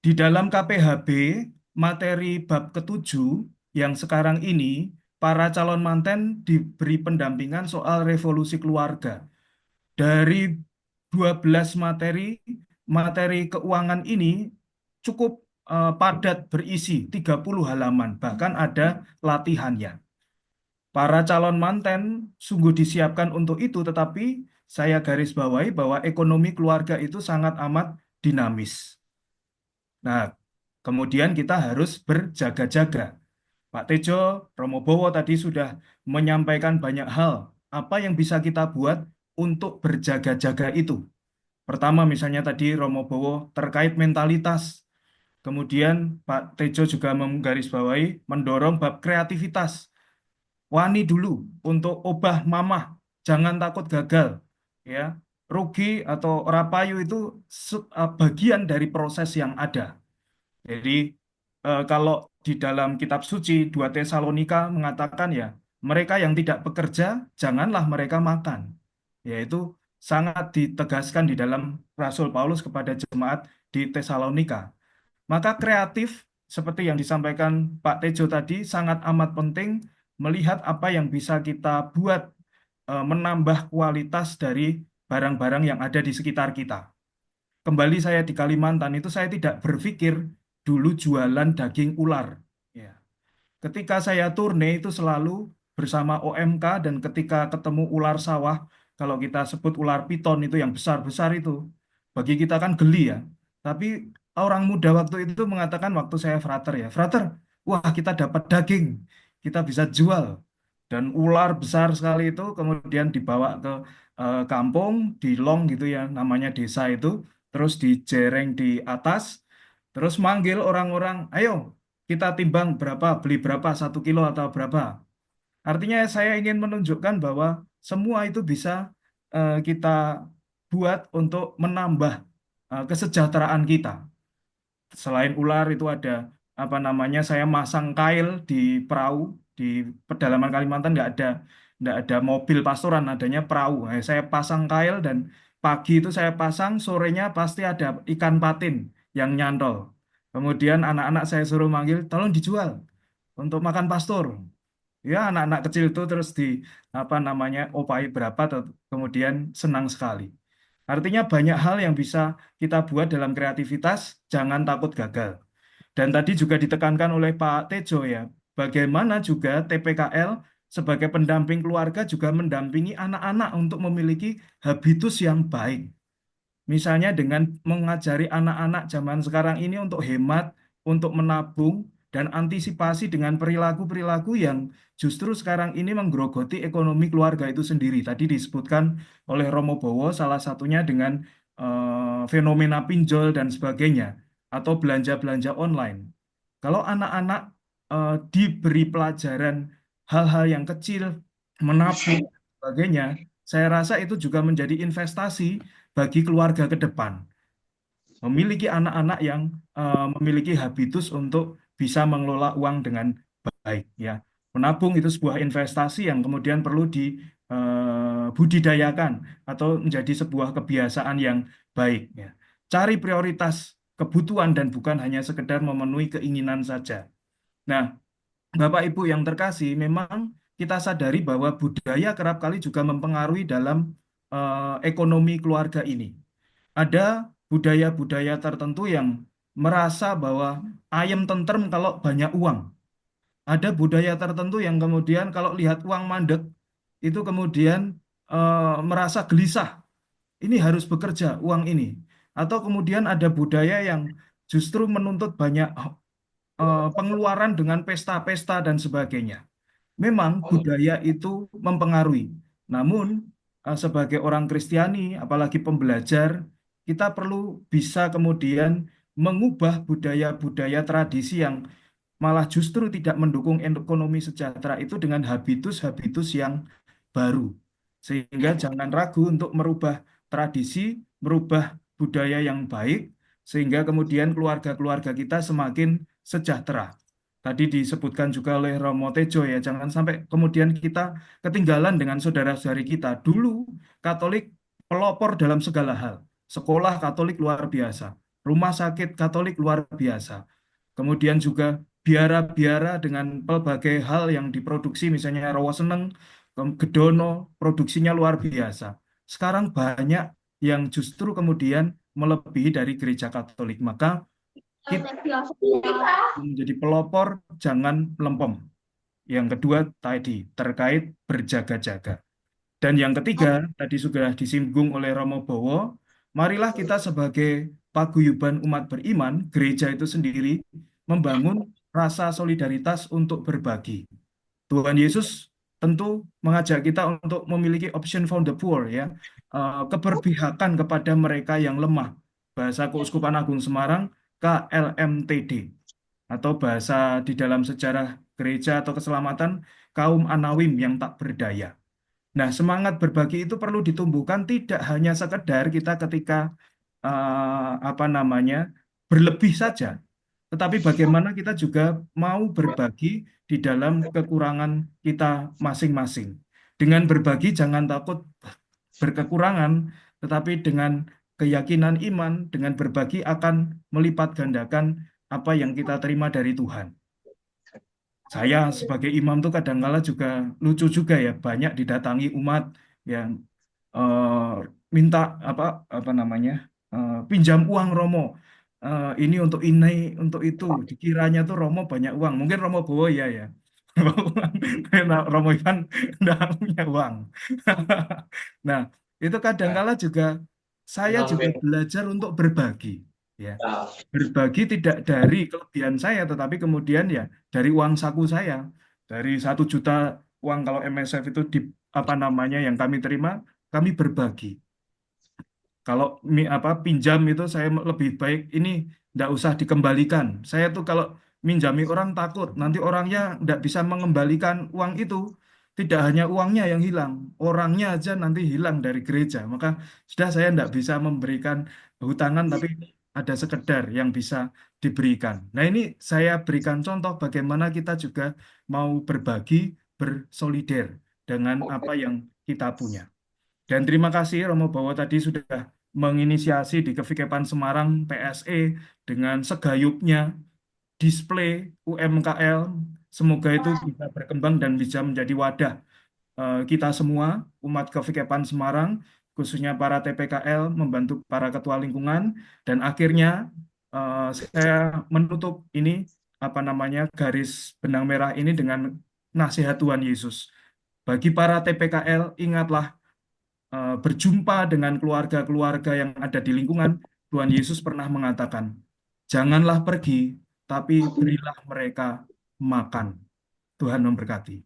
[SPEAKER 4] di dalam KPHB materi bab ketujuh yang sekarang ini para calon manten diberi pendampingan soal revolusi keluarga. Dari 12 materi, materi keuangan ini cukup padat berisi 30 halaman, bahkan ada latihannya. Para calon manten sungguh disiapkan untuk itu, tetapi saya garis bawahi bahwa ekonomi keluarga itu sangat amat dinamis. Nah, kemudian kita harus berjaga-jaga. Pak Tejo, Romo Bowo tadi sudah menyampaikan banyak hal. Apa yang bisa kita buat untuk berjaga-jaga itu? Pertama, misalnya tadi Romo Bowo terkait mentalitas. Kemudian Pak Tejo juga menggarisbawahi mendorong bab kreativitas. Wani dulu untuk obah mamah, jangan takut gagal. Ya, rugi atau rapayu itu bagian dari proses yang ada. Jadi kalau di dalam kitab suci 2 Tesalonika mengatakan ya, mereka yang tidak bekerja janganlah mereka makan. Yaitu sangat ditegaskan di dalam Rasul Paulus kepada jemaat di Tesalonika. Maka kreatif seperti yang disampaikan Pak Tejo tadi sangat amat penting melihat apa yang bisa kita buat menambah kualitas dari barang-barang yang ada di sekitar kita. Kembali saya di Kalimantan itu saya tidak berpikir dulu jualan daging ular. Ya. Ketika saya turne itu selalu bersama OMK dan ketika ketemu ular sawah, kalau kita sebut ular piton itu yang besar-besar itu, bagi kita kan geli ya. Tapi orang muda waktu itu mengatakan waktu saya frater ya, frater, wah kita dapat daging, kita bisa jual. Dan ular besar sekali itu kemudian dibawa ke kampung, di long gitu ya, namanya desa itu, terus dijereng di atas, terus manggil orang-orang, ayo kita timbang berapa, beli berapa, 1 kilo atau berapa. Artinya saya ingin menunjukkan bahwa semua itu bisa kita buat untuk menambah kesejahteraan kita. Selain ular itu ada apa namanya, saya masang kail di perahu di pedalaman Kalimantan nggak ada mobil pastoran, adanya perahu. Nah, saya pasang kail dan pagi itu saya pasang, sorenya pasti ada ikan patin yang nyantol. Kemudian anak-anak saya suruh manggil, tolong dijual untuk makan pastor. Ya, anak-anak kecil itu terus di apa namanya opai berapa, kemudian senang sekali. Artinya banyak hal yang bisa kita buat dalam kreativitas, jangan takut gagal. Dan tadi juga ditekankan oleh Pak Tejo ya, bagaimana juga TPKL sebagai pendamping keluarga juga mendampingi anak-anak untuk memiliki habitus yang baik. Misalnya dengan mengajari anak-anak zaman sekarang ini untuk hemat, untuk menabung, dan antisipasi dengan perilaku-perilaku yang justru sekarang ini menggerogoti ekonomi keluarga itu sendiri. Tadi disebutkan oleh Romo Bowo, salah satunya dengan fenomena pinjol dan sebagainya, atau belanja-belanja online. Kalau anak-anak diberi pelajaran hal-hal yang kecil, menabung, dan sebagainya, saya rasa itu juga menjadi investasi bagi keluarga ke depan. Memiliki anak-anak yang memiliki habitus untuk bisa mengelola uang dengan baik ya. Menabung itu sebuah investasi yang kemudian perlu dibudidayakan atau menjadi sebuah kebiasaan yang baik. Ya. Cari prioritas kebutuhan dan bukan hanya sekedar memenuhi keinginan saja. Nah, Bapak Ibu yang terkasih, memang kita sadari bahwa budaya kerap kali juga mempengaruhi dalam ekonomi keluarga ini. Ada budaya-budaya tertentu yang merasa bahwa ayam tentrem kalau banyak uang. Ada budaya tertentu yang kemudian kalau lihat uang mandek, itu kemudian merasa gelisah. Ini harus bekerja, uang ini. Atau kemudian ada budaya yang justru menuntut banyak pengeluaran dengan pesta-pesta dan sebagainya. Memang budaya itu mempengaruhi. Namun, sebagai orang Kristiani, apalagi pembelajar, kita perlu bisa kemudian mengubah budaya-budaya tradisi yang malah justru tidak mendukung ekonomi sejahtera itu dengan habitus-habitus yang baru. Sehingga jangan ragu untuk merubah tradisi, merubah budaya yang baik, sehingga kemudian keluarga-keluarga kita semakin sejahtera. Tadi disebutkan juga oleh Romo Tejo ya, jangan sampai kemudian kita ketinggalan dengan saudara-saudari kita. Dulu Katolik pelopor dalam segala hal. Sekolah Katolik luar biasa, rumah sakit Katolik luar biasa. Kemudian juga biara-biara dengan pelbagai hal yang diproduksi, misalnya Rawa Seneng, Gedono, produksinya luar biasa. Sekarang banyak yang justru kemudian melebihi dari gereja Katolik. Maka kita menjadi pelopor, jangan melempem. Yang kedua tadi, terkait berjaga-jaga. Dan yang ketiga, tadi sudah disinggung oleh Romo Bowo, marilah kita sebagai paguyuban umat beriman, gereja itu sendiri, membangun rasa solidaritas untuk berbagi. Tuhan Yesus tentu mengajak kita untuk memiliki option for the poor, ya, keberpihakan kepada mereka yang lemah. Bahasa Keuskupan Agung Semarang, KLMTD, atau bahasa di dalam sejarah gereja atau keselamatan, kaum Anawim yang tak berdaya. Nah, semangat berbagi itu perlu ditumbuhkan tidak hanya sekedar kita ketika apa namanya berlebih saja, tetapi bagaimana kita juga mau berbagi di dalam kekurangan kita masing-masing. Dengan berbagi jangan takut berkekurangan, tetapi dengan keyakinan iman, dengan berbagi akan melipat gandakan apa yang kita terima dari Tuhan. Saya sebagai imam tuh kadang-kala juga lucu juga ya, banyak didatangi umat yang minta apa namanya pinjam uang Romo. Ini untuk itu. Dikiranya tuh Romo banyak uang. Mungkin Romo Bowo ya. Karena Romo Ivan enggak punya uang. Nah, itu kadang-kala juga saya juga belajar untuk berbagi. Ya, berbagi tidak dari kelebihan saya, tetapi kemudian ya dari uang saku saya, dari 1 juta uang kalau MSF itu di apa namanya yang kami terima, kami berbagi. Kalau pinjam itu saya lebih baik ini tidak usah dikembalikan. Saya tuh kalau minjami orang takut nanti orangnya tidak bisa mengembalikan uang itu. Tidak hanya uangnya yang hilang, orangnya aja nanti hilang dari gereja. Maka sudah saya tidak bisa memberikan hutangan, tapi ada sekedar yang bisa diberikan. Nah ini saya berikan contoh bagaimana kita juga mau berbagi, bersolider dengan apa yang kita punya. Dan terima kasih Romo Bawo tadi sudah menginisiasi di Kevikepan Semarang PSE dengan segayupnya display UMKL. Semoga itu bisa berkembang dan bisa menjadi wadah kita semua, umat Kevikepan Semarang, khususnya para TPKL, membantu para ketua lingkungan. Dan akhirnya saya menutup ini, apa namanya, garis benang merah ini dengan nasihat Tuhan Yesus. Bagi para TPKL, ingatlah berjumpa dengan keluarga-keluarga yang ada di lingkungan, Tuhan Yesus pernah mengatakan, janganlah pergi, tapi berilah mereka makan. Tuhan memberkati.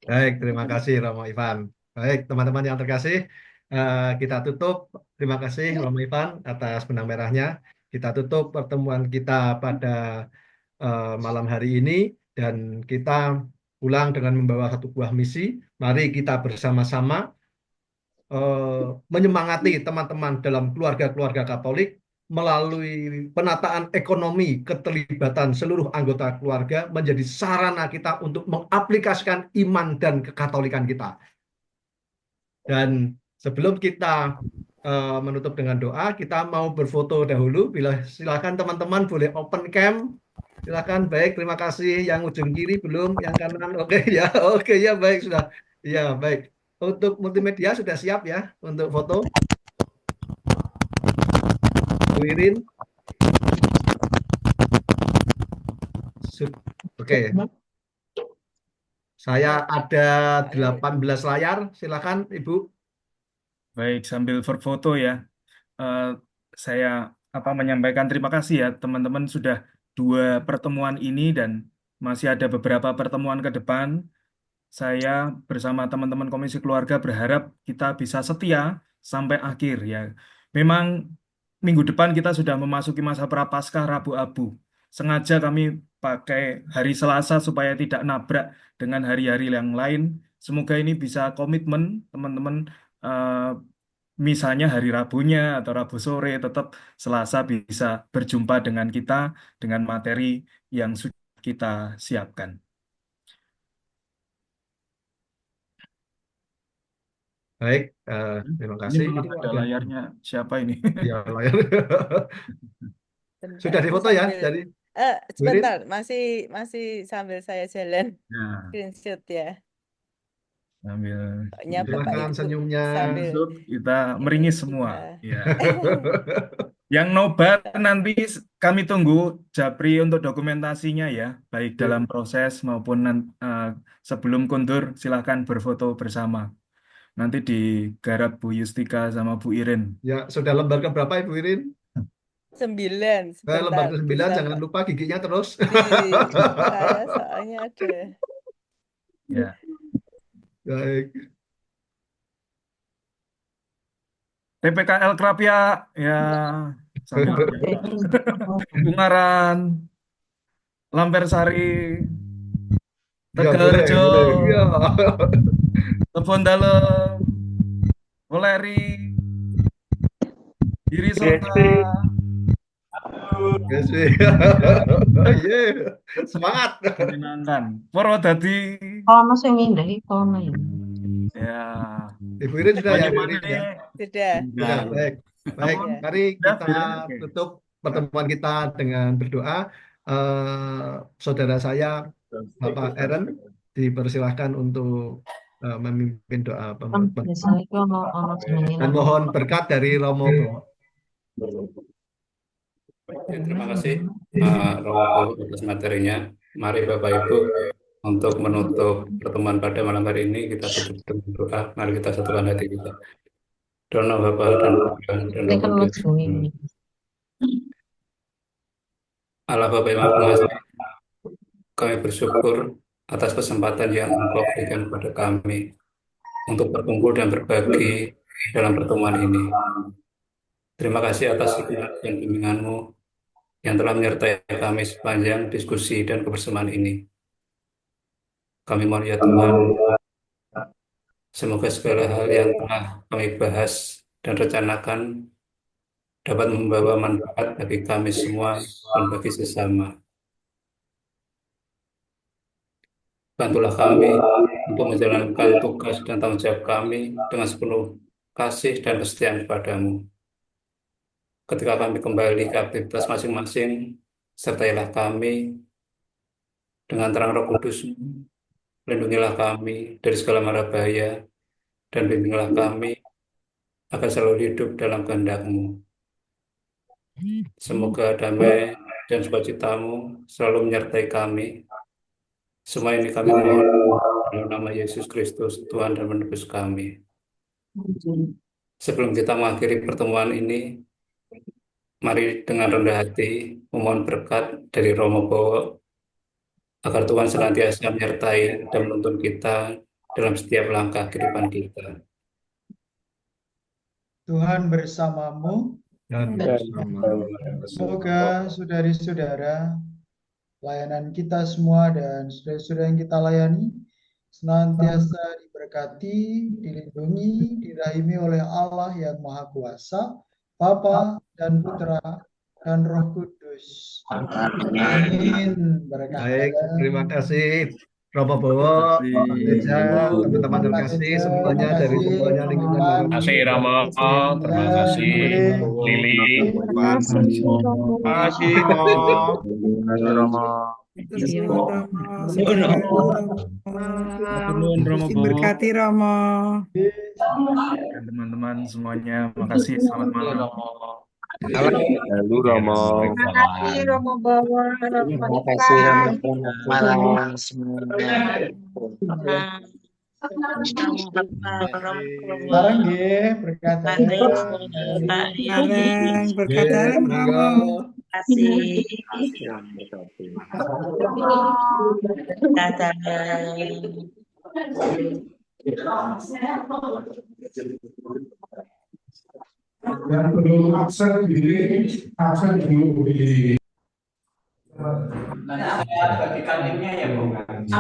[SPEAKER 3] Baik, terima kasih Romo Ivan. Baik, teman-teman yang terkasih, kita tutup. Terima kasih Romo Ivan atas benang merahnya. Kita tutup pertemuan kita pada malam hari ini dan kita pulang dengan membawa satu buah misi. Mari kita bersama-sama menyemangati teman-teman dalam keluarga-keluarga Katolik melalui penataan ekonomi, keterlibatan seluruh anggota keluarga menjadi sarana kita untuk mengaplikasikan iman dan kekatolikan kita. Dan sebelum kita menutup dengan doa, kita mau berfoto dahulu. Silakan teman-teman boleh open cam. Silakan, baik, terima kasih. Yang ujung kiri belum, yang kanan oke ya, oke ya, baik sudah. Ya, baik. Untuk multimedia sudah siap ya untuk foto. Bu Irin. Oke. Saya ada 18 layar. Silakan, Ibu.
[SPEAKER 4] Baik, sambil berfoto ya, saya menyampaikan terima kasih ya teman-teman sudah 2 pertemuan ini dan masih ada beberapa pertemuan ke depan. Saya bersama teman-teman Komisi Keluarga berharap kita bisa setia sampai akhir ya. Memang minggu depan kita sudah memasuki masa prapaskah Rabu Abu. Sengaja kami pakai hari Selasa supaya tidak nabrak dengan hari-hari yang lain. Semoga ini bisa komitmen teman-teman, misalnya hari Rabunya atau Rabu sore tetap Selasa bisa berjumpa dengan kita dengan materi yang sudah kita siapkan.
[SPEAKER 3] Baik, terima
[SPEAKER 4] Ini
[SPEAKER 3] kasih.
[SPEAKER 4] belum ada layarnya siapa ini?
[SPEAKER 3] Ya, layar.
[SPEAKER 5] Bentar,
[SPEAKER 3] Sudah
[SPEAKER 5] aku
[SPEAKER 3] difoto ya
[SPEAKER 5] sambil
[SPEAKER 3] dari Bu Irin?
[SPEAKER 5] sebentar, masih sambil saya jalan
[SPEAKER 4] Nah,
[SPEAKER 5] screenshot ya.
[SPEAKER 4] sambil
[SPEAKER 5] Pokoknya Bapak
[SPEAKER 3] Silakan
[SPEAKER 5] Ibu
[SPEAKER 3] senyumnya.
[SPEAKER 5] sambil
[SPEAKER 4] kita
[SPEAKER 5] ini
[SPEAKER 4] meringis
[SPEAKER 5] kita
[SPEAKER 4] semua. Ya. Yang nobar nanti kami tunggu Japri untuk dokumentasinya ya, baik dalam proses maupun sebelum kuntur silahkan berfoto bersama. Nanti digarap Bu Yustika sama Bu Irin.
[SPEAKER 3] Ya, sudah lembar keberapa Ibu Irin?
[SPEAKER 5] 9
[SPEAKER 3] Lembar
[SPEAKER 5] sebentar
[SPEAKER 3] ke-9,
[SPEAKER 5] bisa
[SPEAKER 3] jangan lupa giginya terus.
[SPEAKER 5] di saya soalnya ada.
[SPEAKER 4] Ya.
[SPEAKER 3] Baik.
[SPEAKER 4] TPKL Krapia ya sambil Ungaran, Lampersari,
[SPEAKER 3] Ya, boleh,
[SPEAKER 4] Tegalrejo,
[SPEAKER 3] boleh. Ya.
[SPEAKER 4] Kebon Dalem, Weleri, Giri Serta,
[SPEAKER 3] Yes, yeah. Semangat.
[SPEAKER 4] menyenangkan. Purwodadi,
[SPEAKER 6] Masih indah kono ya.
[SPEAKER 4] ya.
[SPEAKER 3] Ibu Irin sudah ya, Bu Irin ya.
[SPEAKER 5] Sudah.
[SPEAKER 3] Ya, baik. Baik,
[SPEAKER 5] Ya.
[SPEAKER 3] mari
[SPEAKER 4] Sudah,
[SPEAKER 3] kita
[SPEAKER 4] Bu Irin? Oke.
[SPEAKER 3] tutup pertemuan kita dengan berdoa. Saudara saya, Bapak Eren, dipersilahkan untuk memimpin doa
[SPEAKER 6] Kan
[SPEAKER 3] penutup.
[SPEAKER 6] biasanya itu ono jenenge
[SPEAKER 3] Dan mohon berkat dari Romo Bowo.
[SPEAKER 7] Ya, terima kasih Romo atas materinya. Mari Bapak Ibu untuk menutup pertemuan pada malam hari ini kita tutup dengan doa. Mari kita satukan hati kita. Doa Bapa dan Putra dan Roh
[SPEAKER 6] kan
[SPEAKER 7] Kudus.
[SPEAKER 6] ini.
[SPEAKER 7] Allah Bapa yang Maha Pengasih, kami bersyukur atas kesempatan yang Engkau berikan kepada kami untuk berkumpul dan berbagi dalam pertemuan ini. Terima kasih atas hikmat dan bimbingan-Mu yang telah menyertai kami sepanjang diskusi dan kebersamaan ini. Kami mohon ya Tuhan, semoga segala hal yang telah kami bahas dan rencanakan dapat membawa manfaat bagi kami semua dan bagi sesama. Bantulah kami untuk menjalankan tugas dan tanggung jawab kami dengan sepenuh kasih dan kesetiaan kepadamu. Ketika kami kembali ke aktivitas masing-masing, sertailah kami dengan terang Roh Kudus. Lindungilah kami dari segala mara bahaya dan bimbinglah kami agar selalu hidup dalam kehendak-Mu. Semoga damai dan sukacita-Mu selalu menyertai kami. Semua ini kami mohon dalam nama Yesus Kristus, Tuhan dan Penebus kami. Sebelum kita mengakhiri pertemuan ini, mari dengan rendah hati memohon berkat dari Romo Bowo agar Tuhan senantiasa menyertai dan menuntun kita dalam setiap langkah kehidupan kita.
[SPEAKER 1] Tuhan bersamamu.
[SPEAKER 3] Dan
[SPEAKER 1] Semoga saudari-saudara, pelayanan kita semua dan saudara-saudara yang kita layani senantiasa diberkati, dilindungi, dirahimi oleh Allah yang Maha Kuasa, Bapa, dan Putra dan Roh Kudus. Amin. Berkah
[SPEAKER 3] Baik, terima
[SPEAKER 1] dalam.
[SPEAKER 3] kasih Romo Bowo, Pak Teja, teman-teman
[SPEAKER 1] Pak
[SPEAKER 3] terkasih
[SPEAKER 1] Teja,
[SPEAKER 3] semuanya dari
[SPEAKER 1] makasih.
[SPEAKER 3] semuanya lingkungan
[SPEAKER 1] Pak
[SPEAKER 3] Malang.
[SPEAKER 4] Terima kasih Ramo, terima kasih Lili.
[SPEAKER 6] Terima kasih Romo.
[SPEAKER 2] Makasih, Mo.
[SPEAKER 4] Nuhun Romo Bowo
[SPEAKER 8] Berkati Romo.
[SPEAKER 4] dan teman-teman semuanya. Makasih, selamat malam.
[SPEAKER 2] Halo, Romo.
[SPEAKER 6] Terima kasih Romo Bowo, Romo
[SPEAKER 9] Terima kasih
[SPEAKER 6] Ivan.
[SPEAKER 9] selamat malam semuanya.
[SPEAKER 1] Bareng nggih, berkah dalam.
[SPEAKER 8] Bareng berkat dalam Romo.
[SPEAKER 6] Kasih.
[SPEAKER 10] Dan perlu aksen dulu di bagikan linknya ya Bu. Ganti.